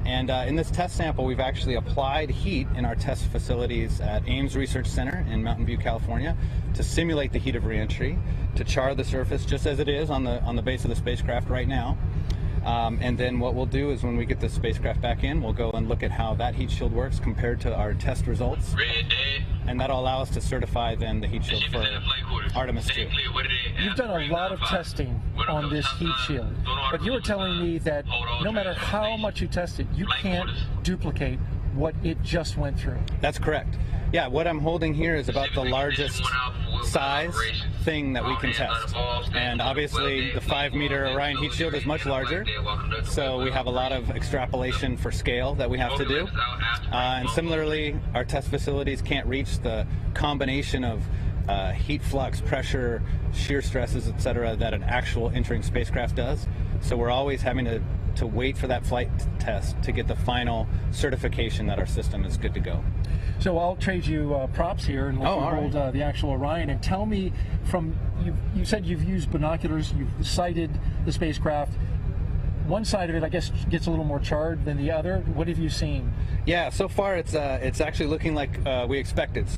Speaker 15: And in this test sample, we've actually applied heat in our test facilities at Ames Research Center in Mountain View, California, to simulate the heat of reentry, to char the surface just as it is on the base of the spacecraft right now. And then what we'll do is when we get the spacecraft back in, we'll go and look at how that heat shield works compared to our test results. And that'll allow us to certify then the heat shield for Artemis 2.
Speaker 2: You've done a lot of testing on this heat shield, but you were telling me that no matter how much you test it, you can't duplicate what it just went through.
Speaker 15: That's correct. Yeah, what I'm holding here is about the largest size thing that we can test. And obviously the 5-meter Orion heat shield is much larger, so we have a lot of extrapolation for scale that we have to do. And similarly, our test facilities can't reach the combination of heat flux, pressure, shear stresses, etc., that an actual entering spacecraft does. So we're always having to wait for that flight test to get the final certification that our system is good to go.
Speaker 2: So I'll trade you props here and let you hold the actual Orion. And tell me, you said you've used binoculars, you've sighted the spacecraft. One side of it, I guess, gets a little more charred than the other. What have you seen?
Speaker 15: Yeah, so far it's actually looking like we expected.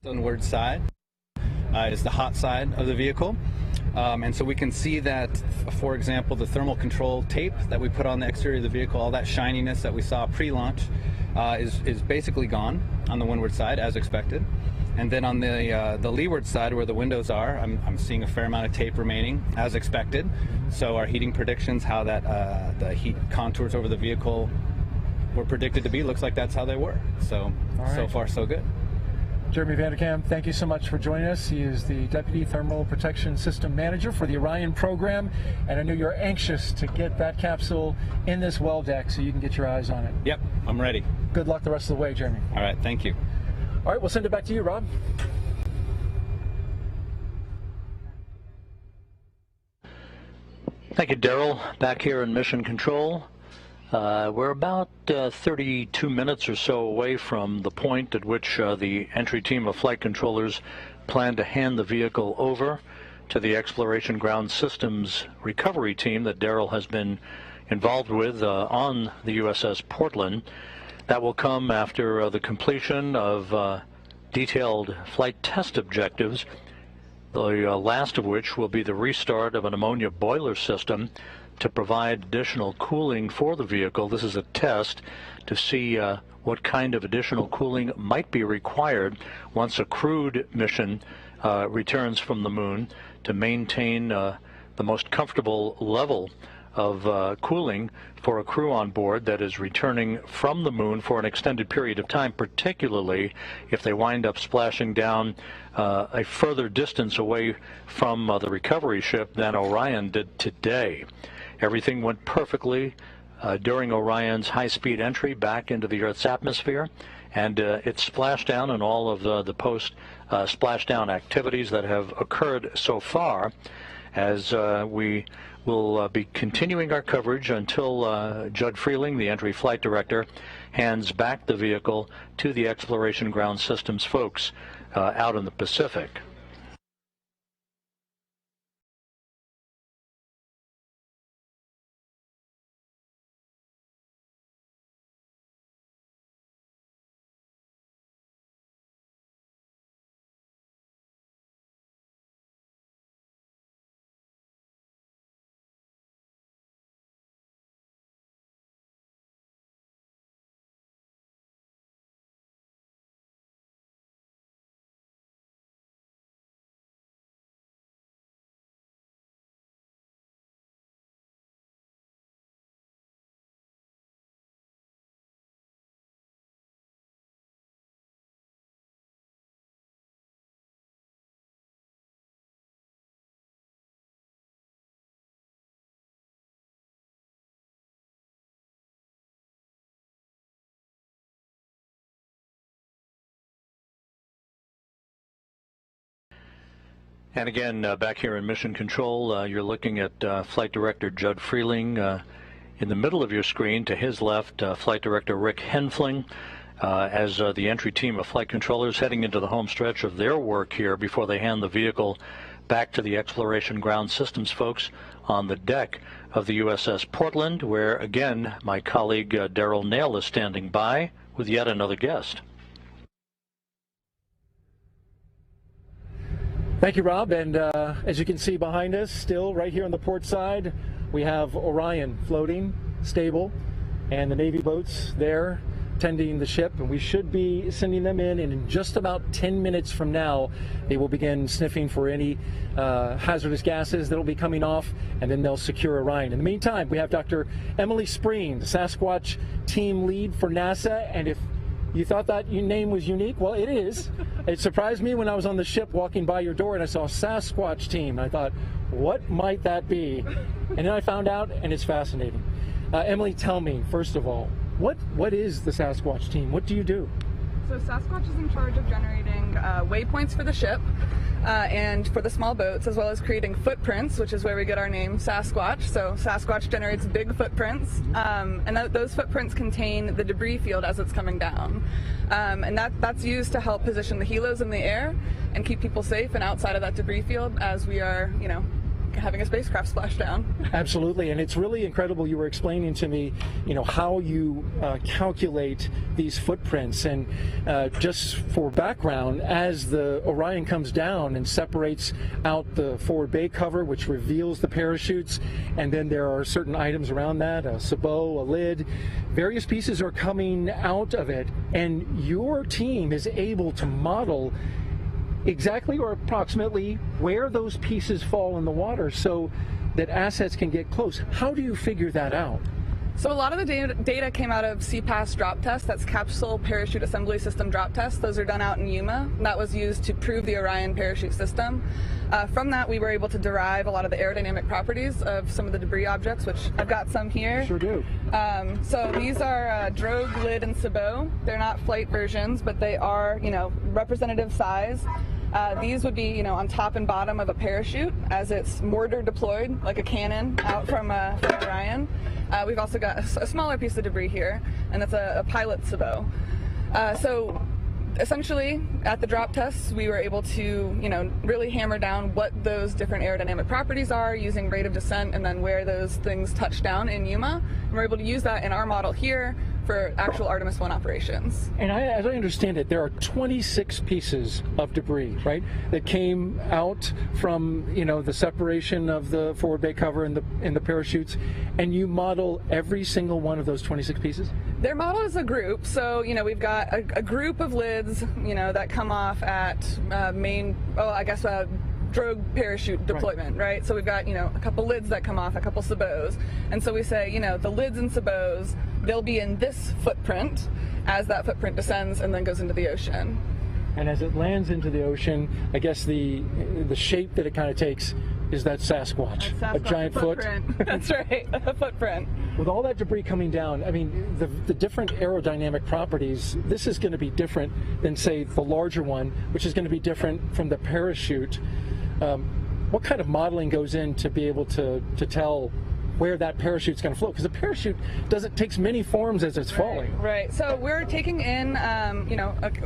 Speaker 15: Sunward side is the hot side of the vehicle. And so we can see that, for example, the thermal control tape that we put on the exterior of the vehicle, all that shininess that we saw pre-launch is basically gone on the windward side, as expected. And then on the leeward side, where the windows are, I'm seeing a fair amount of tape remaining, as expected. So our heating predictions, how that the heat contours over the vehicle were predicted to be, looks like that's how they were. So, so far, so good.
Speaker 2: Jeremy Vanderkam, thank you so much for joining us. He is the Deputy Thermal Protection System Manager for the Orion program, and I know you're anxious to get that capsule in this well deck so you can get your eyes on it.
Speaker 15: Yep, I'm ready.
Speaker 2: Good luck the rest of the way, Jeremy.
Speaker 15: All right, thank you.
Speaker 2: All right, we'll send it back to you, Rob.
Speaker 1: Thank you, Daryl. Back here in Mission Control. We're about 32 minutes or so away from the point at which the entry team of flight controllers plan to hand the vehicle over to the Exploration Ground Systems recovery team that Daryl has been involved with on the USS Portland. That will come after the completion of detailed flight test objectives, the last of which will be the restart of an ammonia boiler system to provide additional cooling for the vehicle. This is a test to see what kind of additional cooling might be required once a crewed mission returns from the moon to maintain the most comfortable level of cooling for a crew on board that is returning from the moon for an extended period of time, particularly if they wind up splashing down a further distance away from the recovery ship than Orion did today. Everything went perfectly during Orion's high-speed entry back into the Earth's atmosphere, and it splashed down and all of the post-splashdown activities that have occurred so far. as we will be continuing our coverage until Judd Freeling, the entry flight director, hands back the vehicle to the Exploration Ground Systems folks out in the Pacific. And again, back here in Mission Control, you're looking at Flight Director Judd Freeling. In the middle of your screen, to his left, Flight Director Rick Henfling, as the entry team of flight controllers heading into the home stretch of their work here before they hand the vehicle back to the Exploration Ground Systems folks on the deck of the USS Portland, where, again, my colleague Daryl Nail is standing by with yet another guest.
Speaker 2: Thank you, Rob. And as you can see behind us, still right here on the port side, we have Orion floating, stable, and the Navy boats there tending the ship. And we should be sending them in, and in just about 10 minutes from now, they will begin sniffing for any hazardous gases that will be coming off, and then they'll secure Orion. In the meantime, we have Dr. Emily Spreen, the Sasquatch team lead for NASA. And if you thought that your name was unique, well, it is. It surprised me when I was on the ship walking by your door and I saw Sasquatch team. I thought, what might that be? And then I found out, and it's fascinating. Emily, tell me, first of all, what is the Sasquatch team? What do you do?
Speaker 16: So Sasquatch is in charge of generating waypoints for the ship and for the small boats, as well as creating footprints, which is where we get our name Sasquatch. So Sasquatch generates big footprints, and those footprints contain the debris field as it's coming down. And that's used to help position the helos in the air and keep people safe and outside of that debris field as we are, having a spacecraft splashdown.
Speaker 2: Absolutely, and it's really incredible. You were explaining to me, how you calculate these footprints, and just for background, as the Orion comes down and separates out the forward bay cover, which reveals the parachutes, and then there are certain items around that, a sabot, a lid, various pieces are coming out of it, and your team is able to model exactly or approximately where those pieces fall in the water so that assets can get close. How do you figure that out?
Speaker 16: So a lot of the data came out of CPAS drop test. That's Capsule Parachute Assembly System drop tests. Those are done out in Yuma. That was used to prove the Orion parachute system. From that, we were able to derive a lot of the aerodynamic properties of some of the debris objects, which I've got some here.
Speaker 2: Sure do.
Speaker 16: So these are drogue, lid, and sabot. They're not flight versions, but they are, representative size. These would be, on top and bottom of a parachute as it's mortar deployed, like a cannon, out from Orion. We've also got a smaller piece of debris here, and that's a pilot sabot. So essentially, at the drop tests, we were able to, really hammer down what those different aerodynamic properties are using rate of descent and then where those things touch down in Yuma. And we're able to use that in our model here for actual Artemis 1 operations.
Speaker 2: And as I understand it, there are 26 pieces of debris, right, that came out from, the separation of the forward bay cover and the parachutes, and you model every single one of those 26 pieces?
Speaker 16: They're modeled as a group, so, we've got a group of lids, that come off at drogue parachute deployment, right? So we've got, a couple lids that come off, a couple sabots. And so we say, the lids and sabots, they'll be in this footprint as that footprint descends and then goes into the ocean.
Speaker 2: And as it lands into the ocean, I guess the shape that it kind of takes is that Sasquatch, a giant
Speaker 16: footprint. That's right, a footprint.
Speaker 2: With all that debris coming down, I mean, the different aerodynamic properties, this is going to be different than, say, the larger one, which is going to be different from the parachute. what kind of modeling goes in to be able to tell where that parachute's going to float? Because the parachute takes many forms as it's falling.
Speaker 16: Right. So we're taking in,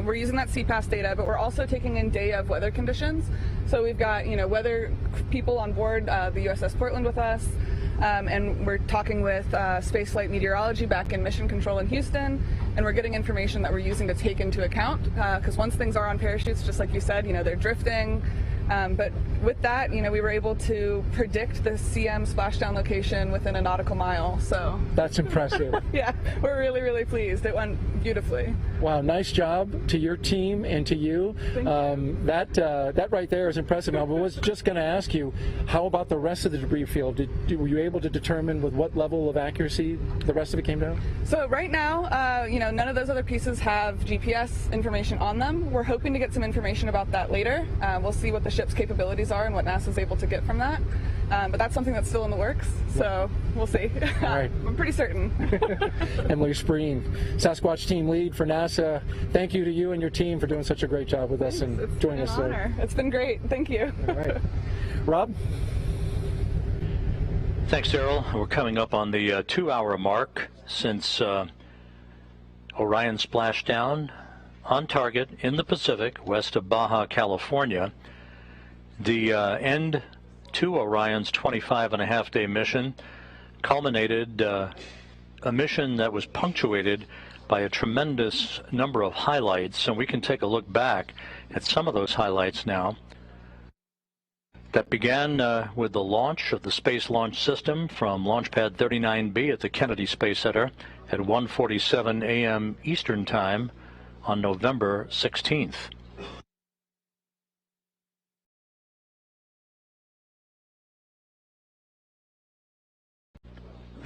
Speaker 16: we're using that CPAS data, but we're also taking in day of weather conditions. So we've got, weather people on board the USS Portland with us, and we're talking with spaceflight meteorology back in Mission Control in Houston, and we're getting information that we're using to take into account, because once things are on parachutes, just like you said, they're drifting. But with that, we were able to predict the CM splashdown location within a nautical mile. So
Speaker 2: that's impressive.
Speaker 16: Yeah, we're really, really pleased. It went beautifully.
Speaker 2: Wow, nice job to your team and to you.
Speaker 16: Thank you.
Speaker 2: That right there is impressive. I was just going to ask you, how about the rest of the debris field? Were you able to determine with what level of accuracy the rest of it came down?
Speaker 16: So right now, none of those other pieces have GPS information on them. We're hoping to get some information about that later. We'll see what the ship's capabilities are and what NASA's able to get from that. But that's something that's still in the works, so we'll see.
Speaker 2: All right.
Speaker 16: I'm pretty certain.
Speaker 2: Emily Spreen, Sasquatch team lead for NASA. Thank you to you and your team for doing such a great job with us and joining us.
Speaker 16: It's been an honor. It's been great. Thank you.
Speaker 2: All right. Rob?
Speaker 1: Thanks, Daryl. We're coming up on the 2-hour mark since Orion Splashdown on target in the Pacific, west of Baja, California. The end to Orion's 25-and-a-half-day mission culminated a mission that was punctuated by a tremendous number of highlights, and we can take a look back at some of those highlights now. That began with the launch of the Space Launch System from Launch Pad 39B at the Kennedy Space Center at 1:47 a.m. Eastern Time on November 16th.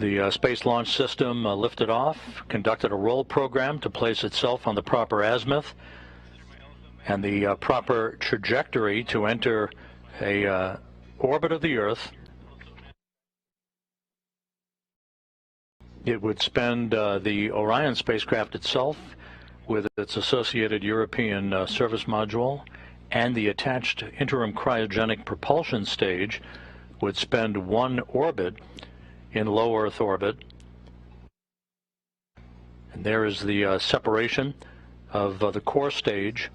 Speaker 1: The Space Launch System lifted off, conducted a roll program to place itself on the proper azimuth and the proper trajectory to enter a orbit of the Earth. It would spend the Orion spacecraft itself with its associated European service module and the attached interim cryogenic propulsion stage would spend one orbit in low Earth orbit. And there is the separation of the core stage.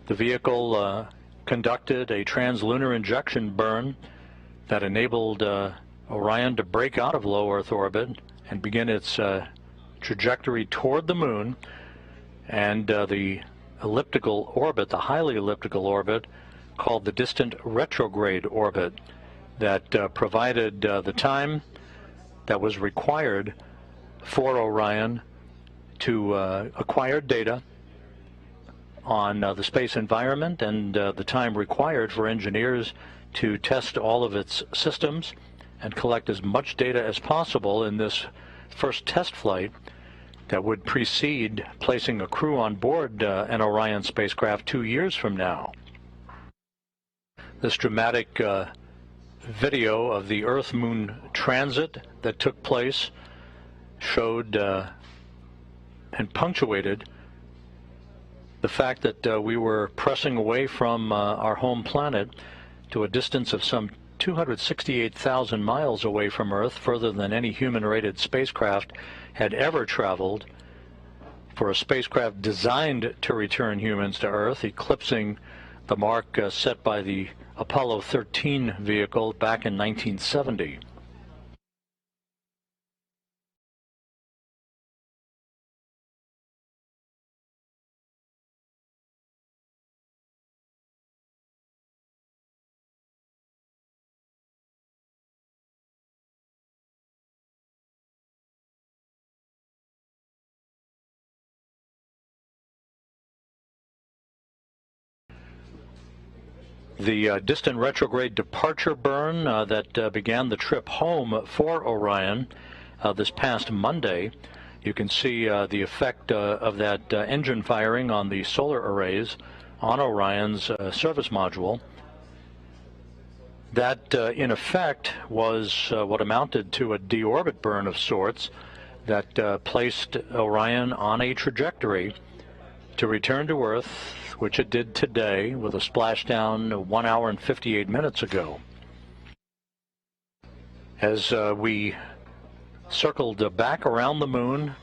Speaker 1: The vehicle conducted a translunar injection burn that enabled Orion to break out of low Earth orbit and begin its trajectory toward the moon, and the elliptical orbit, the highly elliptical orbit, called the distant retrograde orbit, that provided the time that was required for Orion to acquire data on the space environment and the time required for engineers to test all of its systems and collect as much data as possible in this first test flight that would precede placing a crew on board an Orion spacecraft 2 years from now. This dramatic video of the Earth-Moon transit that took place showed and punctuated the fact that we were pressing away from our home planet to a distance of some 268,000 miles away from Earth, further than any human-rated spacecraft had ever traveled, for a spacecraft designed to return humans to Earth, eclipsing the mark set by the Apollo 13 vehicle back in 1970. The distant retrograde departure burn that began the trip home for Orion this past Monday. You can see the effect of that engine firing on the solar arrays on Orion's service module. That, in effect, was what amounted to a deorbit burn of sorts that placed Orion on a trajectory to return to Earth, which it did today with a splashdown 1 hour and 58 minutes ago. As we circled back around the moon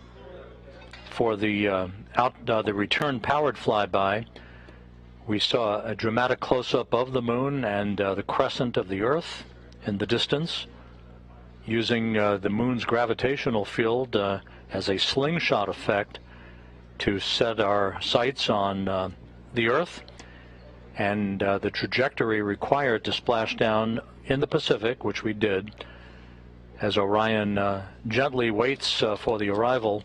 Speaker 1: for the return powered flyby, we saw a dramatic close-up of the moon and the crescent of the Earth in the distance, using the moon's gravitational field as a slingshot effect to set our sights on the Earth and the trajectory required to splash down in the Pacific, which we did, as Orion gently waits for the arrival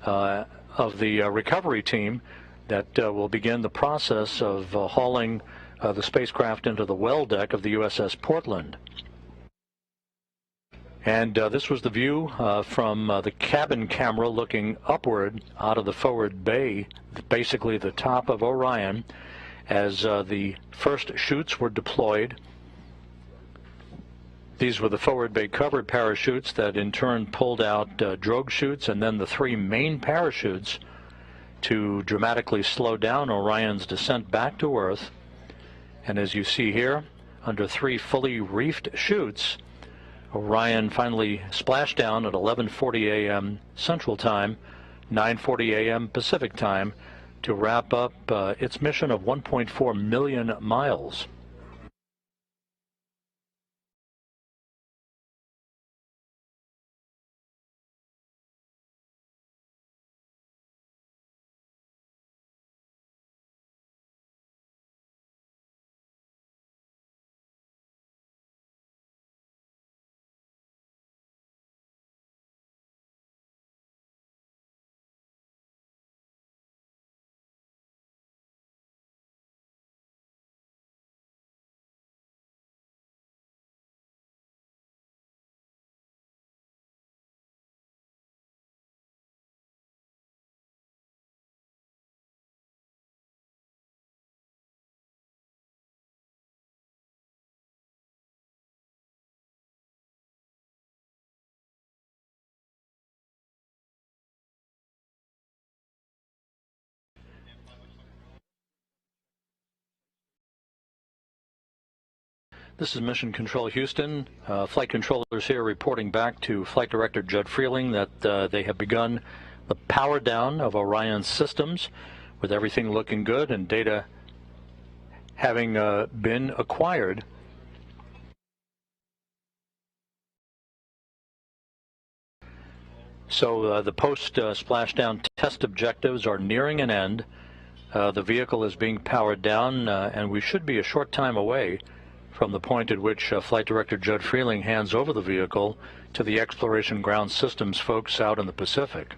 Speaker 1: of the recovery team that will begin the process of hauling the spacecraft into the well deck of the USS Portland. And this was the view from the cabin camera looking upward out of the forward bay, basically the top of Orion, as the first chutes were deployed. These were the forward bay covered parachutes that in turn pulled out drogue chutes and then the 3 main parachutes to dramatically slow down Orion's descent back to Earth. And as you see here, under 3 fully reefed chutes, Orion finally splashed down at 11:40 a.m. Central Time, 9:40 a.m. Pacific Time, to wrap up its mission of 1.4 million miles. This is Mission Control Houston. Flight controllers here reporting back to Flight Director Judd Freeling that they have begun the power down of Orion's systems, with everything looking good and data having been acquired. So the post-splashdown test objectives are nearing an end. The vehicle is being powered down, and we should be a short time away from the point at which Flight Director Judd Freeling hands over the vehicle to the Exploration Ground Systems folks out in the Pacific.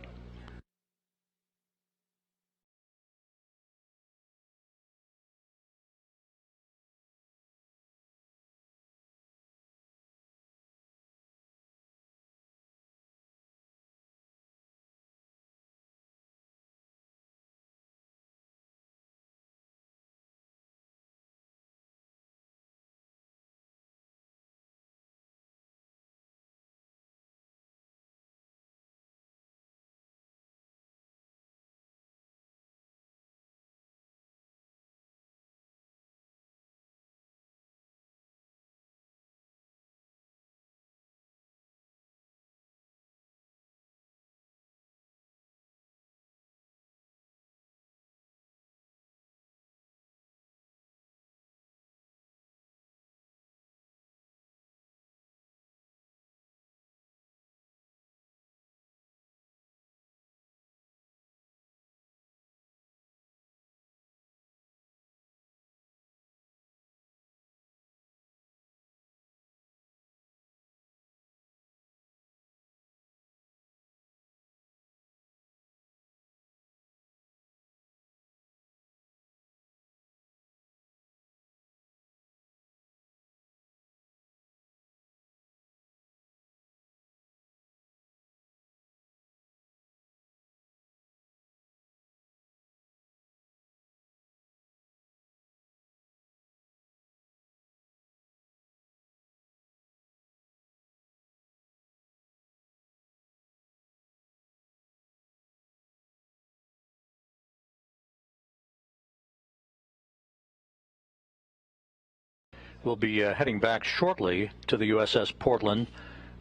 Speaker 1: We'll be heading back shortly to the USS Portland,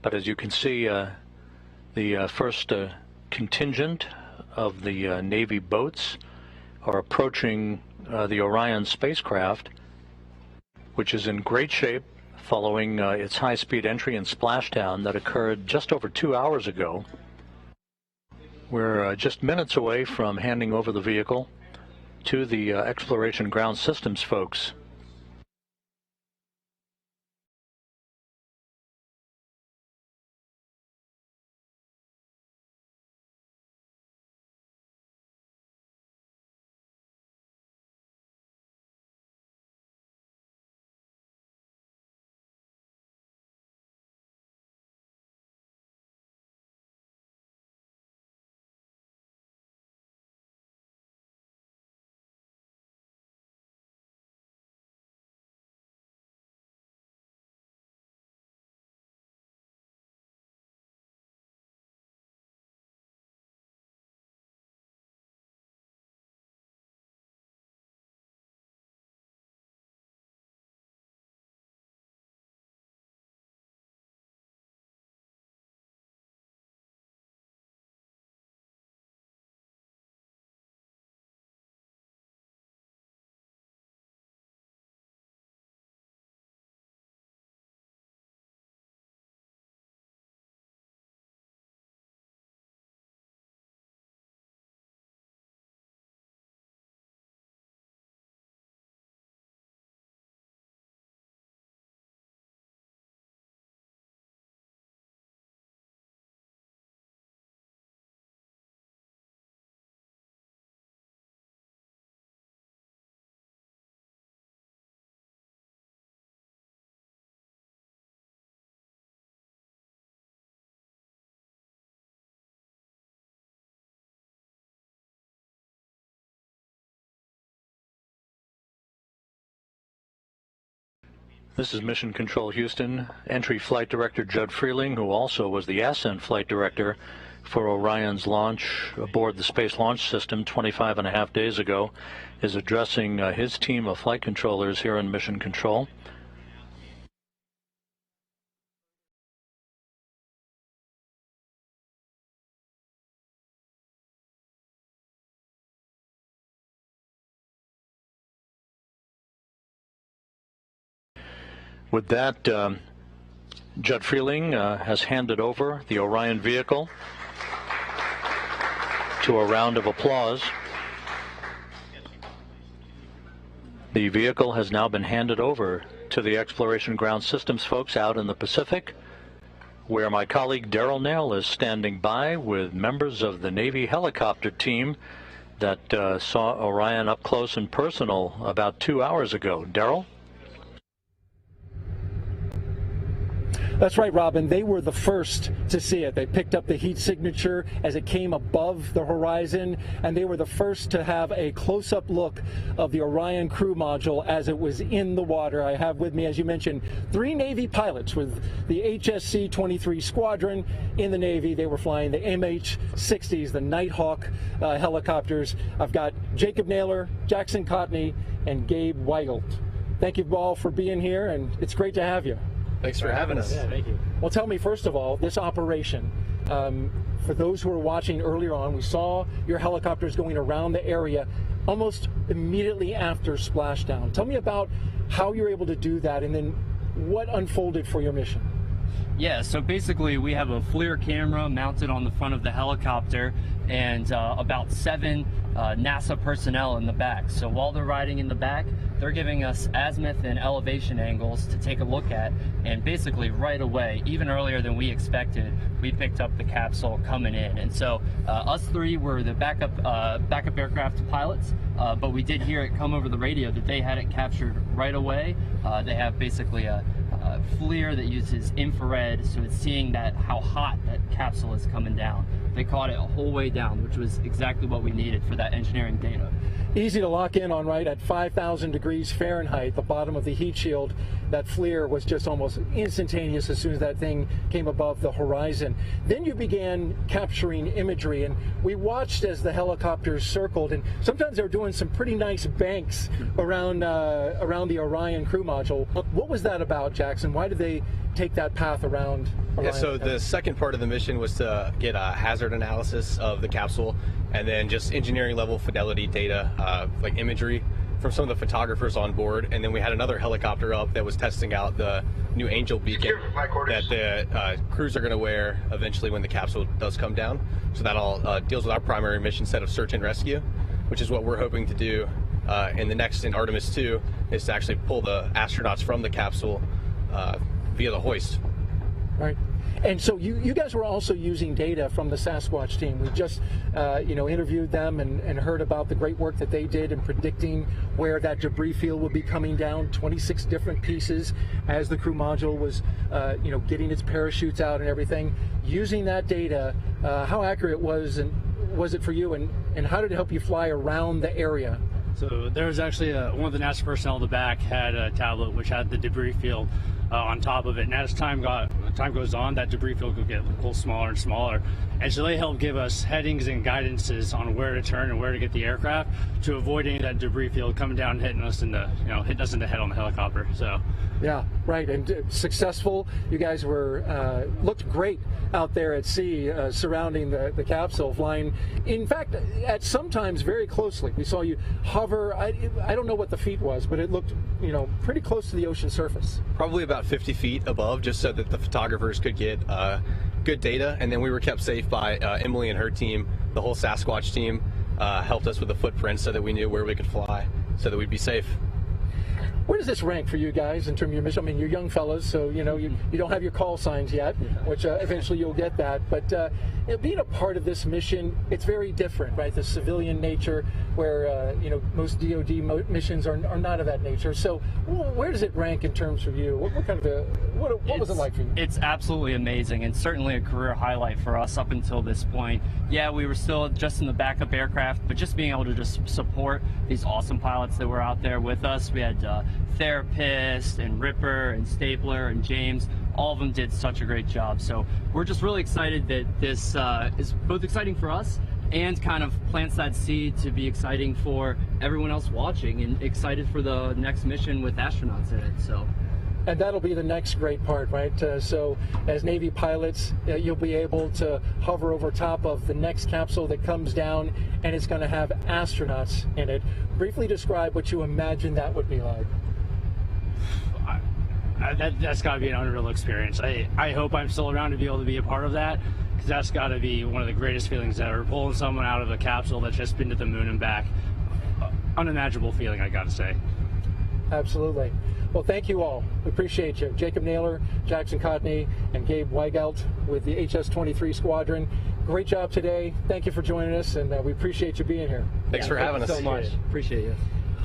Speaker 1: but as you can see, the first contingent of the Navy boats are approaching the Orion spacecraft, which is in great shape following its high-speed entry and splashdown that occurred just over 2 hours ago. We're just minutes away from handing over the vehicle to the Exploration Ground Systems folks. This is Mission Control Houston. Entry Flight Director Judd Freeling, who also was the Ascent Flight Director for Orion's launch aboard the Space Launch System 25.5 days ago, is addressing his team of flight controllers here in Mission Control. With that, Judd Freeling has handed over the Orion vehicle to a round of applause. The vehicle has now been handed over to the Exploration Ground Systems folks out in the Pacific, where my colleague Daryl Nail is standing by with members of the Navy helicopter team that saw Orion up close and personal about 2 hours ago. Daryl?
Speaker 2: That's right, Robin. They were the first to see it. They picked up the heat signature as it came above the horizon, and they were the first to have a close-up look of the Orion crew module as it was in the water. I have with me, as you mentioned, 3 Navy pilots with the HSC-23 squadron in the Navy. They were flying the MH-60s, the Nighthawk helicopters. I've got Jacob Naylor, Jackson Cotney, and Gabe Weigelt. Thank you all for being here, and it's great to have you.
Speaker 17: Thanks for having us.
Speaker 2: Yeah, thank you. Well, tell me, first of all, this operation, for those who were watching earlier on, we saw your helicopters going around the area almost immediately after splashdown. Tell me about how you're able to do that and then what unfolded for your mission.
Speaker 17: Yeah, so basically we have a FLIR camera mounted on the front of the helicopter and about 7 NASA personnel in the back. So while they're riding in the back, they're giving us azimuth and elevation angles to take a look at, and basically right away, even earlier than we expected, we picked up the capsule coming in. And so us 3 were the backup aircraft pilots, but we did hear it come over the radio that they had it captured right away. They have basically a FLIR that uses infrared, so it's seeing that how hot that capsule is coming down. They caught it a whole way down, which was exactly what we needed for that engineering data.
Speaker 2: easy to lock in on, right? At 5,000 degrees Fahrenheit, the bottom of the heat shield, that FLIR was just almost instantaneous as soon as that thing came above the horizon. Then you began capturing imagery, and we watched as the helicopters circled, and sometimes they were doing some pretty nice banks around the Orion crew module. What was that about, Jackson? Why did they take that path around Orion?
Speaker 18: Yeah, so the second part of the mission was to get a hazard analysis of the capsule, and then just engineering level fidelity data, like imagery from some of the photographers on board. And then we had another helicopter up that was testing out the new Angel beacon that the crews are going to wear eventually when the capsule does come down. So that all deals with our primary mission set of search and rescue, which is what we're hoping to do in Artemis 2, is to actually pull the astronauts from the capsule via the hoist.
Speaker 2: Right. And so you guys were also using data from the Sasquatch team. We just interviewed them and heard about the great work that they did in predicting where that debris field would be coming down, 26 different pieces as the crew module was getting its parachutes out and everything. Using that data, how accurate was it for you, and how did it help you fly around the area?
Speaker 17: So there was actually one of the NASA personnel in the back had a tablet which had the debris field on top of it, and as time goes on, that debris field could get a little smaller and smaller, and so they helped give us headings and guidances on where to turn and where to get the aircraft to avoid any of that debris field coming down and hitting us in the head on the helicopter. So
Speaker 2: yeah, right, and successful. You guys were looked great out there at sea, surrounding the capsule, flying, in fact, at sometimes very closely. We saw you hover. I don't know what the feet was, but it looked pretty close to the ocean surface.
Speaker 18: Probably about 50 feet above, just so that the photographers could get good data. And then we were kept safe by Emily and her team. The whole Sasquatch team helped us with the footprint so that we knew where we could fly, so that we'd be safe.
Speaker 2: Where does this rank for you guys in terms of your mission? I mean, you're young fellas, so you don't have your call signs yet, which eventually you'll get that. But being a part of this mission, it's very different, right? The civilian nature, where most DoD missions are not of that nature. So where does it rank in terms of you? What kind of what was it like for you?
Speaker 17: It's absolutely amazing, and certainly a career highlight for us up until this point. Yeah, we were still just in the backup aircraft, but just being able to just support these awesome pilots that were out there with us. We had Therapist and Ripper and Stapler and James. All of them did such a great job. So we're just really excited that this is both exciting for us and kind of plants that seed to be exciting for everyone else watching, and excited for the next mission with astronauts in it. So.
Speaker 2: And that'll be the next great part, right? So as Navy pilots, you'll be able to hover over top of the next capsule that comes down, and it's going to have astronauts in it. Briefly describe what you imagine that would be like.
Speaker 17: That's got to be an unreal experience. I hope I'm still around to be able to be a part of that, because that's got to be one of the greatest feelings ever, pulling someone out of a capsule that's just been to the moon and back. Unimaginable feeling, I got to say.
Speaker 2: Absolutely. Well, thank you all. We appreciate you. Jacob Naylor, Jackson Cotney, and Gabe Weigelt with the HS-23 Squadron. Great job today. Thank you for joining us, and we appreciate you being here.
Speaker 18: Thanks for having us.
Speaker 2: Thank you so much.
Speaker 17: Appreciate you.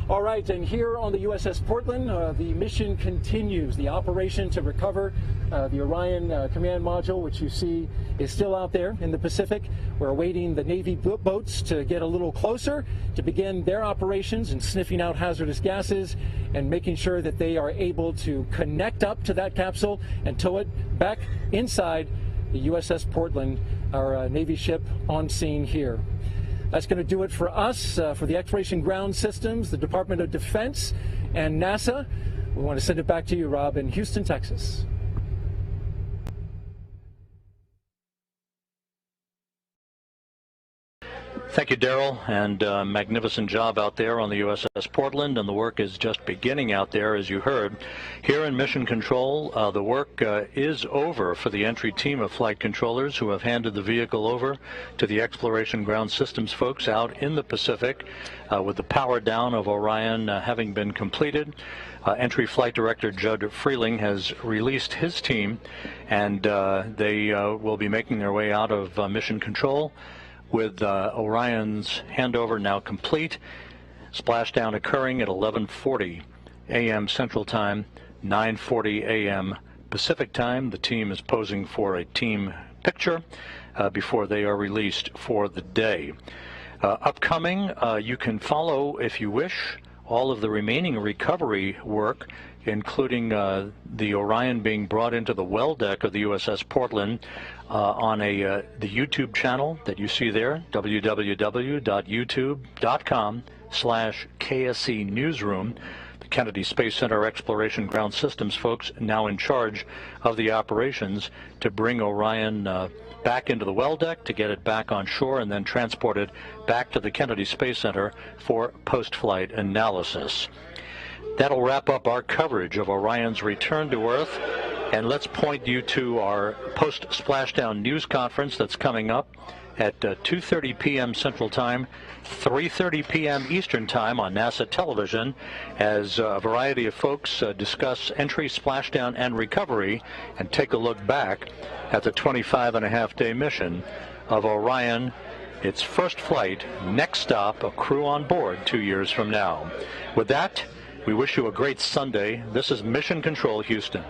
Speaker 2: All right, and here on the USS Portland, the mission continues. The operation to recover the Orion command module, which you see is still out there in the Pacific. We're awaiting the Navy boats to get a little closer to begin their operations and sniffing out hazardous gases and making sure that they are able to connect up to that capsule and tow it back inside the USS Portland, our Navy ship on scene here. That's going to do it for us, for the Exploration Ground Systems, the Department of Defense, and NASA. We want to send it back to you, Rob, in Houston, Texas.
Speaker 1: Thank you, Daryl, and magnificent job out there on the USS Portland, and the work is just beginning out there, as you heard. Here in Mission Control, the work is over for the entry team of flight controllers who have handed the vehicle over to the Exploration Ground Systems folks out in the Pacific, with the power down of Orion having been completed. Entry Flight Director Judd Freeling has released his team, and they will be making their way out of Mission Control, with Orion's handover now complete. Splashdown occurring at 11:40 a.m. Central Time, 9:40 a.m. Pacific Time. The team is posing for a team picture before they are released for the day. Upcoming, you can follow, if you wish, all of the remaining recovery work, including the Orion being brought into the well deck of the USS Portland on the YouTube channel that you see there, www.youtube.com/KSC Newsroom. The Kennedy Space Center Exploration Ground Systems folks now in charge of the operations to bring Orion back into the well deck, to get it back on shore, and then transport it back to the Kennedy Space Center for post-flight analysis. That'll wrap up our coverage of Orion's return to Earth, and let's point you to our post-Splashdown news conference that's coming up at 2:30 p.m. Central Time, 3:30 p.m. Eastern Time on NASA television, as a variety of folks discuss entry, splashdown, and recovery, and take a look back at the 25-and-a-half-day mission of Orion, its first flight, next stop, a crew on board 2 years from now. With that, we wish you a great Sunday. This is Mission Control Houston.